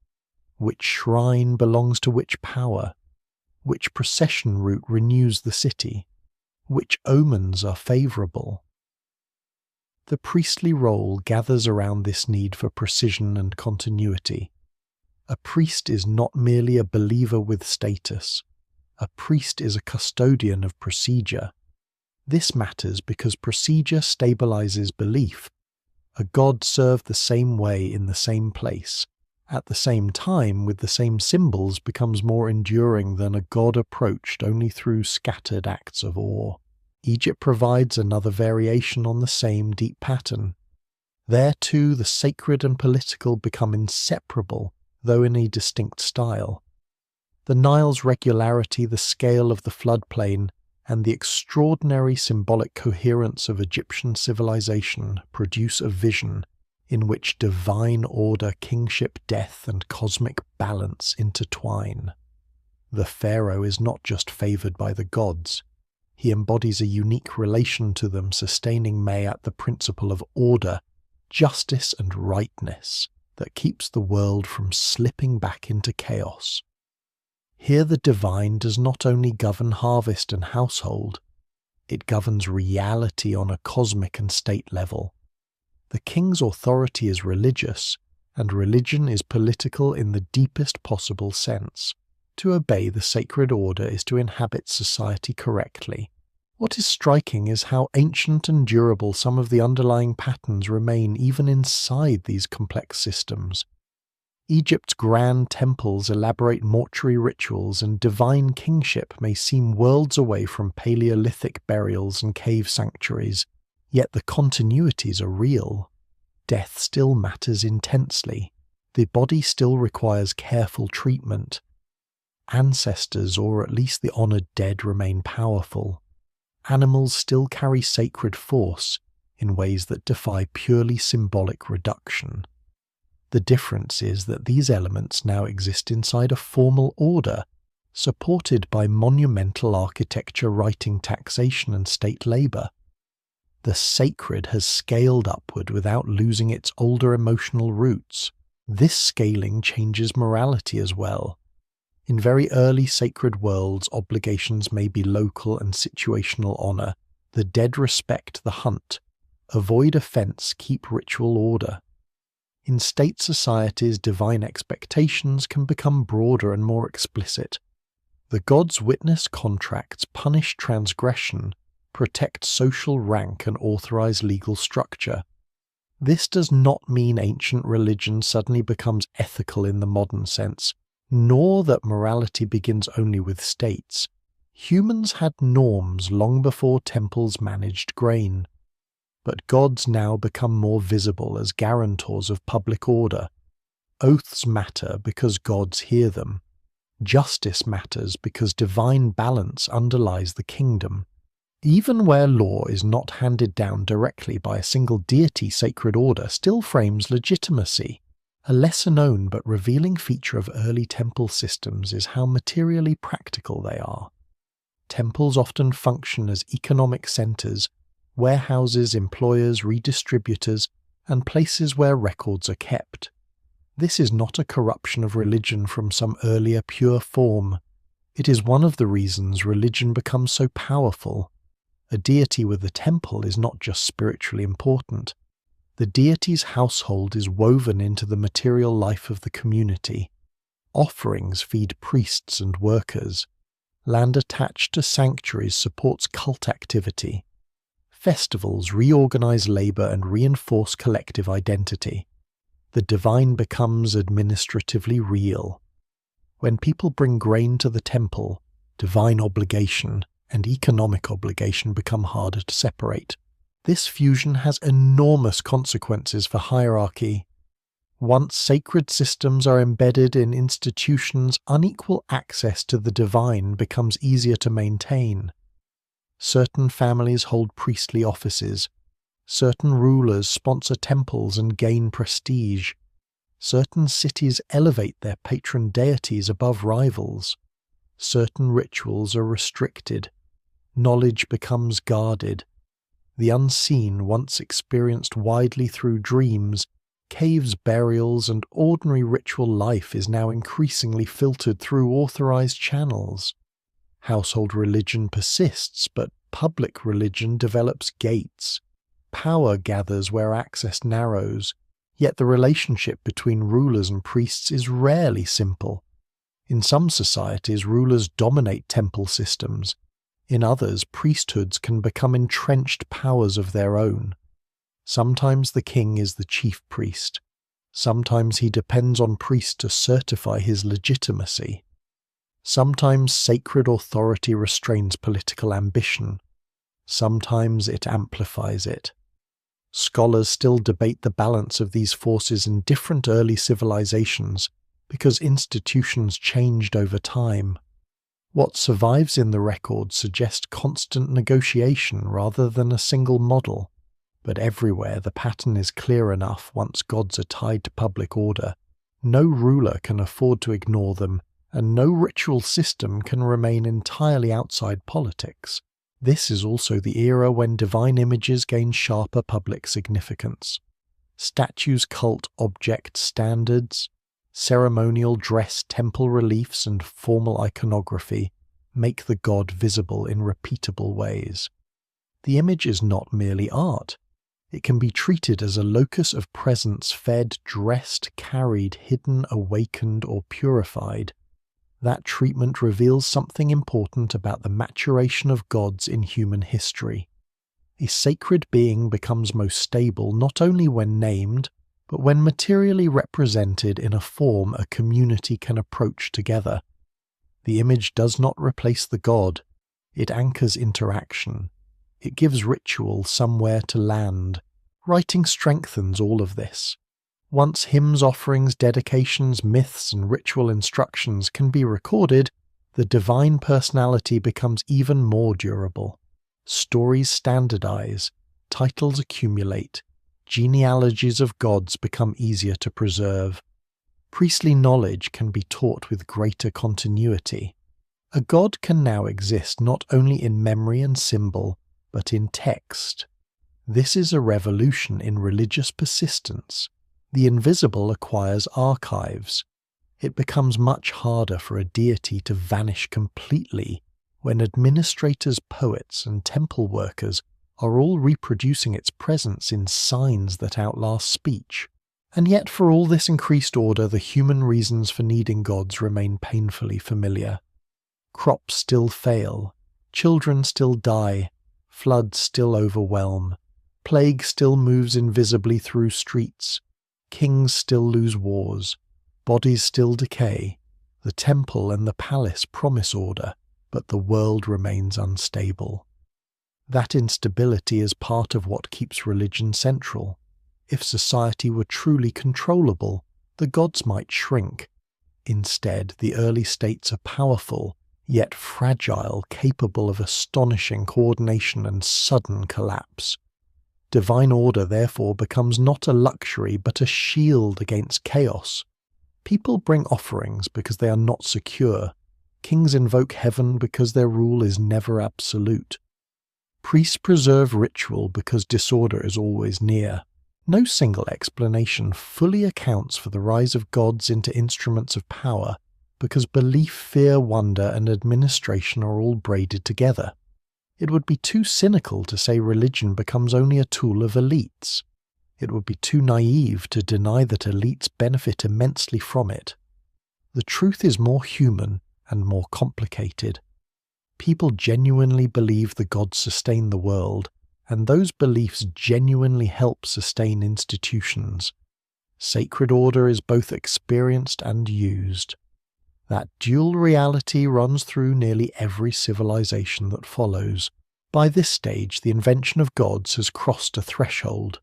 which shrine belongs to which power, which procession route renews the city, which omens are favourable. The priestly role gathers around this need for precision and continuity. A priest is not merely a believer with status. A priest is a custodian of procedure. This matters because procedure stabilizes belief. A god served the same way in the same place, at the same time with the same symbols, becomes more enduring than a god approached only through scattered acts of awe. Egypt provides another variation on the same deep pattern. There too the sacred and political become inseparable, though in a distinct style. The Nile's regularity, the scale of the floodplain, and the extraordinary symbolic coherence of Egyptian civilization produce a vision in which divine order, kingship, death, and cosmic balance intertwine. The pharaoh is not just favored by the gods. He embodies a unique relation to them, sustaining Mayat the principle of order, justice, and rightness that keeps the world from slipping back into chaos. Here the divine does not only govern harvest and household, it governs reality on a cosmic and state level. The king's authority is religious, and religion is political in the deepest possible sense. To obey the sacred order is to inhabit society correctly, What is striking is how ancient and durable some of the underlying patterns remain even inside these complex systems. Egypt's grand temples elaborate mortuary rituals, and divine kingship may seem worlds away from Paleolithic burials and cave sanctuaries, yet the continuities are real. Death still matters intensely. The body still requires careful treatment. Ancestors, or at least the honoured dead, remain powerful. Animals still carry sacred force in ways that defy purely symbolic reduction. The difference is that these elements now exist inside a formal order, supported by monumental architecture, writing, taxation, and state labour. The sacred has scaled upward without losing its older emotional roots. This scaling changes morality as well. In very early sacred worlds, obligations may be local and situational honour. The dead respect the hunt, avoid offence, keep ritual order. In state societies, divine expectations can become broader and more explicit. The gods witness contracts, punish transgression, protect social rank, and authorize legal structure. This does not mean ancient religion suddenly becomes ethical in the modern sense, nor that morality begins only with states. Humans had norms long before temples managed grain. But gods now become more visible as guarantors of public order. Oaths matter because gods hear them. Justice matters because divine balance underlies the kingdom. Even where law is not handed down directly by a single deity, sacred order still frames legitimacy. A lesser-known but revealing feature of early temple systems is how materially practical they are. Temples often function as economic centers, warehouses, employers, redistributors, and places where records are kept. This is not a corruption of religion from some earlier pure form. It is one of the reasons religion becomes so powerful. A deity with a temple is not just spiritually important. The deity's household is woven into the material life of the community. Offerings feed priests and workers. Land attached to sanctuaries supports cult activity. Festivals reorganize labor and reinforce collective identity. The divine becomes administratively real. When people bring grain to the temple, divine obligation and economic obligation become harder to separate. This fusion has enormous consequences for hierarchy. Once sacred systems are embedded in institutions, unequal access to the divine becomes easier to maintain. Certain families hold priestly offices. Certain rulers sponsor temples and gain prestige. Certain cities elevate their patron deities above rivals. Certain rituals are restricted. Knowledge becomes guarded. The unseen, once experienced widely through dreams, caves, burials, and ordinary ritual life is now increasingly filtered through authorized channels. Household religion persists, but public religion develops gates. Power gathers where access narrows, yet the relationship between rulers and priests is rarely simple. In some societies, rulers dominate temple systems. In others, priesthoods can become entrenched powers of their own. Sometimes the king is the chief priest. Sometimes he depends on priests to certify his legitimacy. Sometimes sacred authority restrains political ambition. Sometimes it amplifies it. Scholars still debate the balance of these forces in different early civilizations because institutions changed over time. What survives in the record suggests constant negotiation rather than a single model, but everywhere the pattern is clear enough once gods are tied to public order. No ruler can afford to ignore them, and no ritual system can remain entirely outside politics. This is also the era when divine images gain sharper public significance. Statues, cult object standards, ceremonial dress, temple reliefs, and formal iconography make the god visible in repeatable ways. The image is not merely art. It can be treated as a locus of presence, fed, dressed, carried, hidden, awakened, or purified. That treatment reveals something important about the maturation of gods in human history. A sacred being becomes most stable not only when named, but when materially represented in a form a community can approach together. The image does not replace the god, it anchors interaction. It gives ritual somewhere to land. Writing strengthens all of this. Once hymns, offerings, dedications, myths, and ritual instructions can be recorded, the divine personality becomes even more durable. Stories standardize, titles accumulate, genealogies of gods become easier to preserve. Priestly knowledge can be taught with greater continuity. A god can now exist not only in memory and symbol, but in text. This is a revolution in religious persistence. The invisible acquires archives. It becomes much harder for a deity to vanish completely when administrators, poets, and temple workers are all reproducing its presence in signs that outlast speech. And yet, for all this increased order, the human reasons for needing gods remain painfully familiar. Crops still fail, children still die, floods still overwhelm, plague still moves invisibly through streets, kings still lose wars, bodies still decay, the temple and the palace promise order, but the world remains unstable. That instability is part of what keeps religion central. If society were truly controllable, the gods might shrink. Instead, the early states are powerful, yet fragile, capable of astonishing coordination and sudden collapse. Divine order therefore becomes not a luxury but a shield against chaos. People bring offerings because they are not secure. Kings invoke heaven because their rule is never absolute. Priests preserve ritual because disorder is always near. No single explanation fully accounts for the rise of gods into instruments of power, because belief, fear, wonder, and administration are all braided together. It would be too cynical to say religion becomes only a tool of elites. It would be too naive to deny that elites benefit immensely from it. The truth is more human and more complicated. People genuinely believe the gods sustain the world, and those beliefs genuinely help sustain institutions. Sacred order is both experienced and used. That dual reality runs through nearly every civilization that follows. By this stage, the invention of gods has crossed a threshold.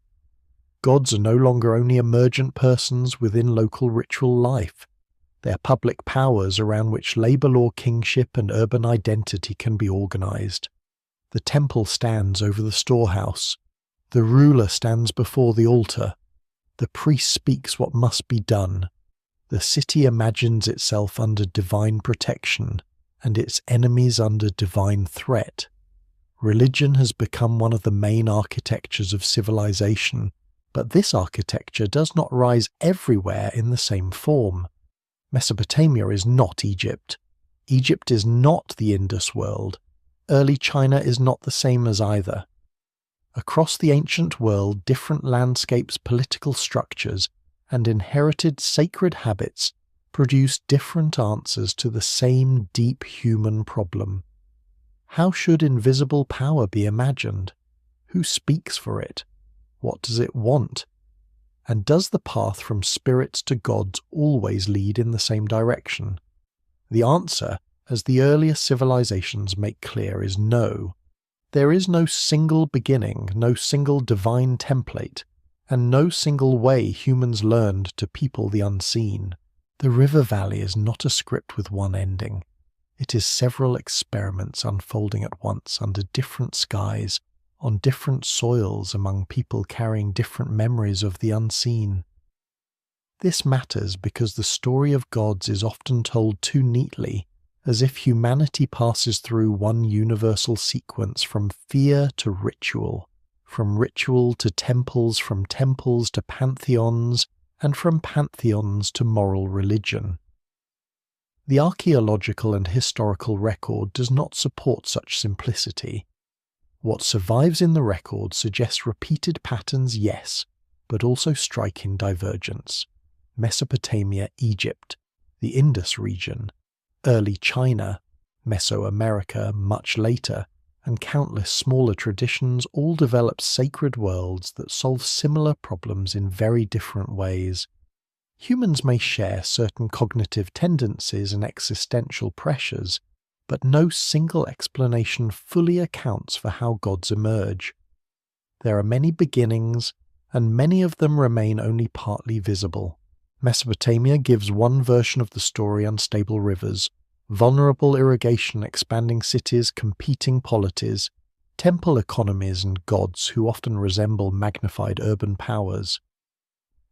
Gods are no longer only emergent persons within local ritual life. They are public powers around which labor law, kingship, and urban identity can be organized. The temple stands over the storehouse. The ruler stands before the altar. The priest speaks what must be done. The city imagines itself under divine protection, and its enemies under divine threat. Religion has become one of the main architectures of civilization, but this architecture does not rise everywhere in the same form. Mesopotamia is not Egypt. Egypt is not the Indus world. Early China is not the same as either. Across the ancient world, different landscapes, political structures, and inherited sacred habits produce different answers to the same deep human problem. How should invisible power be imagined? Who speaks for it? What does it want? And does the path from spirits to gods always lead in the same direction? The answer, as the earliest civilizations make clear, is no. There is no single beginning, no single divine template, and no single way humans learned to people the unseen. The river valley is not a script with one ending. It is several experiments unfolding at once under different skies, on different soils, among people carrying different memories of the unseen. This matters because the story of gods is often told too neatly, as if humanity passes through one universal sequence from fear to ritual, from ritual to temples, from temples to pantheons, and from pantheons to moral religion. The archaeological and historical record does not support such simplicity. What survives in the record suggests repeated patterns, yes, but also striking divergence. Mesopotamia, Egypt, the Indus region, Early China, Mesoamerica much later, and countless smaller traditions all develop sacred worlds that solve similar problems in very different ways. Humans may share certain cognitive tendencies and existential pressures, but no single explanation fully accounts for how gods emerge. There are many beginnings, and many of them remain only partly visible. Mesopotamia gives one version of the story: unstable rivers, vulnerable irrigation expanding cities, competing polities, temple economies, and gods who often resemble magnified urban powers.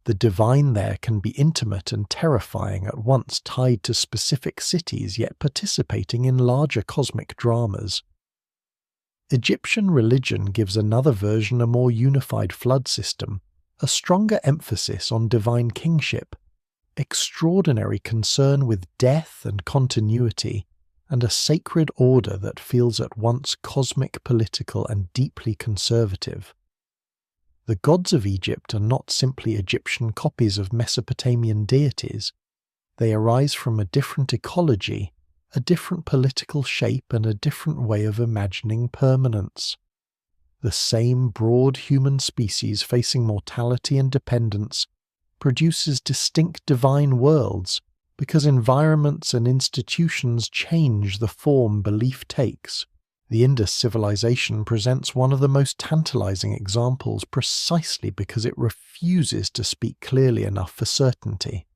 The divine there can be intimate and terrifying at once, tied to specific cities yet participating in larger cosmic dramas. Egyptian religion gives another version a more unified flood system, a stronger emphasis on divine kingship, extraordinary concern with death and continuity, and a sacred order that feels at once cosmic, political, and deeply conservative. The gods of Egypt are not simply Egyptian copies of Mesopotamian deities. They arise from a different ecology, a different political shape, and a different way of imagining permanence. The same broad human species facing mortality and dependence produces distinct divine worlds because environments and institutions change the form belief takes. The Indus civilization presents one of the most tantalizing examples precisely because it refuses to speak clearly enough for certainty.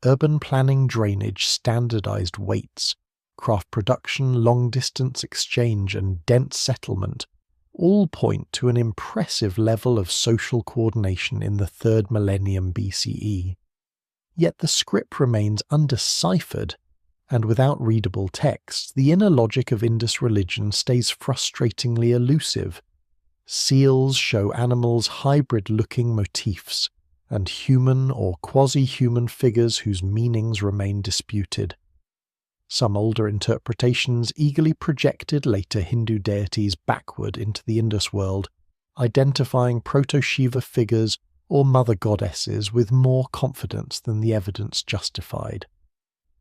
Urban planning, drainage, standardized weights, craft production, long-distance exchange, and dense settlement all point to an impressive level of social coordination in the 3rd millennium BCE. Yet the script remains undeciphered, and without readable text, the inner logic of Indus religion stays frustratingly elusive. Seals show animals' hybrid-looking motifs, and human or quasi-human figures whose meanings remain disputed. Some older interpretations eagerly projected later Hindu deities backward into the Indus world, identifying proto-Shiva figures or mother goddesses with more confidence than the evidence justified.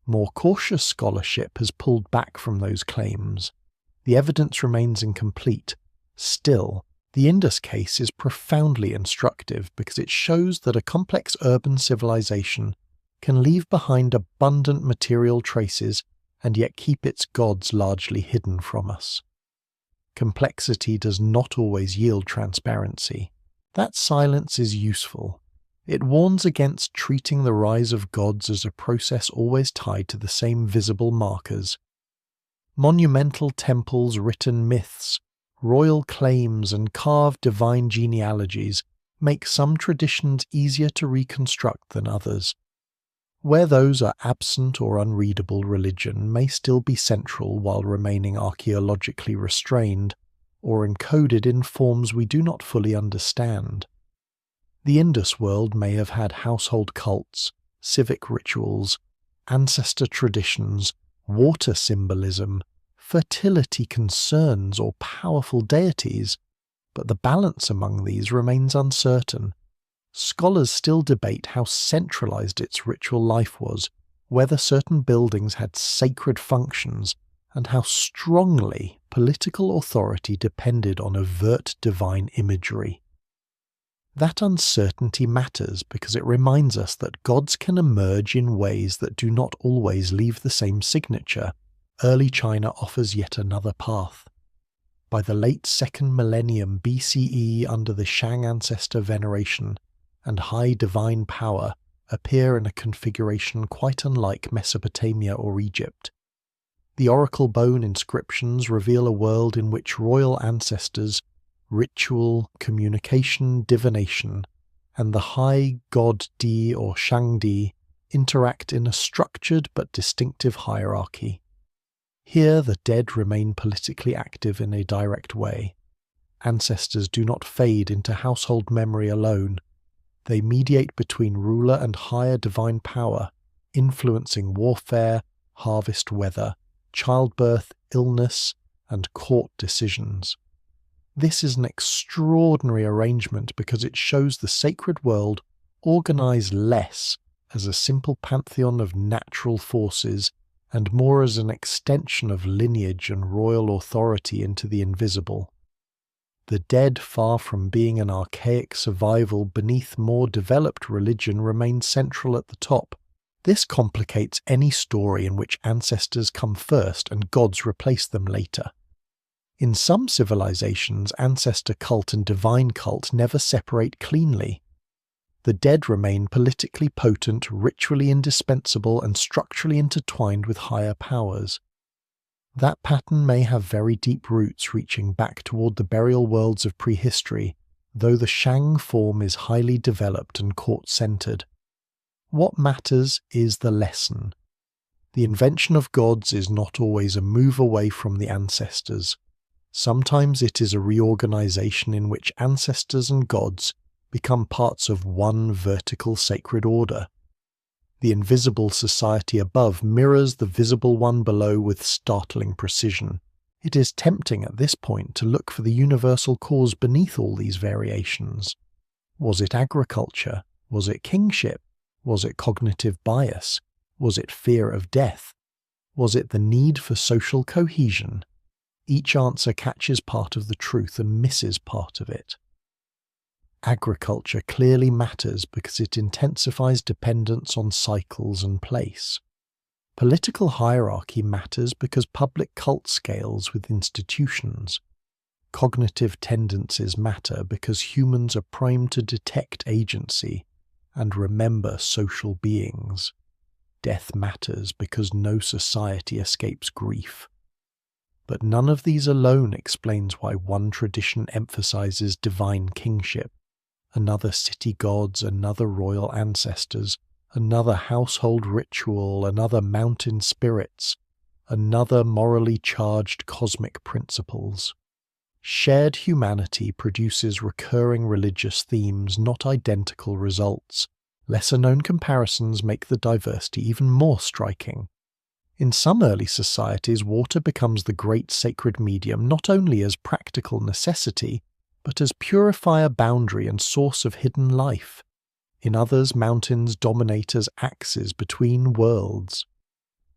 More cautious scholarship has pulled back from those claims. The evidence remains incomplete. Still, the Indus case is profoundly instructive because it shows that a complex urban civilization can leave behind abundant material traces and yet keep its gods largely hidden from us. Complexity does not always yield transparency. That silence is useful. It warns against treating the rise of gods as a process always tied to the same visible markers. Monumental temples, written myths, royal claims, and carved divine genealogies make some traditions easier to reconstruct than others. Where those are absent or unreadable, religion may still be central while remaining archaeologically restrained, or encoded in forms we do not fully understand. The Indus world may have had household cults, civic rituals, ancestor traditions, water symbolism, fertility concerns, or powerful deities, but the balance among these remains uncertain. Scholars still debate how centralized its ritual life was, whether certain buildings had sacred functions, and how strongly political authority depended on overt divine imagery. That uncertainty matters because it reminds us that gods can emerge in ways that do not always leave the same signature. Early China offers yet another path. By the late 2nd millennium BCE, under the Shang ancestor veneration and high divine power appear in a configuration quite unlike Mesopotamia or Egypt. The oracle bone inscriptions reveal a world in which royal ancestors, ritual, communication, divination, and the high god Di or Shangdi interact in a structured but distinctive hierarchy. Here the dead remain politically active in a direct way. Ancestors do not fade into household memory alone. They mediate between ruler and higher divine power, influencing warfare, harvest weather, childbirth, illness, and court decisions. This is an extraordinary arrangement because it shows the sacred world organized less as a simple pantheon of natural forces and more as an extension of lineage and royal authority into the invisible. The dead, far from being an archaic survival beneath more developed religion, remain central at the top. This complicates any story in which ancestors come first and gods replace them later. In some civilizations, ancestor cult and divine cult never separate cleanly. The dead remain politically potent, ritually indispensable, and structurally intertwined with higher powers. That pattern may have very deep roots reaching back toward the burial worlds of prehistory, though the Shang form is highly developed and court-centered. What matters is the lesson. The invention of gods is not always a move away from the ancestors. Sometimes it is a reorganization in which ancestors and gods become parts of one vertical sacred order. The invisible society above mirrors the visible one below with startling precision. It is tempting at this point to look for the universal cause beneath all these variations. Was it agriculture? Was it kingship? Was it cognitive bias? Was it fear of death? Was it the need for social cohesion? Each answer catches part of the truth and misses part of it. Agriculture clearly matters because it intensifies dependence on cycles and place. Political hierarchy matters because public cult scales with institutions. Cognitive tendencies matter because humans are primed to detect agency and remember social beings. Death matters because no society escapes grief. But none of these alone explains why one tradition emphasizes divine kingship, another city gods, another royal ancestors, another household ritual, another mountain spirits, another morally charged cosmic principles. Shared humanity produces recurring religious themes, not identical results. Lesser-known comparisons make the diversity even more striking. In some early societies, water becomes the great sacred medium not only as practical necessity, but as purifier boundary and source of hidden life. In others, mountains dominate as axes between worlds.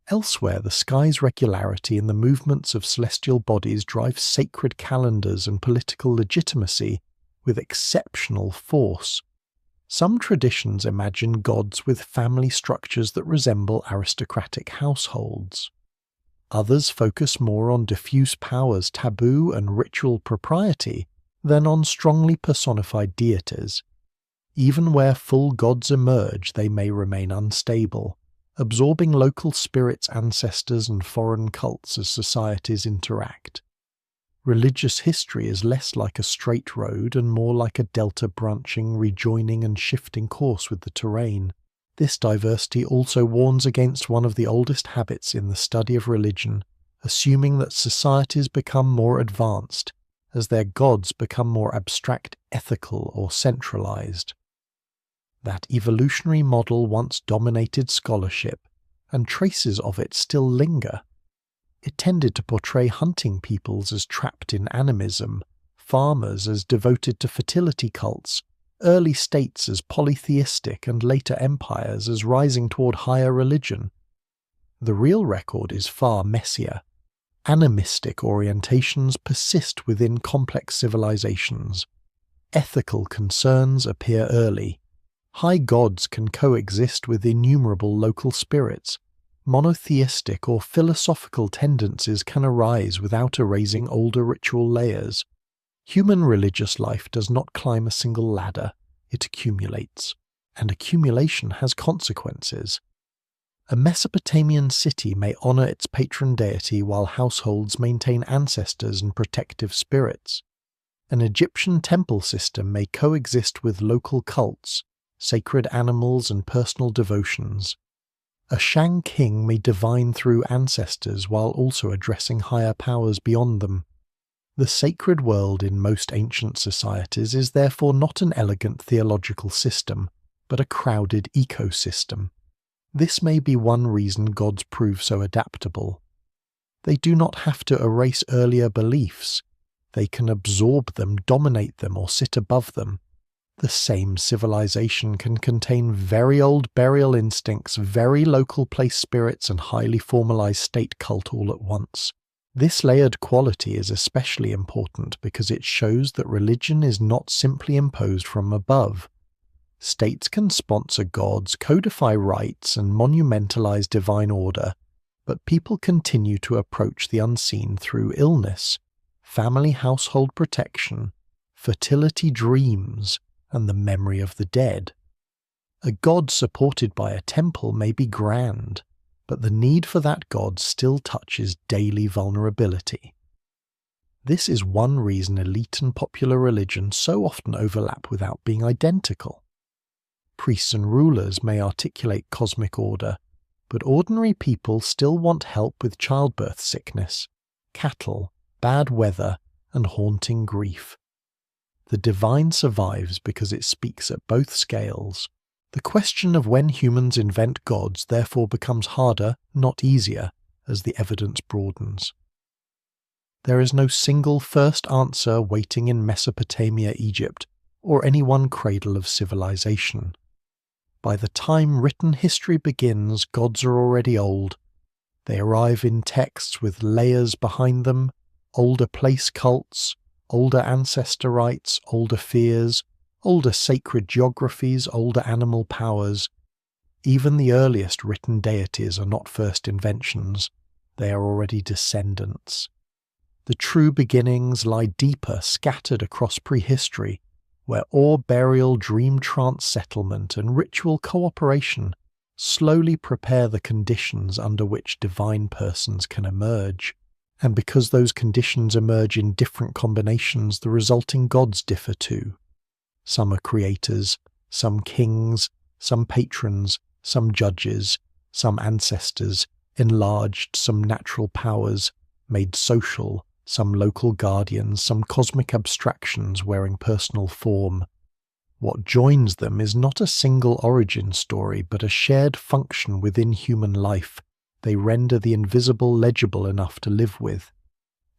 Elsewhere, the sky's regularity and the movements of celestial bodies drive sacred calendars and political legitimacy with exceptional force. Some traditions imagine gods with family structures that resemble aristocratic households. Others focus more on diffuse powers, taboo, and ritual propriety than on strongly personified deities. Even where full gods emerge, they may remain unstable, absorbing local spirits, ancestors, and foreign cults as societies interact. Religious history is less like a straight road and more like a delta branching, rejoining, and shifting course with the terrain. This diversity also warns against one of the oldest habits in the study of religion, assuming that societies become more advanced as their gods become more abstract, ethical, or centralized. That evolutionary model once dominated scholarship, and traces of it still linger. It tended to portray hunting peoples as trapped in animism, farmers as devoted to fertility cults, early states as polytheistic, and later empires as rising toward higher religion. The real record is far messier. Animistic orientations persist within complex civilizations. Ethical concerns appear early. High gods can coexist with innumerable local spirits. Monotheistic or philosophical tendencies can arise without erasing older ritual layers. Human religious life does not climb a single ladder, it accumulates, and accumulation has consequences. A Mesopotamian city may honor its patron deity while households maintain ancestors and protective spirits. An Egyptian temple system may coexist with local cults, sacred animals, and personal devotions. A Shang king may divine through ancestors while also addressing higher powers beyond them. The sacred world in most ancient societies is therefore not an elegant theological system, but a crowded ecosystem. This may be one reason gods prove so adaptable. They do not have to erase earlier beliefs. They can absorb them, dominate them, or sit above them. The same civilization can contain very old burial instincts, very local place spirits, and highly formalized state cult all at once. This layered quality is especially important because it shows that religion is not simply imposed from above. States can sponsor gods, codify rites, and monumentalize divine order, but people continue to approach the unseen through illness, family household protection, fertility dreams, and the memory of the dead. A god supported by a temple may be grand, but the need for that god still touches daily vulnerability. This is one reason elite and popular religion so often overlap without being identical. Priests and rulers may articulate cosmic order, but ordinary people still want help with childbirth sickness, cattle, bad weather, and haunting grief. The divine survives because it speaks at both scales. The question of when humans invent gods therefore becomes harder, not easier, as the evidence broadens. There is no single first answer waiting in Mesopotamia, Egypt, or any one cradle of civilization. By the time written history begins, gods are already old. They arrive in texts with layers behind them, older place cults, older ancestor rites, older fears, older sacred geographies, older animal powers. Even the earliest written deities are not first inventions, they are already descendants. The true beginnings lie deeper, scattered across prehistory, where ore burial, dream trance settlement, and ritual cooperation slowly prepare the conditions under which divine persons can emerge. And because those conditions emerge in different combinations, the resulting gods differ too. Some are creators, some kings, some patrons, some judges, some ancestors, enlarged, some natural powers, made social, some local guardians, some cosmic abstractions wearing personal form. What joins them is not a single origin story, but a shared function within human life. They render the invisible legible enough to live with.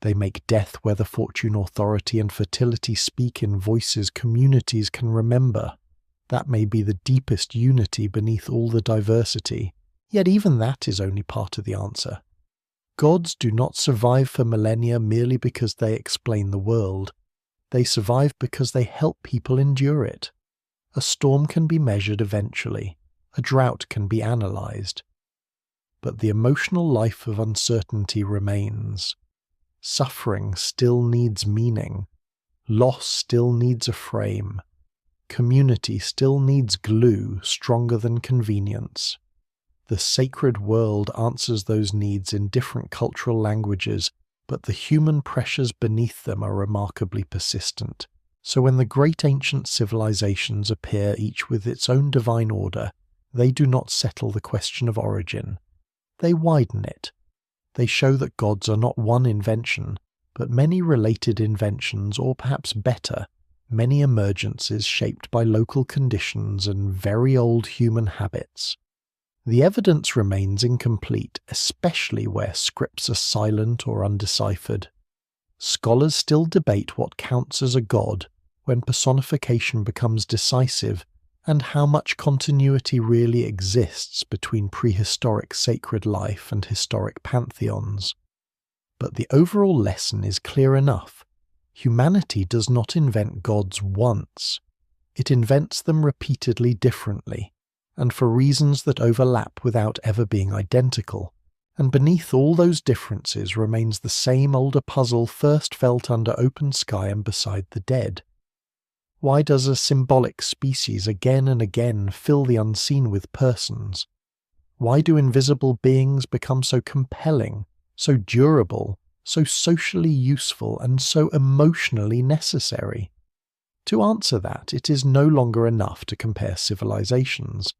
They make death, weather, fortune, authority, and fertility speak in voices communities can remember. That may be the deepest unity beneath all the diversity, yet even that is only part of the answer. Gods do not survive for millennia merely because they explain the world. They survive because they help people endure it. A storm can be measured eventually. A drought can be analyzed. But the emotional life of uncertainty remains. Suffering still needs meaning. Loss still needs a frame. Community still needs glue stronger than convenience. The sacred world answers those needs in different cultural languages, but the human pressures beneath them are remarkably persistent. So when the great ancient civilizations appear each with its own divine order, they do not settle the question of origin. They widen it. They show that gods are not one invention, but many related inventions, or perhaps better, many emergences shaped by local conditions and very old human habits. The evidence remains incomplete, especially where scripts are silent or undeciphered. Scholars still debate what counts as a god, when personification becomes decisive, and how much continuity really exists between prehistoric sacred life and historic pantheons. But the overall lesson is clear enough. Humanity does not invent gods once. It invents them repeatedly differently, and for reasons that overlap without ever being identical. And beneath all those differences remains the same older puzzle first felt under open sky and beside the dead. Why does a symbolic species again and again fill the unseen with persons? Why do invisible beings become so compelling, so durable, so socially useful, and so emotionally necessary? To answer that, it is no longer enough to compare civilizations.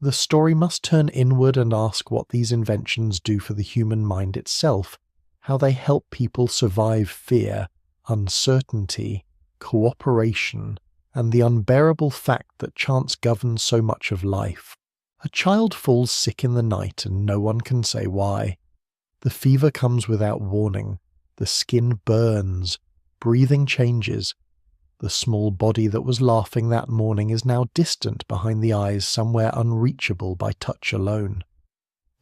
The story must turn inward and ask what these inventions do for the human mind itself, how they help people survive fear, uncertainty, cooperation, and the unbearable fact that chance governs so much of life. A child falls sick in the night and no one can say why. The fever comes without warning, the skin burns, breathing changes. The small body that was laughing that morning is now distant behind the eyes somewhere unreachable by touch alone.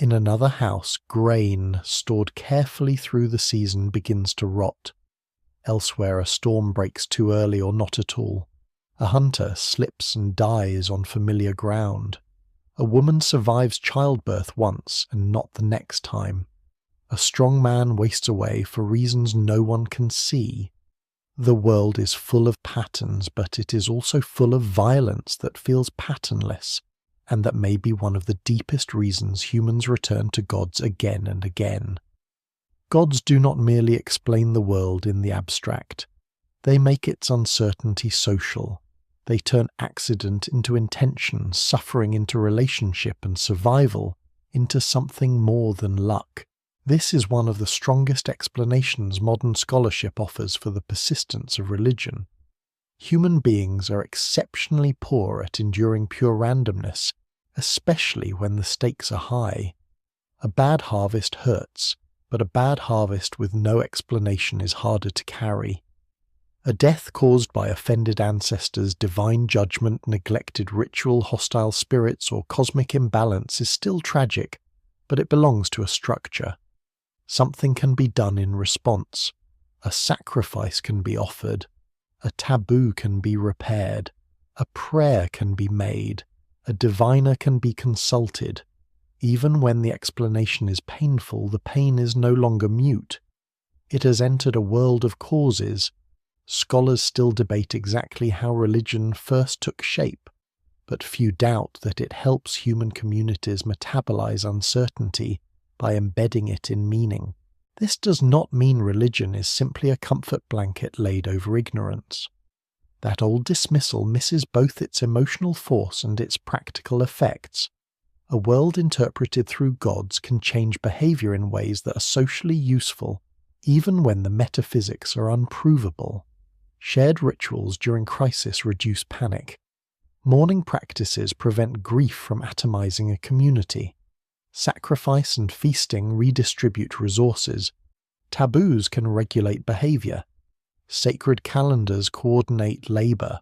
In another house, grain, stored carefully through the season, begins to rot. Elsewhere, a storm breaks too early or not at all. A hunter slips and dies on familiar ground. A woman survives childbirth once and not the next time. A strong man wastes away for reasons no one can see. The world is full of patterns, but it is also full of violence that feels patternless, and that may be one of the deepest reasons humans return to gods again and again. Gods do not merely explain the world in the abstract. They make its uncertainty social. They turn accident into intention, suffering into relationship, and survival into something more than luck. This is one of the strongest explanations modern scholarship offers for the persistence of religion. Human beings are exceptionally poor at enduring pure randomness, especially when the stakes are high. A bad harvest hurts, but a bad harvest with no explanation is harder to carry. A death caused by offended ancestors, divine judgment, neglected ritual, hostile spirits, or cosmic imbalance is still tragic, but it belongs to a structure. Something can be done in response. A sacrifice can be offered. A taboo can be repaired. A prayer can be made. A diviner can be consulted. Even when the explanation is painful, the pain is no longer mute. It has entered a world of causes. Scholars still debate exactly how religion first took shape, but few doubt that it helps human communities metabolize uncertainty by embedding it in meaning. This does not mean religion is simply a comfort blanket laid over ignorance. That old dismissal misses both its emotional force and its practical effects. A world interpreted through gods can change behavior in ways that are socially useful, even when the metaphysics are unprovable. Shared rituals during crisis reduce panic. Mourning practices prevent grief from atomizing a community. Sacrifice and feasting redistribute resources. Taboos can regulate behavior. Sacred calendars coordinate labor.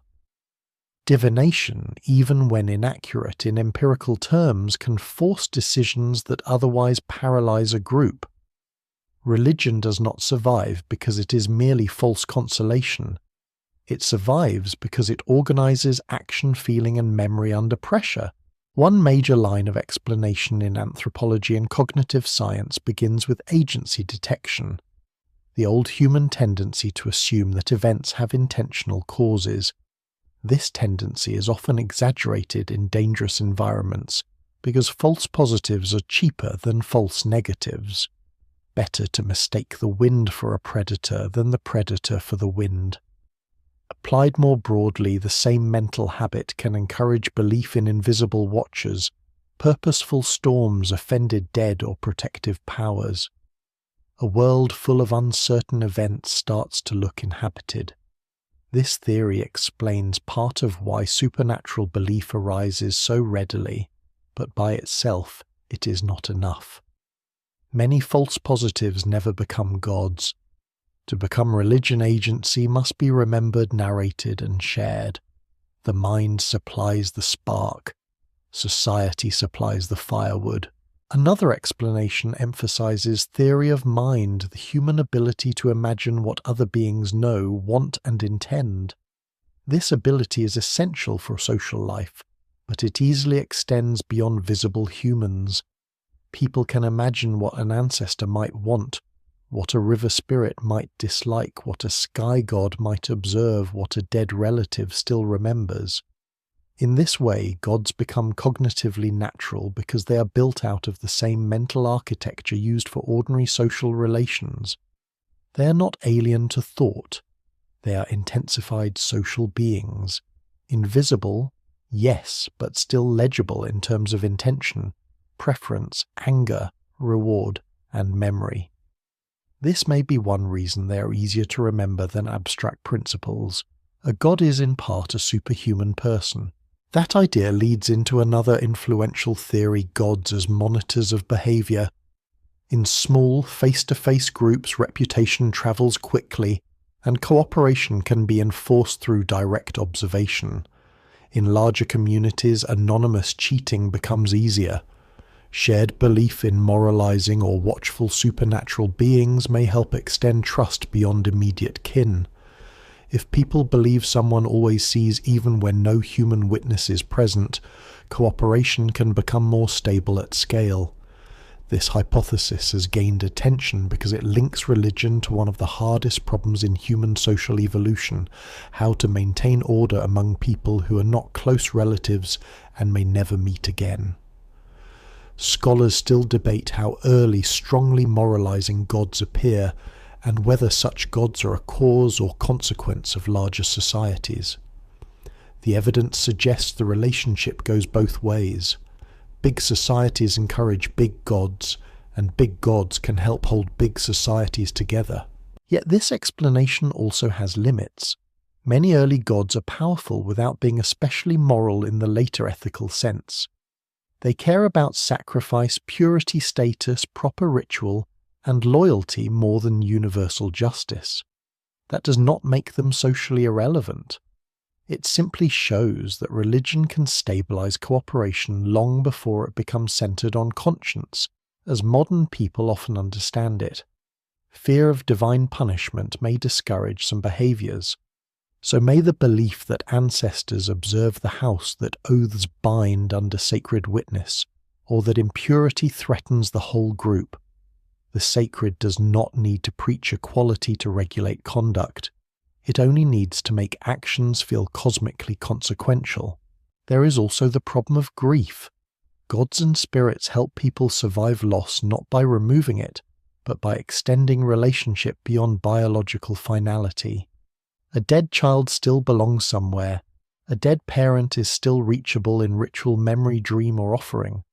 Divination, even when inaccurate in empirical terms, can force decisions that otherwise paralyze a group. Religion does not survive because it is merely false consolation. It survives because it organizes action, feeling, and memory under pressure. One major line of explanation in anthropology and cognitive science begins with agency detection, the old human tendency to assume that events have intentional causes. This tendency is often exaggerated in dangerous environments because false positives are cheaper than false negatives. Better to mistake the wind for a predator than the predator for the wind. Applied more broadly, the same mental habit can encourage belief in invisible watchers, purposeful storms, offended dead, or protective powers. A world full of uncertain events starts to look inhabited. This theory explains part of why supernatural belief arises so readily, but by itself it is not enough. Many false positives never become gods. To become religion agency must be remembered, narrated, and shared. The mind supplies the spark. Society supplies the firewood. Another explanation emphasizes theory of mind, the human ability to imagine what other beings know, want, and intend. This ability is essential for social life, but it easily extends beyond visible humans. People can imagine what an ancestor might want, what a river spirit might dislike, what a sky god might observe, what a dead relative still remembers. In this way, gods become cognitively natural because they are built out of the same mental architecture used for ordinary social relations. They are not alien to thought. They are intensified social beings. Invisible, yes, but still legible in terms of intention, preference, anger, reward, and memory. This may be one reason they are easier to remember than abstract principles. A god is in part a superhuman person. That idea leads into another influential theory, gods as monitors of behavior. In small, face-to-face groups, reputation travels quickly, and cooperation can be enforced through direct observation. In larger communities, anonymous cheating becomes easier. Shared belief in moralizing or watchful supernatural beings may help extend trust beyond immediate kin. If people believe someone always sees even when no human witness is present, cooperation can become more stable at scale. This hypothesis has gained attention because it links religion to one of the hardest problems in human social evolution: how to maintain order among people who are not close relatives and may never meet again. Scholars still debate how early, strongly moralizing gods appear, and whether such gods are a cause or consequence of larger societies. The evidence suggests the relationship goes both ways. Big societies encourage big gods, and big gods can help hold big societies together. Yet this explanation also has limits. Many early gods are powerful without being especially moral in the later ethical sense. They care about sacrifice, purity, status, proper ritual, and loyalty more than universal justice. That does not make them socially irrelevant. It simply shows that religion can stabilize cooperation long before it becomes centered on conscience, as modern people often understand it. Fear of divine punishment may discourage some behaviors. So may the belief that ancestors observe the house, that oaths bind under sacred witness, or that impurity threatens the whole group. The sacred does not need to preach equality to regulate conduct. It only needs to make actions feel cosmically consequential. There is also the problem of grief. Gods and spirits help people survive loss not by removing it, but by extending relationship beyond biological finality. A dead child still belongs somewhere. A dead parent is still reachable in ritual, memory, dream, or offering.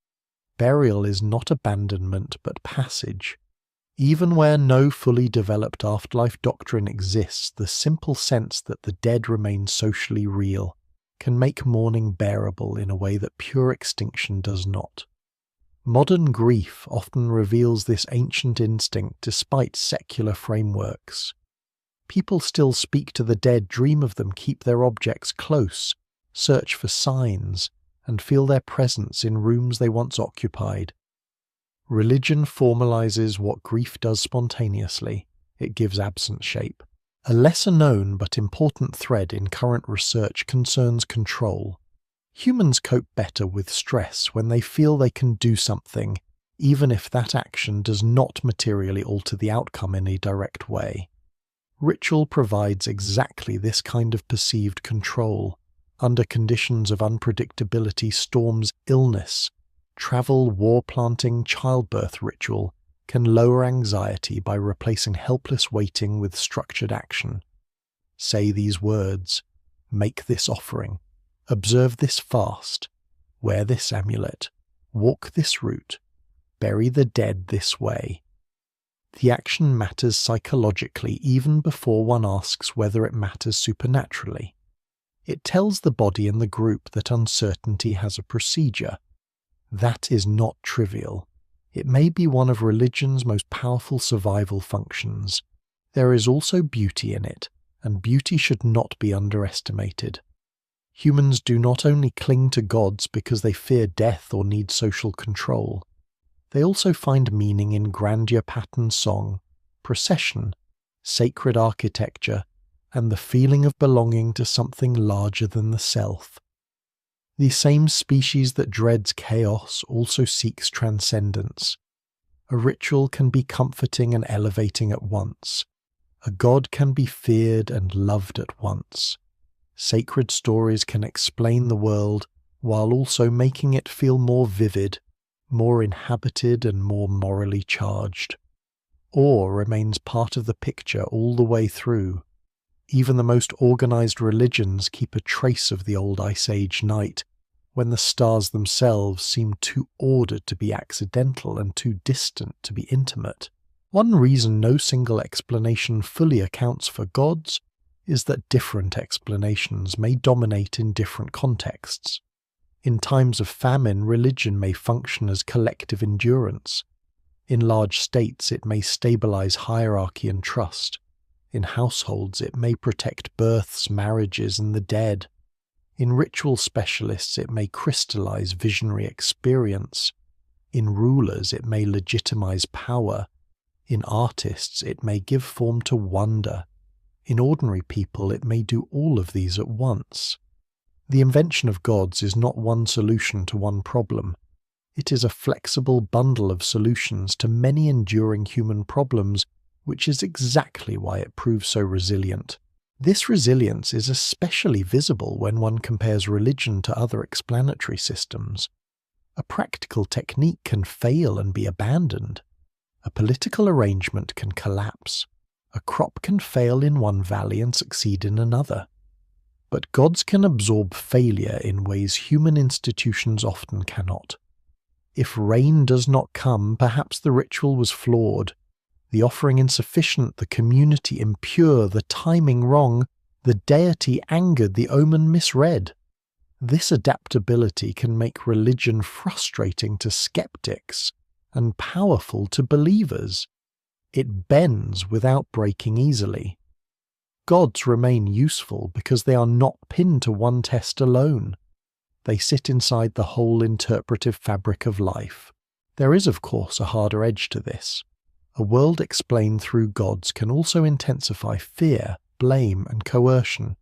Burial is not abandonment, but passage. Even where no fully developed afterlife doctrine exists, the simple sense that the dead remain socially real can make mourning bearable in a way that pure extinction does not. Modern grief often reveals this ancient instinct despite secular frameworks. People still speak to the dead, dream of them, keep their objects close, search for signs, and feel their presence in rooms they once occupied. Religion formalizes what grief does spontaneously. It gives absence shape. A lesser-known but important thread in current research concerns control. Humans cope better with stress when they feel they can do something, even if that action does not materially alter the outcome in a direct way. Ritual provides exactly this kind of perceived control. Under conditions of unpredictability, storms, illness, travel, war planting, childbirth ritual can lower anxiety by replacing helpless waiting with structured action. Say these words, make this offering, observe this fast, wear this amulet, walk this route, bury the dead this way. The action matters psychologically even before one asks whether it matters supernaturally. It tells the body and the group that uncertainty has a procedure. That is not trivial. It may be one of religion's most powerful survival functions. There is also beauty in it, and beauty should not be underestimated. Humans do not only cling to gods because they fear death or need social control. They also find meaning in grandeur pattern song, procession, sacred architecture, and the feeling of belonging to something larger than the self. The same species that dreads chaos also seeks transcendence. A ritual can be comforting and elevating at once. A god can be feared and loved at once. Sacred stories can explain the world while also making it feel more vivid, more inhabited and more morally charged. Awe remains part of the picture all the way through. Even the most organized religions keep a trace of the old Ice Age night, when the stars themselves seem too ordered to be accidental and too distant to be intimate. One reason no single explanation fully accounts for gods is that different explanations may dominate in different contexts. In times of famine, religion may function as collective endurance. In large states, it may stabilize hierarchy and trust. In households, it may protect births, marriages, and the dead. In ritual specialists, it may crystallize visionary experience. In rulers, it may legitimize power. In artists, it may give form to wonder. In ordinary people, it may do all of these at once. The invention of gods is not one solution to one problem. It is a flexible bundle of solutions to many enduring human problems, which is exactly why it proves so resilient. This resilience is especially visible when one compares religion to other explanatory systems. A practical technique can fail and be abandoned. A political arrangement can collapse. A crop can fail in one valley and succeed in another. But gods can absorb failure in ways human institutions often cannot. If rain does not come, perhaps the ritual was flawed, the offering insufficient, the community impure, the timing wrong, the deity angered, the omen misread. This adaptability can make religion frustrating to skeptics and powerful to believers. It bends without breaking easily. Gods remain useful because they are not pinned to one test alone. They sit inside the whole interpretive fabric of life. There is, of course, a harder edge to this. A world explained through gods can also intensify fear, blame, and coercion.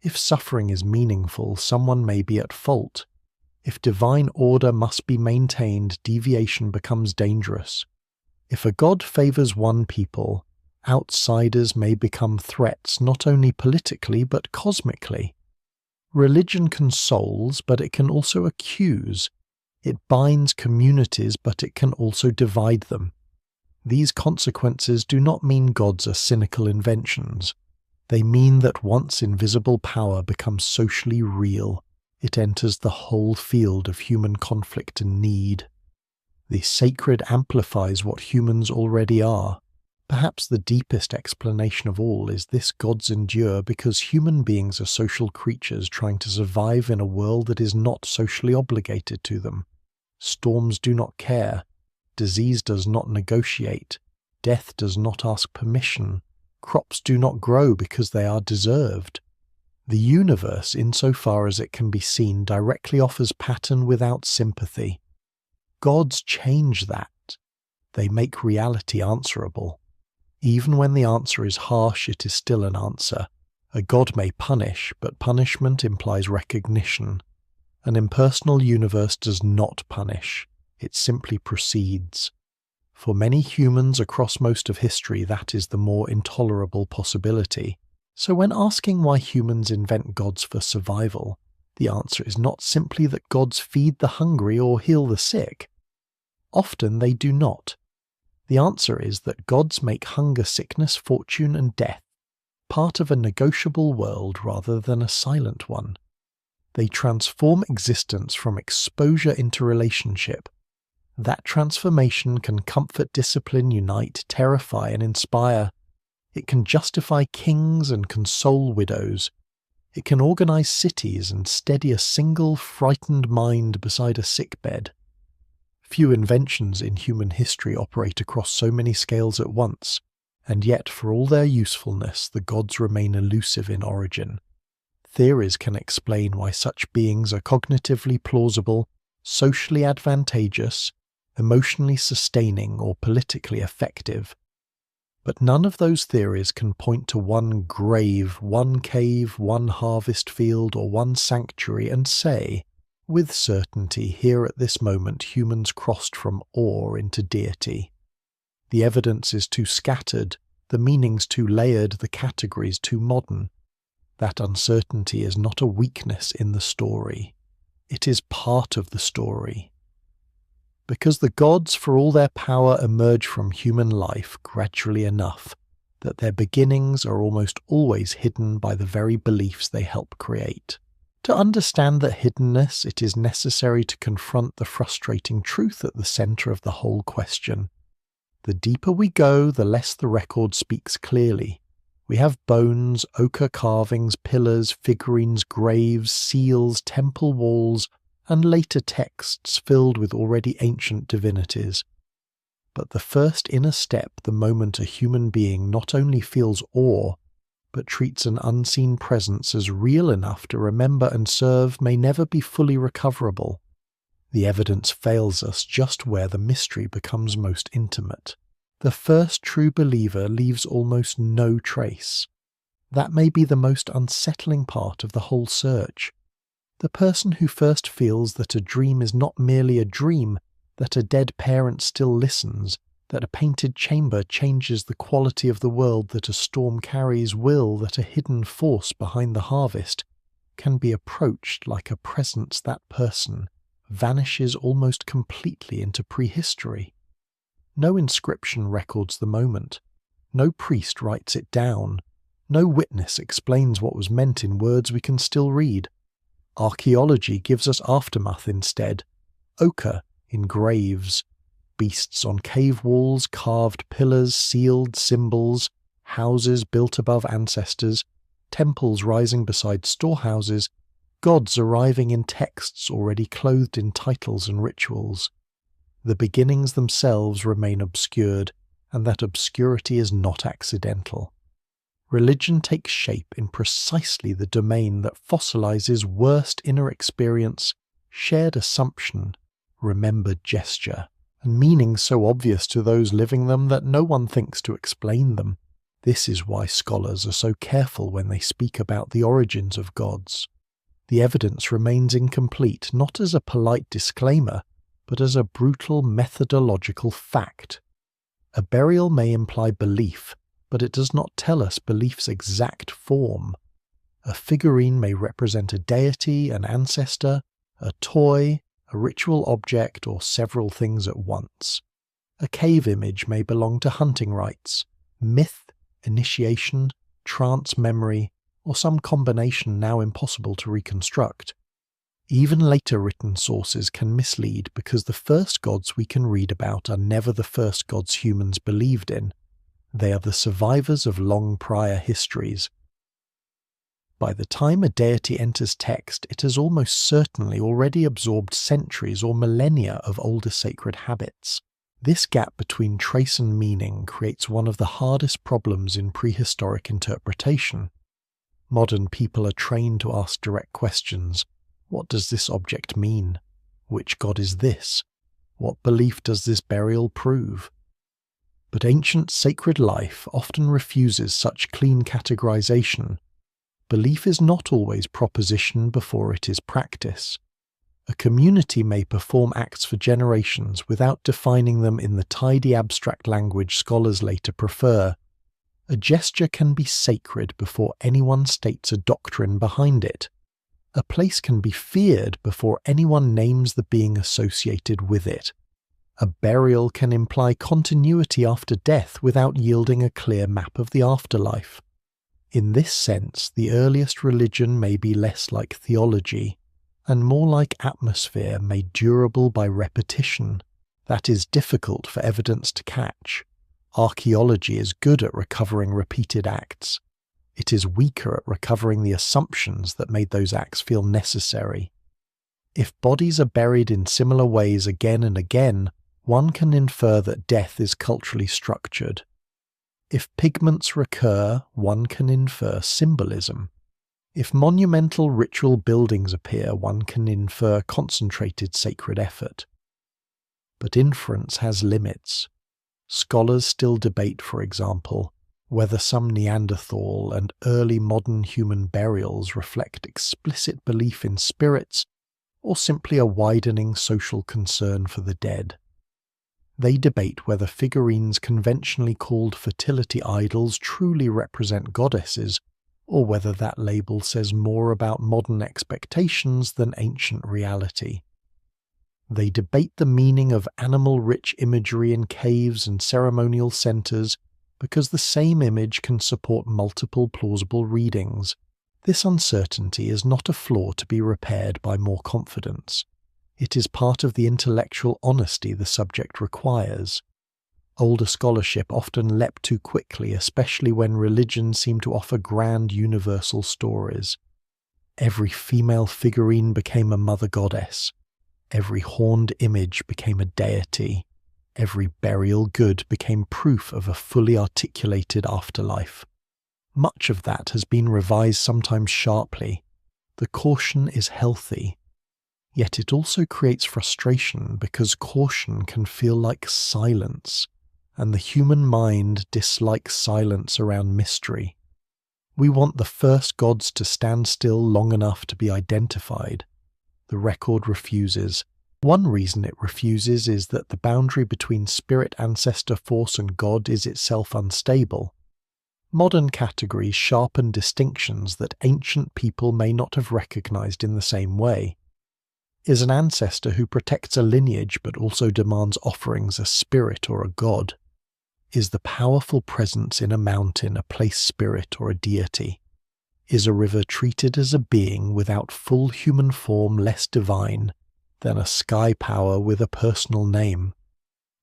If suffering is meaningful, someone may be at fault. If divine order must be maintained, deviation becomes dangerous. If a god favors one people, outsiders may become threats not only politically but cosmically. Religion consoles, but it can also accuse. It binds communities, but it can also divide them. These consequences do not mean gods are cynical inventions. They mean that once invisible power becomes socially real, it enters the whole field of human conflict and need. The sacred amplifies what humans already are. Perhaps the deepest explanation of all is this: gods endure because human beings are social creatures trying to survive in a world that is not socially obligated to them. Storms do not care. Disease does not negotiate. Death does not ask permission. Crops do not grow because they are deserved. The universe, insofar as it can be seen, directly offers pattern without sympathy. Gods change that. They make reality answerable. Even when the answer is harsh, it is still an answer. A god may punish, but punishment implies recognition. An impersonal universe does not punish. It simply proceeds. For many humans across most of history, that is the more intolerable possibility. So when asking why humans invent gods for survival, the answer is not simply that gods feed the hungry or heal the sick. Often they do not. The answer is that gods make hunger, sickness, fortune, and death part of a negotiable world rather than a silent one. They transform existence from exposure into relationship. That transformation can comfort, discipline, unite, terrify, and inspire. It can justify kings and console widows. It can organize cities and steady a single frightened mind beside a sickbed. Few inventions in human history operate across so many scales at once, and yet for all their usefulness, the gods remain elusive in origin. Theories can explain why such beings are cognitively plausible, socially advantageous, emotionally sustaining, or politically effective. But none of those theories can point to one grave, one cave, one harvest field, or one sanctuary and say, with certainty, here at this moment humans crossed from awe into deity. The evidence is too scattered, the meanings too layered, the categories too modern. That uncertainty is not a weakness in the story. It is part of the story. Because the gods, for all their power, emerge from human life gradually enough that their beginnings are almost always hidden by the very beliefs they help create. To understand that hiddenness, it is necessary to confront the frustrating truth at the center of the whole question. The deeper we go, the less the record speaks clearly. We have bones, ochre carvings, pillars, figurines, graves, seals, temple walls, and later texts filled with already ancient divinities. but the first inner step the moment a human being not only feels awe, but treats an unseen presence as real enough to remember and serve may never be fully recoverable. The evidence fails us just where the mystery becomes most intimate. The first true believer leaves almost no trace. That may be the most unsettling part of the whole search. The person who first feels that a dream is not merely a dream, that a dead parent still listens, that a painted chamber changes the quality of the world that a storm carries will that a hidden force behind the harvest can be approached like a presence that person vanishes almost completely into prehistory. No inscription records the moment. No priest writes it down. No witness explains what was meant in words we can still read. Archaeology gives us aftermath instead. Ochre in graves, beasts on cave walls, carved pillars, sealed symbols, houses built above ancestors, temples rising beside storehouses, gods arriving in texts already clothed in titles and rituals. The beginnings themselves remain obscured, and that obscurity is not accidental. Religion takes shape in precisely the domain that fossilizes worst inner experience, shared assumption, remembered gesture, and meanings so obvious to those living them that no one thinks to explain them. This is why scholars are so careful when they speak about the origins of gods. The evidence remains incomplete, not as a polite disclaimer, but as a brutal methodological fact. A burial may imply belief, but it does not tell us belief's exact form. A figurine may represent a deity, an ancestor, a toy, a ritual object, or several things at once. A cave image may belong to hunting rites, myth, initiation, trance memory, or some combination now impossible to reconstruct. Even later written sources can mislead because the first gods we can read about are never the first gods humans believed in. They are the survivors of long prior histories. By the time a deity enters text, it has almost certainly already absorbed centuries or millennia of older sacred habits. This gap between trace and meaning creates one of the hardest problems in prehistoric interpretation. Modern people are trained to ask direct questions. What does this object mean? Which god is this? What belief does this burial prove? But ancient sacred life often refuses such clean categorization. Belief is not always proposition before it is practice. A community may perform acts for generations without defining them in the tidy abstract language scholars later prefer. A gesture can be sacred before anyone states a doctrine behind it. A place can be feared before anyone names the being associated with it. A burial can imply continuity after death without yielding a clear map of the afterlife. In this sense, the earliest religion may be less like theology, and more like atmosphere made durable by repetition. That is difficult for evidence to catch. Archaeology is good at recovering repeated acts. It is weaker at recovering the assumptions that made those acts feel necessary. If bodies are buried in similar ways again and again, one can infer that death is culturally structured. If pigments recur, one can infer symbolism. If monumental ritual buildings appear, one can infer concentrated sacred effort. But inference has limits. Scholars still debate, for example, whether some Neanderthal and early modern human burials reflect explicit belief in spirits or simply a widening social concern for the dead. They debate whether figurines conventionally called fertility idols truly represent goddesses, or whether that label says more about modern expectations than ancient reality. They debate the meaning of animal-rich imagery in caves and ceremonial centers because the same image can support multiple plausible readings. This uncertainty is not a flaw to be repaired by more confidence. It is part of the intellectual honesty the subject requires. Older scholarship often leapt too quickly, especially when religions seem to offer grand universal stories. Every female figurine became a mother goddess. Every horned image became a deity. Every burial good became proof of a fully articulated afterlife. Much of that has been revised, sometimes sharply. The caution is healthy. Yet it also creates frustration because caution can feel like silence, and the human mind dislikes silence around mystery. We want the first gods to stand still long enough to be identified. The record refuses. One reason it refuses is that the boundary between spirit, ancestor, force, and God is itself unstable. Modern categories sharpen distinctions that ancient people may not have recognized in the same way. Is an ancestor who protects a lineage but also demands offerings a spirit or a god? Is the powerful presence in a mountain a place spirit or a deity? Is a river treated as a being without full human form less divine than a sky power with a personal name?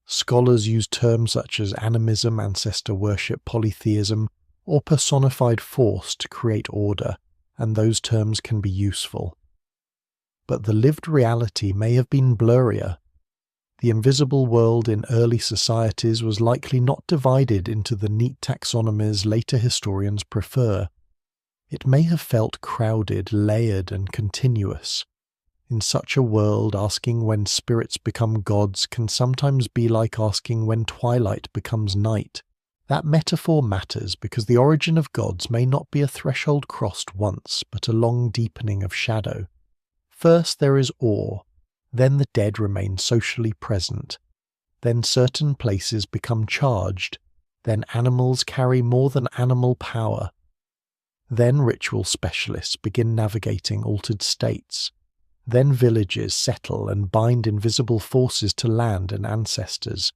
Scholars use terms such as animism, ancestor worship, polytheism, or personified force to create order, and those terms can be useful. But the lived reality may have been blurrier. The invisible world in early societies was likely not divided into the neat taxonomies later historians prefer. It may have felt crowded, layered, and continuous. In such a world, asking when spirits become gods can sometimes be like asking when twilight becomes night. That metaphor matters because the origin of gods may not be a threshold crossed once, but a long deepening of shadow. First there is awe, then the dead remain socially present, then certain places become charged, then animals carry more than animal power. Then ritual specialists begin navigating altered states. Then villages settle and bind invisible forces to land and ancestors.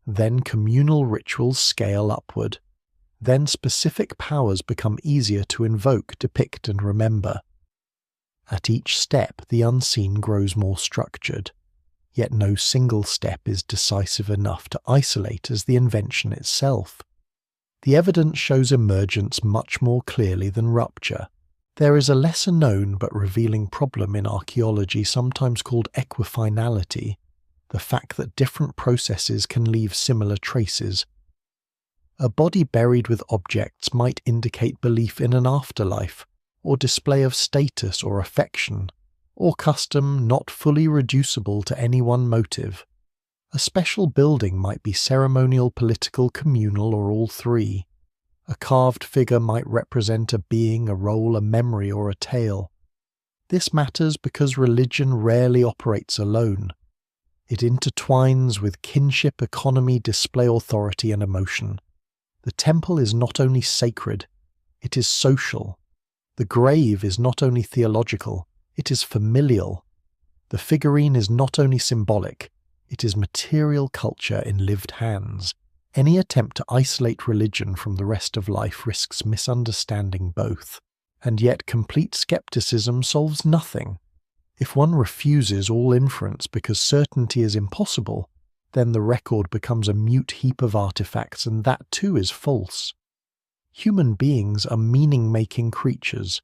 Then communal rituals scale upward. Then specific powers become easier to invoke, depict, and remember. At each step, the unseen grows more structured, yet no single step is decisive enough to isolate as the invention itself. The evidence shows emergence much more clearly than rupture. There is a lesser known but revealing problem in archaeology sometimes called equifinality, the fact that different processes can leave similar traces. A body buried with objects might indicate belief in an afterlife, or display of status or affection, or custom not fully reducible to any one motive. A special building might be ceremonial, political, communal, or all three. A carved figure might represent a being, a role, a memory, or a tale. This matters because religion rarely operates alone. It intertwines with kinship, economy, display authority, and emotion. The temple is not only sacred, it is social. The grave is not only theological, it is familial. The figurine is not only symbolic, it is material culture in lived hands. Any attempt to isolate religion from the rest of life risks misunderstanding both, and yet complete skepticism solves nothing. If one refuses all inference because certainty is impossible, then the record becomes a mute heap of artifacts, and that too is false. Human beings are meaning-making creatures.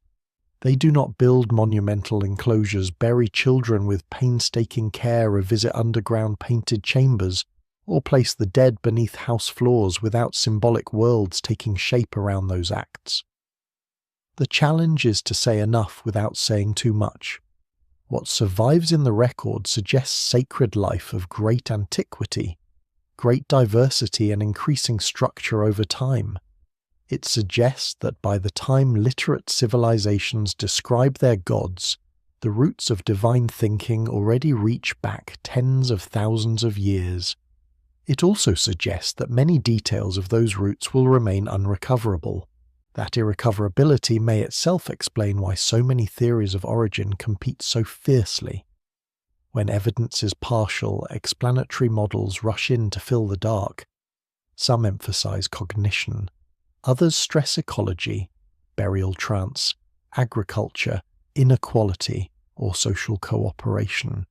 They do not build monumental enclosures, bury children with painstaking care, revisit underground painted chambers, or place the dead beneath house floors without symbolic worlds taking shape around those acts. The challenge is to say enough without saying too much. What survives in the record suggests sacred life of great antiquity, great diversity and increasing structure over time. It suggests that by the time literate civilizations describe their gods, the roots of divine thinking already reach back tens of thousands of years. It also suggests that many details of those roots will remain unrecoverable. That irrecoverability may itself explain why so many theories of origin compete so fiercely. When evidence is partial, explanatory models rush in to fill the dark. Some emphasize cognition. Others stress ecology, burial trance, agriculture, inequality, or social cooperation.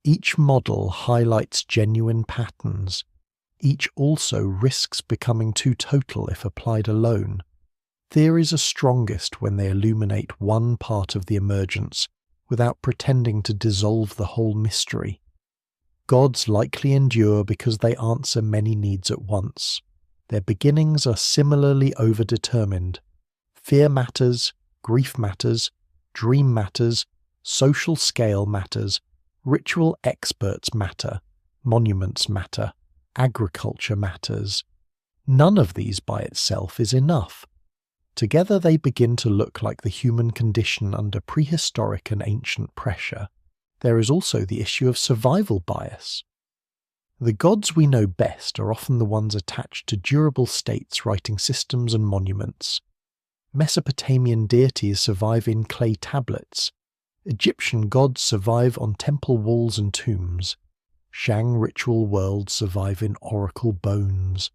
Each model highlights genuine patterns. Each also risks becoming too total if applied alone. Theories are strongest when they illuminate one part of the emergence without pretending to dissolve the whole mystery. Gods likely endure because they answer many needs at once. Their beginnings are similarly overdetermined. Fear matters, grief matters, dream matters, social scale matters, ritual experts matter, monuments matter, agriculture matters. None of these by itself is enough. Together they begin to look like the human condition under prehistoric and ancient pressure. There is also the issue of survival bias. The gods we know best are often the ones attached to durable states writing systems and monuments. Mesopotamian deities survive in clay tablets. Egyptian gods survive on temple walls and tombs. Shang ritual worlds survive in oracle bones.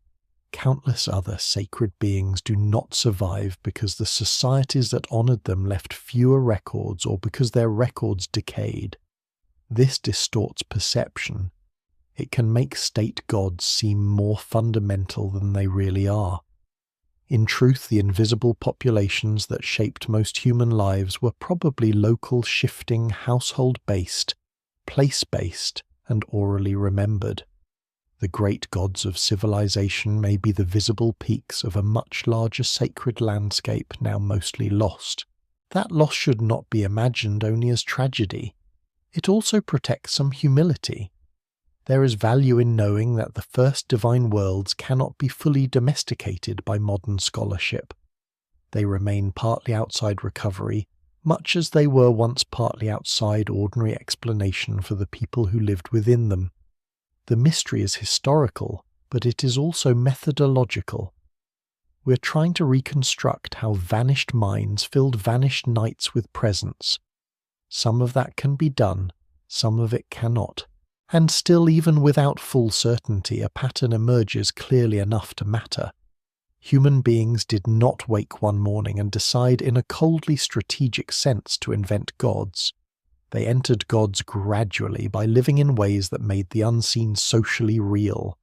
Countless other sacred beings do not survive because the societies that honoured them left fewer records or because their records decayed. This distorts perception. It can make state gods seem more fundamental than they really are. In truth, the invisible populations that shaped most human lives were probably local, shifting, household-based, place-based, and orally remembered. The great gods of civilization may be the visible peaks of a much larger sacred landscape now mostly lost. That loss should not be imagined only as tragedy. It also protects some humility. There is value in knowing that the first divine worlds cannot be fully domesticated by modern scholarship. They remain partly outside recovery, much as they were once partly outside ordinary explanation for the people who lived within them. The mystery is historical, but it is also methodological. We're trying to reconstruct how vanished minds filled vanished nights with presence. Some of that can be done, some of it cannot. And still, even without full certainty, a pattern emerges clearly enough to matter. Human beings did not wake one morning and decide in a coldly strategic sense to invent gods. They entered gods gradually by living in ways that made the unseen socially real.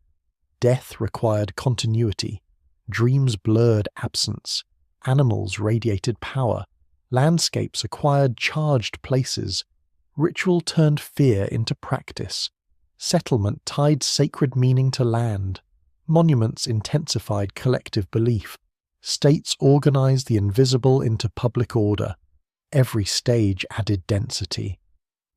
Death required continuity. Dreams blurred absence. Animals radiated power. Landscapes acquired charged places. Ritual turned fear into practice. Settlement tied sacred meaning to land. Monuments intensified collective belief. States organized the invisible into public order. Every stage added density.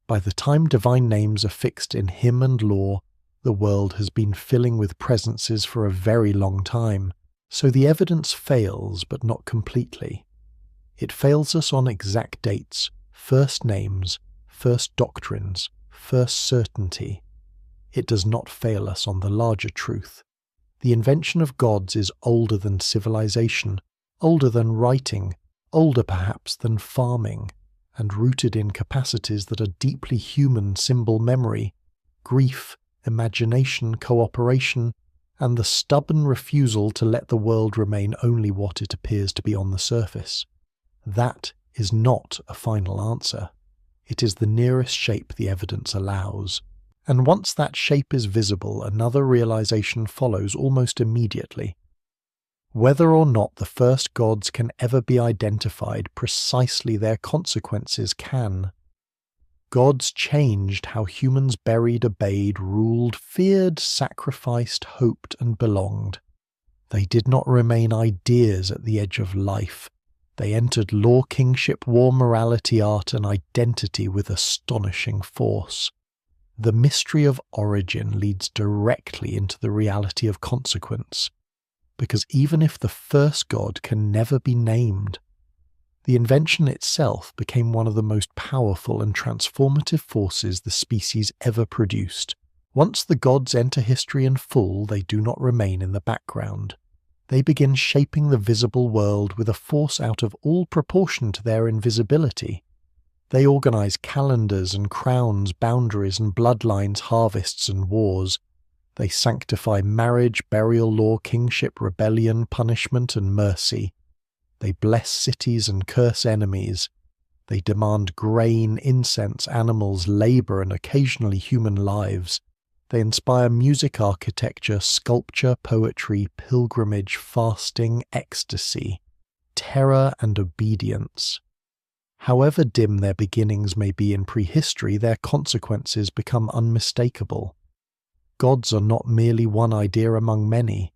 By the time divine names are fixed in hymn and law, the world has been filling with presences for a very long time, so the evidence fails, but not completely. It fails us on exact dates, first names, first doctrines, first certainty. It does not fail us on the larger truth. The invention of gods is older than civilization, older than writing, older perhaps than farming, and rooted in capacities that are deeply human: symbol memory, grief, imagination, cooperation, and the stubborn refusal to let the world remain only what it appears to be on the surface. That is not a final answer. It is the nearest shape the evidence allows. And once that shape is visible, another realization follows almost immediately. Whether or not the first gods can ever be identified, precisely their consequences can. Gods changed how humans buried, obeyed, ruled, feared, sacrificed, hoped, and belonged. They did not remain ideas at the edge of life. They entered law, kingship, war, morality, art, and identity with astonishing force. The mystery of origin leads directly into the reality of consequence, because even if the first god can never be named, the invention itself became one of the most powerful and transformative forces the species ever produced. Once the gods enter history in full, they do not remain in the background. They begin shaping the visible world with a force out of all proportion to their invisibility. They organize calendars and crowns, boundaries and bloodlines, harvests and wars. They sanctify marriage, burial law, kingship, rebellion, punishment and mercy. They bless cities and curse enemies. They demand grain, incense, animals, labor and occasionally human lives. They inspire music, architecture, sculpture, poetry, pilgrimage, fasting, ecstasy, terror and obedience. However dim their beginnings may be in prehistory, their consequences become unmistakable. gods are not merely one idea among many.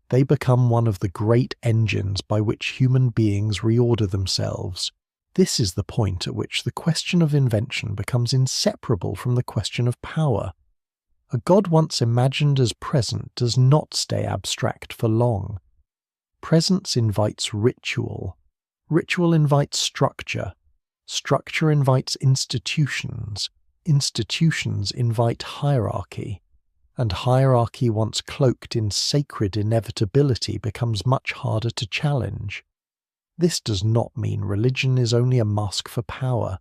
They become one of the great engines by which human beings reorder themselves. This is the point at which the question of invention becomes inseparable from the question of power. A god once imagined as present does not stay abstract for long. Presence invites ritual. Ritual invites structure. Structure invites institutions. Institutions invite hierarchy. And hierarchy once cloaked in sacred inevitability becomes much harder to challenge. This does not mean religion is only a mask for power.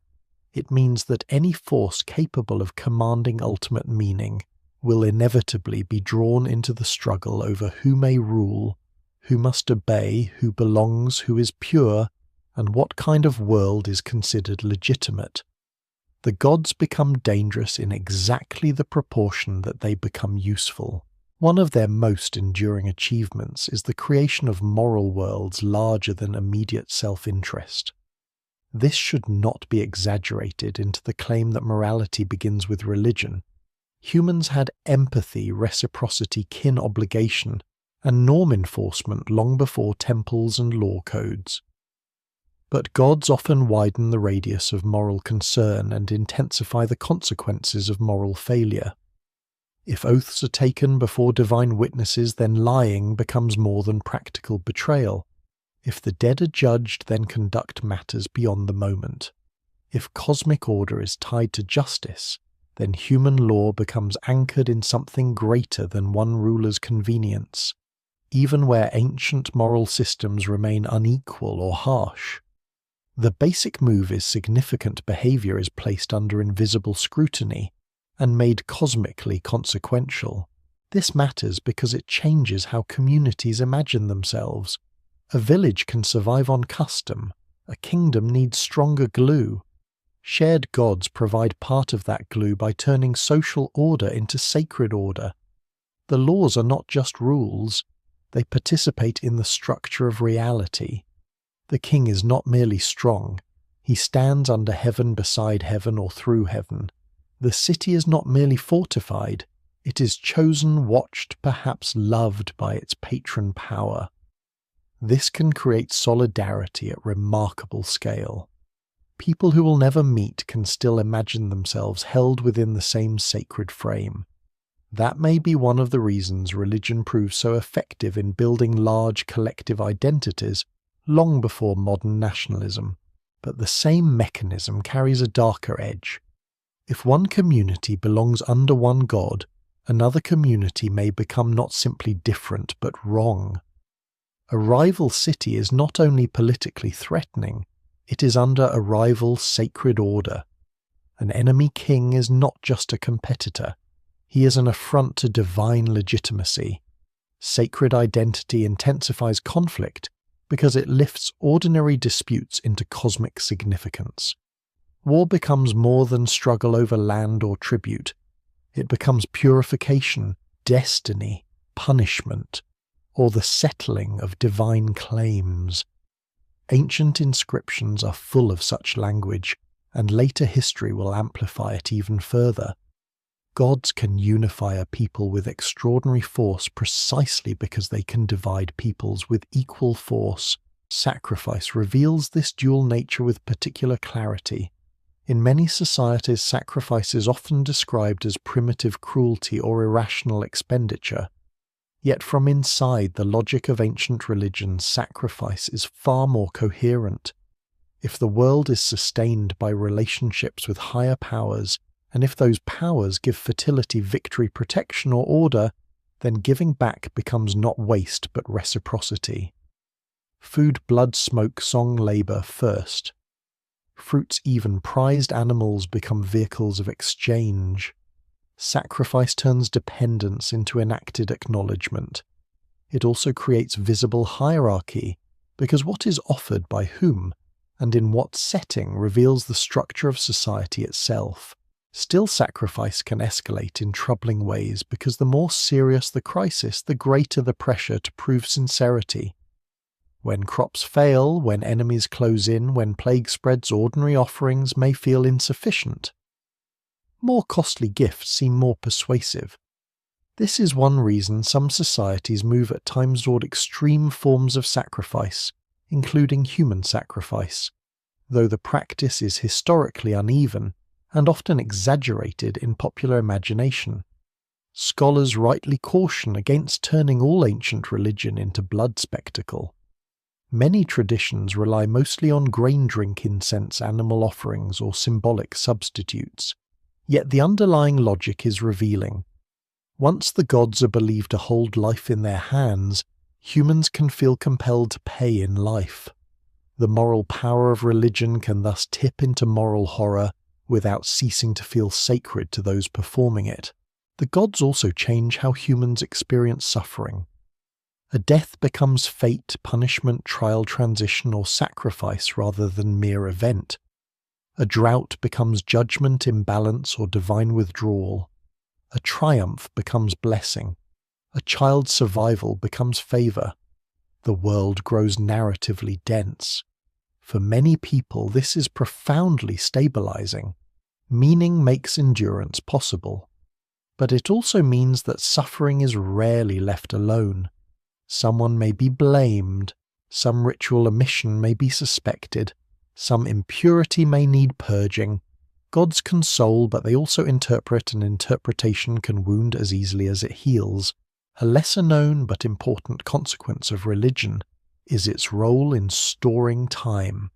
It means that any force capable of commanding ultimate meaning will inevitably be drawn into the struggle over who may rule, who must obey, who belongs, who is pure, and what kind of world is considered legitimate. The gods become dangerous in exactly the proportion that they become useful. One of their most enduring achievements is the creation of moral worlds larger than immediate self-interest. This should not be exaggerated into the claim that morality begins with religion. Humans had empathy, reciprocity, kin obligation, and norm enforcement long before temples and law codes. But gods often widen the radius of moral concern and intensify the consequences of moral failure. If oaths are taken before divine witnesses, then lying becomes more than practical betrayal. If the dead are judged, then conduct matters beyond the moment. If cosmic order is tied to justice, then human law becomes anchored in something greater than one ruler's convenience, even where ancient moral systems remain unequal or harsh. The basic move is significant behavior is placed under invisible scrutiny and made cosmically consequential. This matters because it changes how communities imagine themselves. A village can survive on custom. A kingdom needs stronger glue. Shared gods provide part of that glue by turning social order into sacred order. The laws are not just rules. They participate in the structure of reality. The king is not merely strong. He stands under heaven, beside heaven, or through heaven. The city is not merely fortified. It is chosen, watched, perhaps loved by its patron power. This can create solidarity at remarkable scale. People who will never meet can still imagine themselves held within the same sacred frame. That may be one of the reasons religion proves so effective in building large collective identities long before modern nationalism. But the same mechanism carries a darker edge. If one community belongs under one god, another community may become not simply different but wrong. A rival city is not only politically threatening, it is under a rival sacred order. An enemy king is not just a competitor, he is an affront to divine legitimacy. Sacred identity intensifies conflict because it lifts ordinary disputes into cosmic significance. War becomes more than struggle over land or tribute. It becomes purification, destiny, punishment, or the settling of divine claims. Ancient inscriptions are full of such language, and later history will amplify it even further. Gods can unify a people with extraordinary force precisely because they can divide peoples with equal force. Sacrifice reveals this dual nature with particular clarity. In many societies, sacrifice is often described as primitive cruelty or irrational expenditure. Yet from inside the logic of ancient religions, sacrifice is far more coherent. If the world is sustained by relationships with higher powers, and if those powers give fertility, victory, protection, or order, then giving back becomes not waste but reciprocity. Food, blood, smoke, song, labour first. Fruits, even prized animals, become vehicles of exchange. Sacrifice turns dependence into enacted acknowledgement. It also creates visible hierarchy, because what is offered by whom, and in what setting, reveals the structure of society itself. Still, sacrifice can escalate in troubling ways because the more serious the crisis, the greater the pressure to prove sincerity. When crops fail, when enemies close in, when plague spreads, ordinary offerings may feel insufficient. More costly gifts seem more persuasive. This is one reason some societies move at times toward extreme forms of sacrifice, including human sacrifice, though the practice is historically uneven and often exaggerated in popular imagination. Scholars rightly caution against turning all ancient religion into blood spectacle. Many traditions rely mostly on grain drink incense, animal offerings, or symbolic substitutes, yet the underlying logic is revealing. Once the gods are believed to hold life in their hands, humans can feel compelled to pay in life. The moral power of religion can thus tip into moral horror without ceasing to feel sacred to those performing it. The gods also change how humans experience suffering. A death becomes fate, punishment, trial, transition, or sacrifice rather than mere event. A drought becomes judgment, imbalance, or divine withdrawal. A triumph becomes blessing. A child's survival becomes favor. The world grows narratively dense. For many people, this is profoundly stabilizing. Meaning makes endurance possible. But it also means that suffering is rarely left alone. Someone may be blamed, some ritual omission may be suspected, some impurity may need purging. Gods console, but they also interpret, and interpretation can wound as easily as it heals. A lesser-known but important consequence of religion is its role in storing time.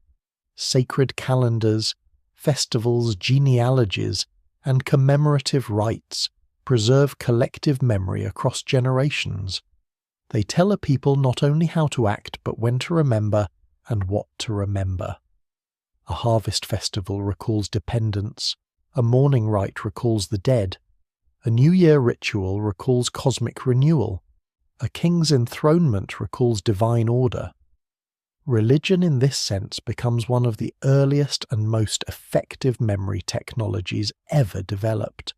Sacred calendars, festivals, genealogies, and commemorative rites preserve collective memory across generations. They tell a people not only how to act, but when to remember and what to remember. A harvest festival recalls dependence, a mourning rite recalls the dead, a New Year ritual recalls cosmic renewal, a king's enthronement recalls divine order. Religion in this sense becomes one of the earliest and most effective memory technologies ever developed.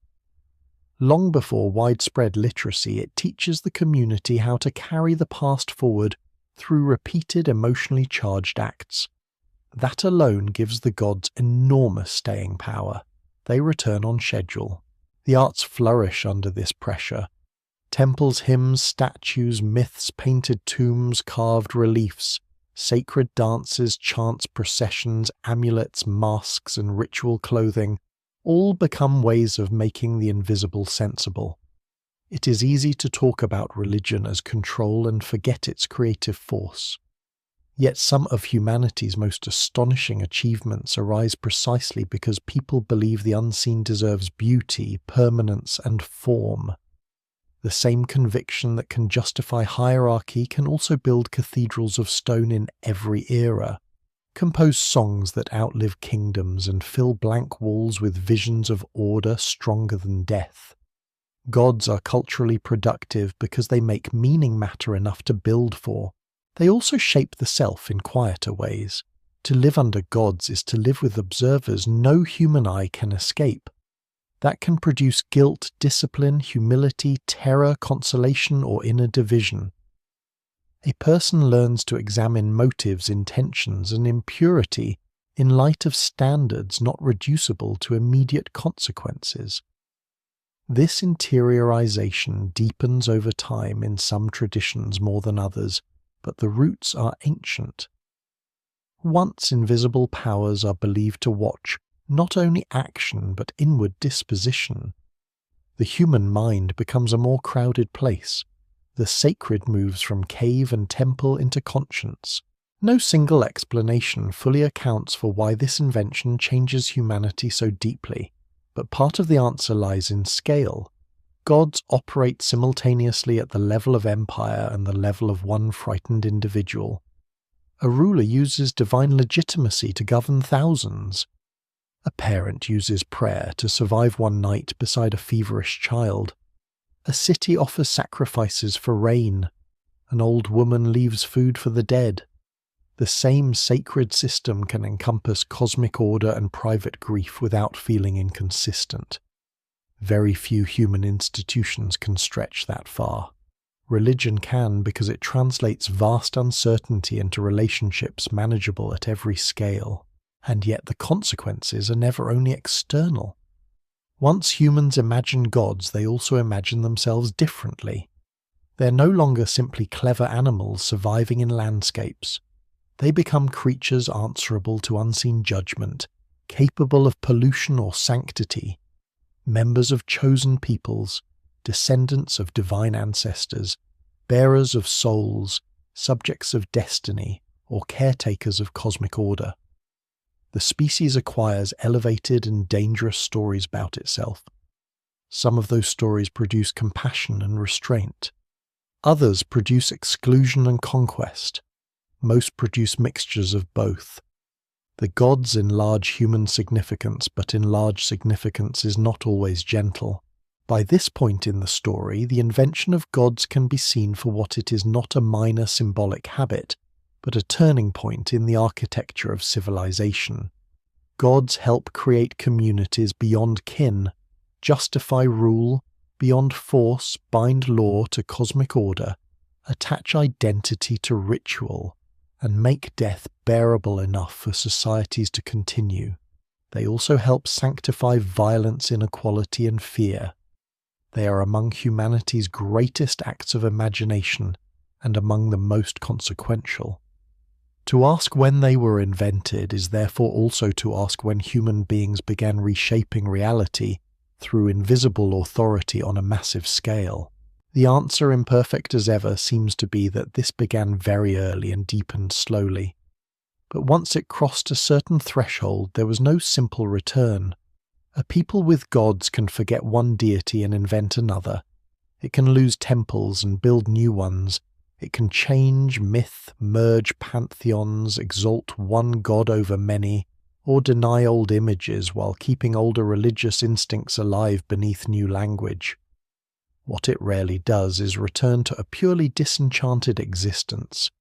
Long before widespread literacy, it teaches the community how to carry the past forward through repeated emotionally charged acts. That alone gives the gods enormous staying power. They return on schedule. The arts flourish under this pressure. Temples, hymns, statues, myths, painted tombs, carved reliefs, sacred dances, chants, processions, amulets, masks, and ritual clothing all become ways of making the invisible sensible. It is easy to talk about religion as control and forget its creative force. Yet some of humanity's most astonishing achievements arise precisely because people believe the unseen deserves beauty, permanence, and form. The same conviction that can justify hierarchy can also build cathedrals of stone in every era, compose songs that outlive kingdoms, and fill blank walls with visions of order stronger than death. Gods are culturally productive because they make meaning matter enough to build for. They also shape the self in quieter ways. To live under gods is to live with observers no human eye can escape. That can produce guilt, discipline, humility, terror, consolation, or inner division. A person learns to examine motives, intentions, and impurity in light of standards not reducible to immediate consequences. This interiorization deepens over time in some traditions more than others, but the roots are ancient. Once invisible powers are believed to watch not only action but inward disposition. The human mind becomes a more crowded place. The sacred moves from cave and temple into conscience. No single explanation fully accounts for why this invention changes humanity so deeply, but part of the answer lies in scale. Gods operate simultaneously at the level of empire and the level of one frightened individual. A ruler uses divine legitimacy to govern thousands. A parent uses prayer to survive one night beside a feverish child. A city offers sacrifices for rain. An old woman leaves food for the dead. The same sacred system can encompass cosmic order and private grief without feeling inconsistent. Very few human institutions can stretch that far. Religion can because it translates vast uncertainty into relationships manageable at every scale, and yet the consequences are never only external. Once humans imagine gods, they also imagine themselves differently. They're no longer simply clever animals surviving in landscapes. They become creatures answerable to unseen judgment, capable of pollution or sanctity, members of chosen peoples, descendants of divine ancestors, bearers of souls, subjects of destiny, or caretakers of cosmic order. The species acquires elevated and dangerous stories about itself. Some of those stories produce compassion and restraint. Others produce exclusion and conquest. Most produce mixtures of both. The gods enlarge human significance, but enlarged significance is not always gentle. By this point in the story, the invention of gods can be seen for what it is: not a minor symbolic habit, but a turning point in the architecture of civilization. Gods help create communities beyond kin, justify rule, beyond force, bind law to cosmic order, attach identity to ritual, and make death bearable enough for societies to continue. They also help sanctify violence, inequality, and fear. They are among humanity's greatest acts of imagination and among the most consequential. To ask when they were invented is therefore also to ask when human beings began reshaping reality through invisible authority on a massive scale. The answer, imperfect as ever, seems to be that this began very early and deepened slowly. But once it crossed a certain threshold, there was no simple return. A people with gods can forget one deity and invent another. It can lose temples and build new ones. It can change myth, merge pantheons, exalt one god over many, or deny old images while keeping older religious instincts alive beneath new language. What it rarely does is return to a purely disenchanted existence.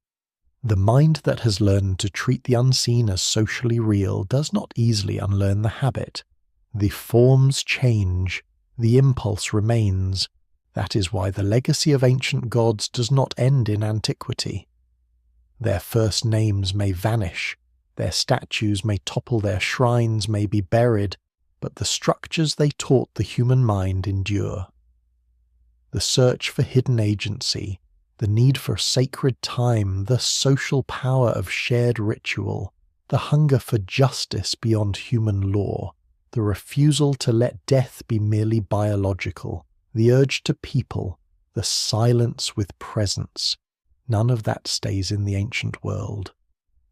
The mind that has learned to treat the unseen as socially real does not easily unlearn the habit. The forms change, the impulse remains. That is why the legacy of ancient gods does not end in antiquity. Their first names may vanish, their statues may topple, their shrines may be buried, but the structures they taught the human mind endure. The search for hidden agency, the need for sacred time, the social power of shared ritual, the hunger for justice beyond human law, the refusal to let death be merely biological, the urge to people, the silence with presence. None of that stays in the ancient world.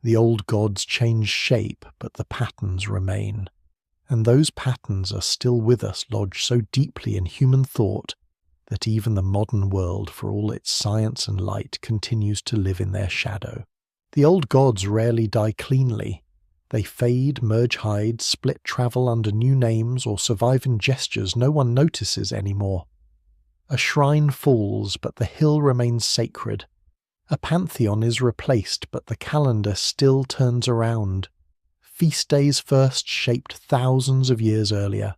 The old gods change shape, but the patterns remain. And those patterns are still with us, lodged so deeply in human thought that even the modern world, for all its science and light, continues to live in their shadow. The old gods rarely die cleanly. They fade, merge, hide, split, travel under new names, or survive in gestures no one notices anymore. A shrine falls, but the hill remains sacred. A pantheon is replaced, but the calendar still turns around. Feast days first shaped thousands of years earlier.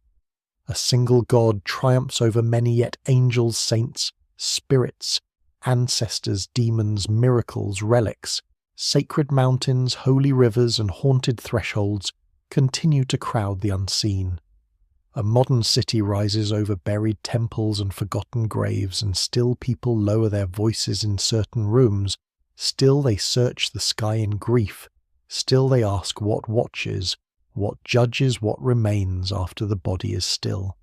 A single god triumphs over many, yet angels, saints, spirits, ancestors, demons, miracles, relics, sacred mountains, holy rivers, and haunted thresholds continue to crowd the unseen. A modern city rises over buried temples and forgotten graves, and still people lower their voices in certain rooms. Still they search the sky in grief. Still they ask what watches, what judges, what remains after the body is still.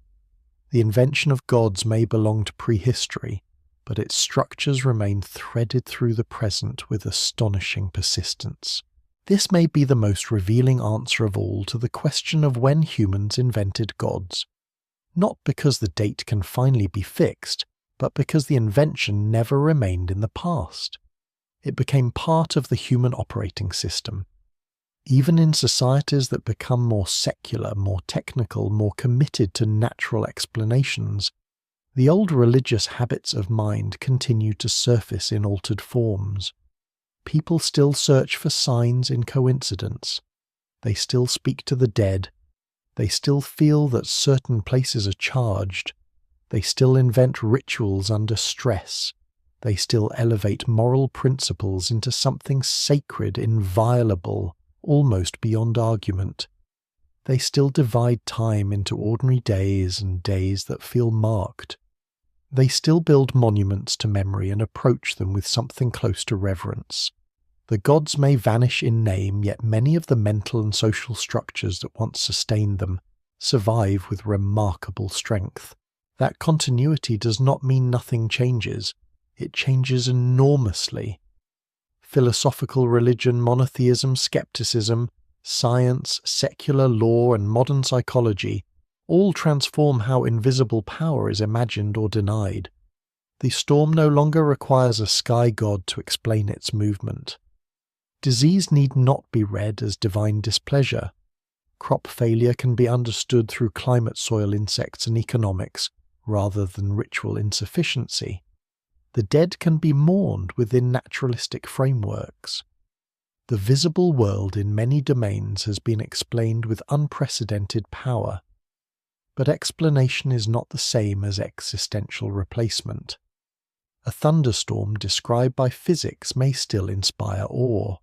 The invention of gods may belong to prehistory, but its structures remain threaded through the present with astonishing persistence. This may be the most revealing answer of all to the question of when humans invented gods. Not because the date can finally be fixed, but because the invention never remained in the past. It became part of the human operating system. Even in societies that become more secular, more technical, more committed to natural explanations, the old religious habits of mind continue to surface in altered forms. People still search for signs in coincidence. They still speak to the dead. They still feel that certain places are charged. They still invent rituals under stress. They still elevate moral principles into something sacred, inviolable, almost beyond argument. They still divide time into ordinary days and days that feel marked. They still build monuments to memory and approach them with something close to reverence. The gods may vanish in name, yet many of the mental and social structures that once sustained them survive with remarkable strength. That continuity does not mean nothing changes. It changes enormously. Philosophical religion, monotheism, skepticism, science, secular law, and modern psychology all transform how invisible power is imagined or denied. The storm no longer requires a sky god to explain its movement. Disease need not be read as divine displeasure. Crop failure can be understood through climate, soil, insects, and economics, rather than ritual insufficiency. The dead can be mourned within naturalistic frameworks. The visible world in many domains has been explained with unprecedented power. But explanation is not the same as existential replacement. A thunderstorm described by physics may still inspire awe.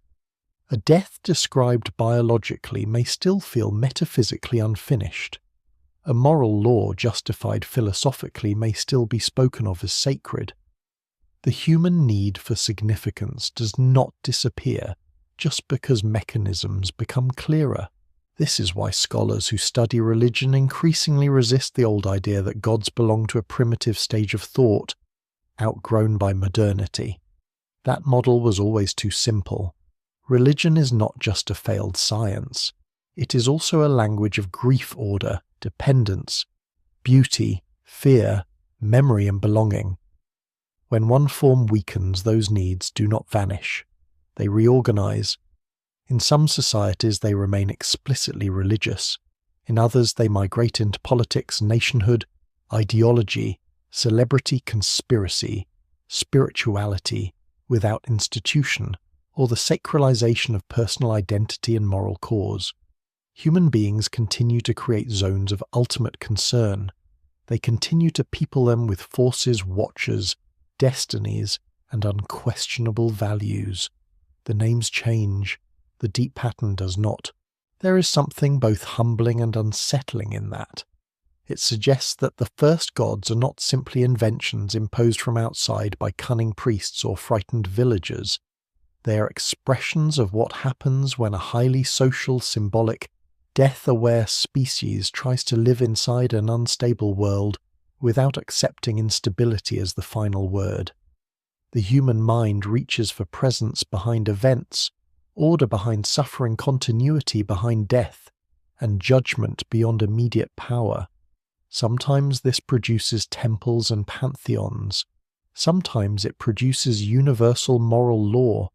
A death described biologically may still feel metaphysically unfinished. A moral law justified philosophically may still be spoken of as sacred. The human need for significance does not disappear just because mechanisms become clearer. This is why scholars who study religion increasingly resist the old idea that gods belong to a primitive stage of thought, outgrown by modernity. That model was always too simple. Religion is not just a failed science. It is also a language of grief order, dependence, beauty, fear, memory, and belonging. When one form weakens, those needs do not vanish. They reorganize. In some societies they remain explicitly religious. In others they migrate into politics, nationhood, ideology, celebrity, conspiracy, spirituality without institution, or the sacralization of personal identity and moral cause. Human beings continue to create zones of ultimate concern. They continue to people them with forces, watchers, destinies, and unquestionable values. The names change. The deep pattern does not. There is something both humbling and unsettling in that. It suggests that the first gods are not simply inventions imposed from outside by cunning priests or frightened villagers. They are expressions of what happens when a highly social, symbolic, death-aware species tries to live inside an unstable world without accepting instability as the final word. The human mind reaches for presence behind events, order behind suffering, continuity behind death, and judgment beyond immediate power. Sometimes this produces temples and pantheons. Sometimes it produces universal moral law.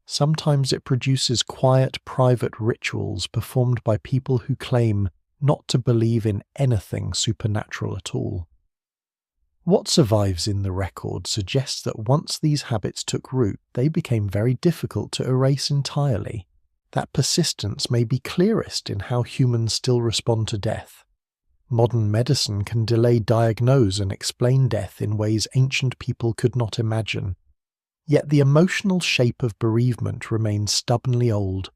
Sometimes it produces quiet, private rituals performed by people who claim not to believe in anything supernatural at all. What survives in the record suggests that once these habits took root, they became very difficult to erase entirely. That persistence may be clearest in how humans still respond to death. Modern medicine can delay, diagnose, and explain death in ways ancient people could not imagine. Yet the emotional shape of bereavement remains stubbornly old.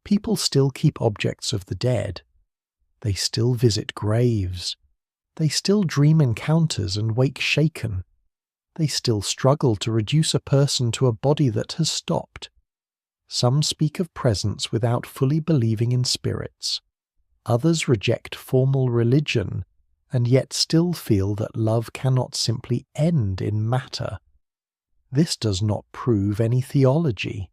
People still keep objects of the dead. They still visit graves. They still dream encounters and wake shaken. They still struggle to reduce a person to a body that has stopped. Some speak of presence without fully believing in spirits. Others reject formal religion, and yet still feel that love cannot simply end in matter. This does not prove any theology.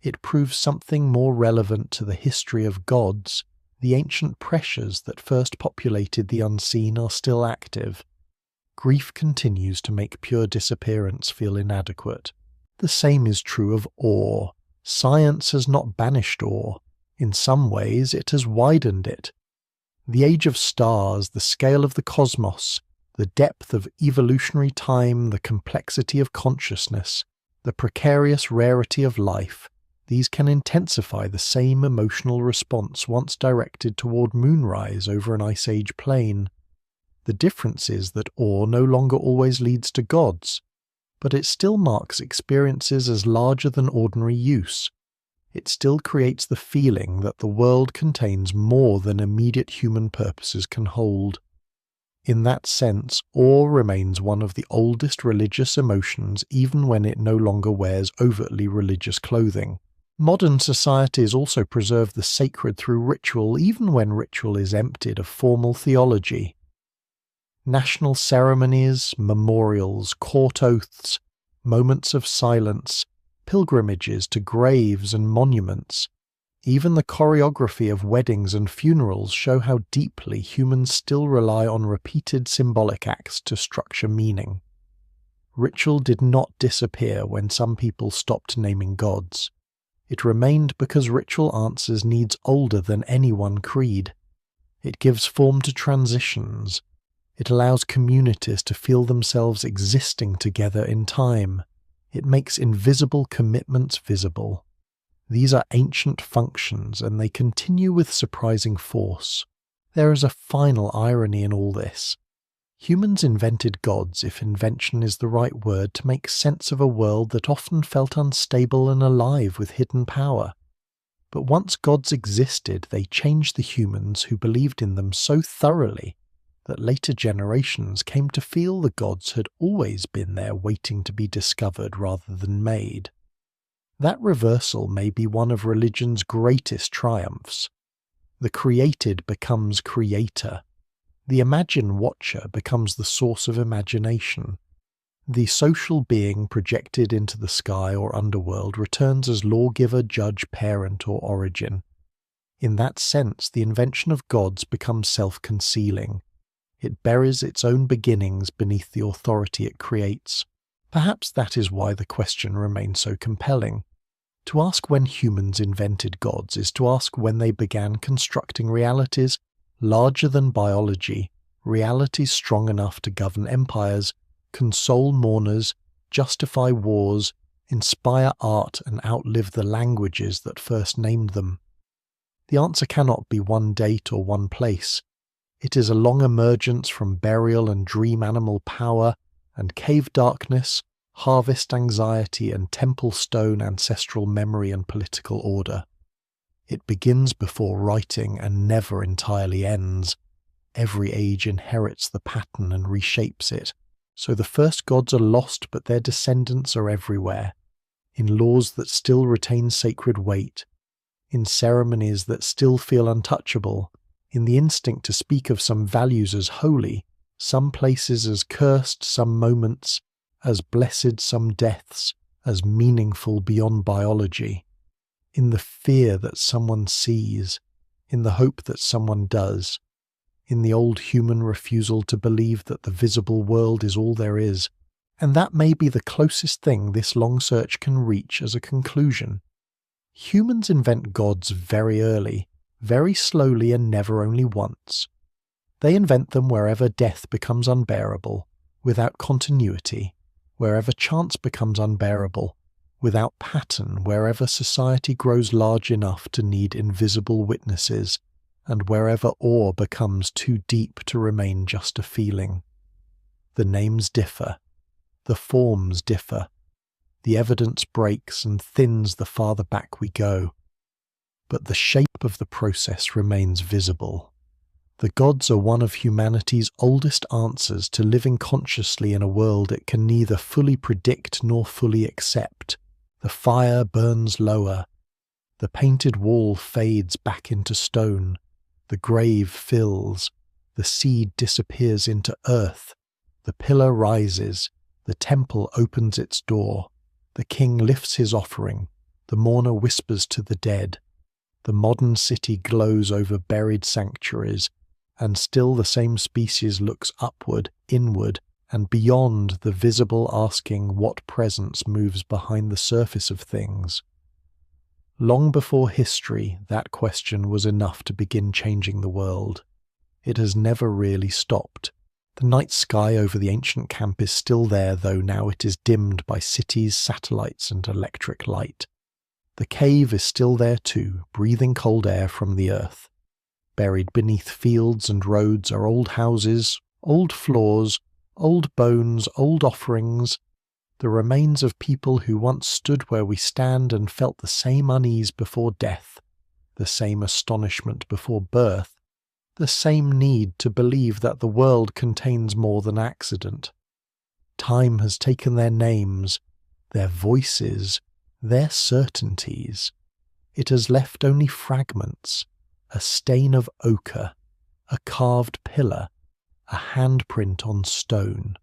It proves something more relevant to the history of gods. The ancient pressures that first populated the unseen are still active. Grief continues to make pure disappearance feel inadequate. The same is true of awe. Science has not banished awe. In some ways, it has widened it. The age of stars, the scale of the cosmos, the depth of evolutionary time, the complexity of consciousness, the precarious rarity of life, these can intensify the same emotional response once directed toward moonrise over an ice age plain. The difference is that awe no longer always leads to gods, but it still marks experiences as larger than ordinary use. it still creates the feeling that the world contains more than immediate human purposes can hold. In that sense, awe remains one of the oldest religious emotions even when it no longer wears overtly religious clothing. Modern societies also preserve the sacred through ritual even when ritual is emptied of formal theology. National ceremonies, memorials, court oaths, moments of silence, pilgrimages to graves and monuments, even the choreography of weddings and funerals show how deeply humans still rely on repeated symbolic acts to structure meaning. Ritual did not disappear when some people stopped naming gods. It remained because ritual answers needs older than any one creed. It gives form to transitions. It allows communities to feel themselves existing together in time. It makes invisible commitments visible. These are ancient functions, and they continue with surprising force. There is a final irony in all this. Humans invented gods, if invention is the right word, to make sense of a world that often felt unstable and alive with hidden power. But once gods existed, they changed the humans who believed in them so thoroughly that later generations came to feel the gods had always been there waiting to be discovered rather than made. That reversal may be one of religion's greatest triumphs. The created becomes creator. The imagined watcher becomes the source of imagination. The social being projected into the sky or underworld returns as lawgiver, judge, parent, or origin. In that sense, the invention of gods becomes self-concealing. It buries its own beginnings beneath the authority it creates. Perhaps that is why the question remains so compelling. To ask when humans invented gods is to ask when they began constructing realities larger than biology, realities strong enough to govern empires, console mourners, justify wars, inspire art, and outlive the languages that first named them. The answer cannot be one date or one place. It is a long emergence from burial and dream animal power and cave darkness, harvest anxiety and temple stone ancestral memory and political order. It begins before writing and never entirely ends. Every age inherits the pattern and reshapes it. So the first gods are lost, but their descendants are everywhere, in laws that still retain sacred weight, in ceremonies that still feel untouchable, in the instinct to speak of some values as holy, some places as cursed, some moments as blessed, some deaths as meaningful beyond biology, in the fear that someone sees, in the hope that someone does, in the old human refusal to believe that the visible world is all there is, and that may be the closest thing this long search can reach as a conclusion. Humans invent gods very early, very slowly, and never only once. They invent them wherever death becomes unbearable, without continuity, wherever chance becomes unbearable, without pattern, wherever society grows large enough to need invisible witnesses, and wherever awe becomes too deep to remain just a feeling. The names differ, the forms differ, the evidence breaks and thins the farther back we go, but the shape of the process remains visible. The gods are one of humanity's oldest answers to living consciously in a world it can neither fully predict nor fully accept. The fire burns lower, the painted wall fades back into stone, the grave fills, the seed disappears into earth, the pillar rises, the temple opens its door, the king lifts his offering, the mourner whispers to the dead. The modern city glows over buried sanctuaries, and still the same species looks upward, inward, and beyond the visible, asking what presence moves behind the surface of things. Long before history, that question was enough to begin changing the world. It has never really stopped. The night sky over the ancient camp is still there, though now it is dimmed by cities, satellites, and electric light. The cave is still there too, breathing cold air from the earth. Buried beneath fields and roads are old houses, old floors, old bones, old offerings. the remains of people who once stood where we stand and felt the same unease before death, the same astonishment before birth, the same need to believe that the world contains more than accident. Time has taken their names, their voices, their certainties. It has left only fragments, a stain of ochre, a carved pillar, a handprint on stone.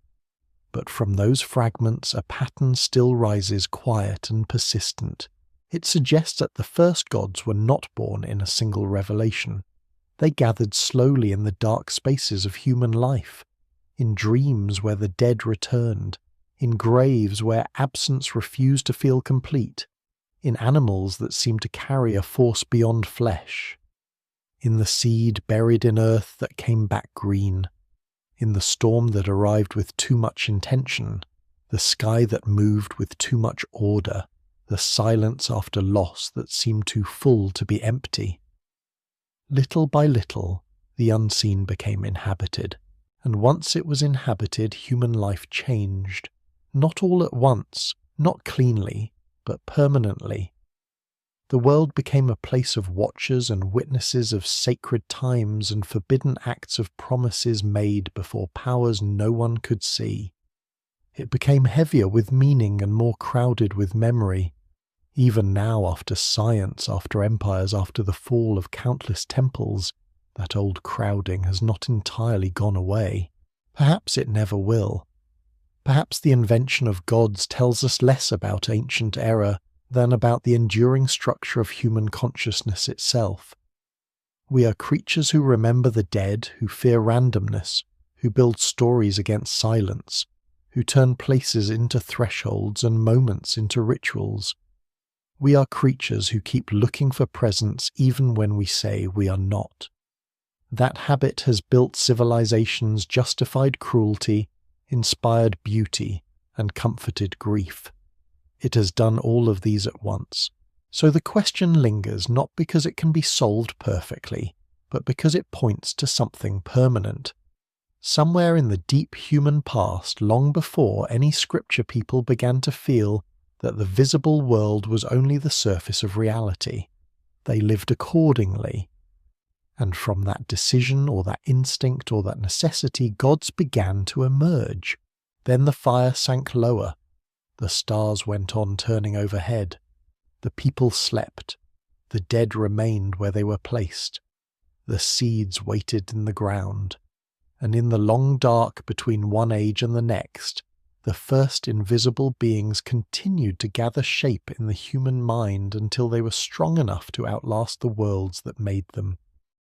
But from those fragments a pattern still rises quiet and persistent. It suggests that the first gods were not born in a single revelation. They gathered slowly in the dark spaces of human life, in dreams where the dead returned, in graves where absence refused to feel complete, in animals that seemed to carry a force beyond flesh, in the seed buried in earth that came back green, in the storm that arrived with too much intention, the sky that moved with too much order, the silence after loss that seemed too full to be empty. Little by little, the unseen became inhabited, and once it was inhabited, human life changed, not all at once, not cleanly, but permanently. The world became a place of watchers and witnesses of sacred times and forbidden acts of promises made before powers no one could see. It became heavier with meaning and more crowded with memory. Even now, after science, after empires, after the fall of countless temples, that old crowding has not entirely gone away. Perhaps it never will. Perhaps the invention of gods tells us less about ancient error than about the enduring structure of human consciousness itself. We are creatures who remember the dead, who fear randomness, who build stories against silence, who turn places into thresholds and moments into rituals. We are creatures who keep looking for presence even when we say we are not. That habit has built civilizations, justified cruelty, inspired beauty, and comforted grief. It has done all of these at once. So the question lingers not because it can be solved perfectly, but because it points to something permanent. Somewhere in the deep human past, long before any scripture people began to feel that the visible world was only the surface of reality, they lived accordingly. And from that decision or that instinct or that necessity, gods began to emerge. Then the fire sank lower. The stars went on turning overhead. The people slept. The dead remained where they were placed. The seeds waited in the ground. And in the long dark between one age and the next, the first invisible beings continued to gather shape in the human mind until they were strong enough to outlast the worlds that made them.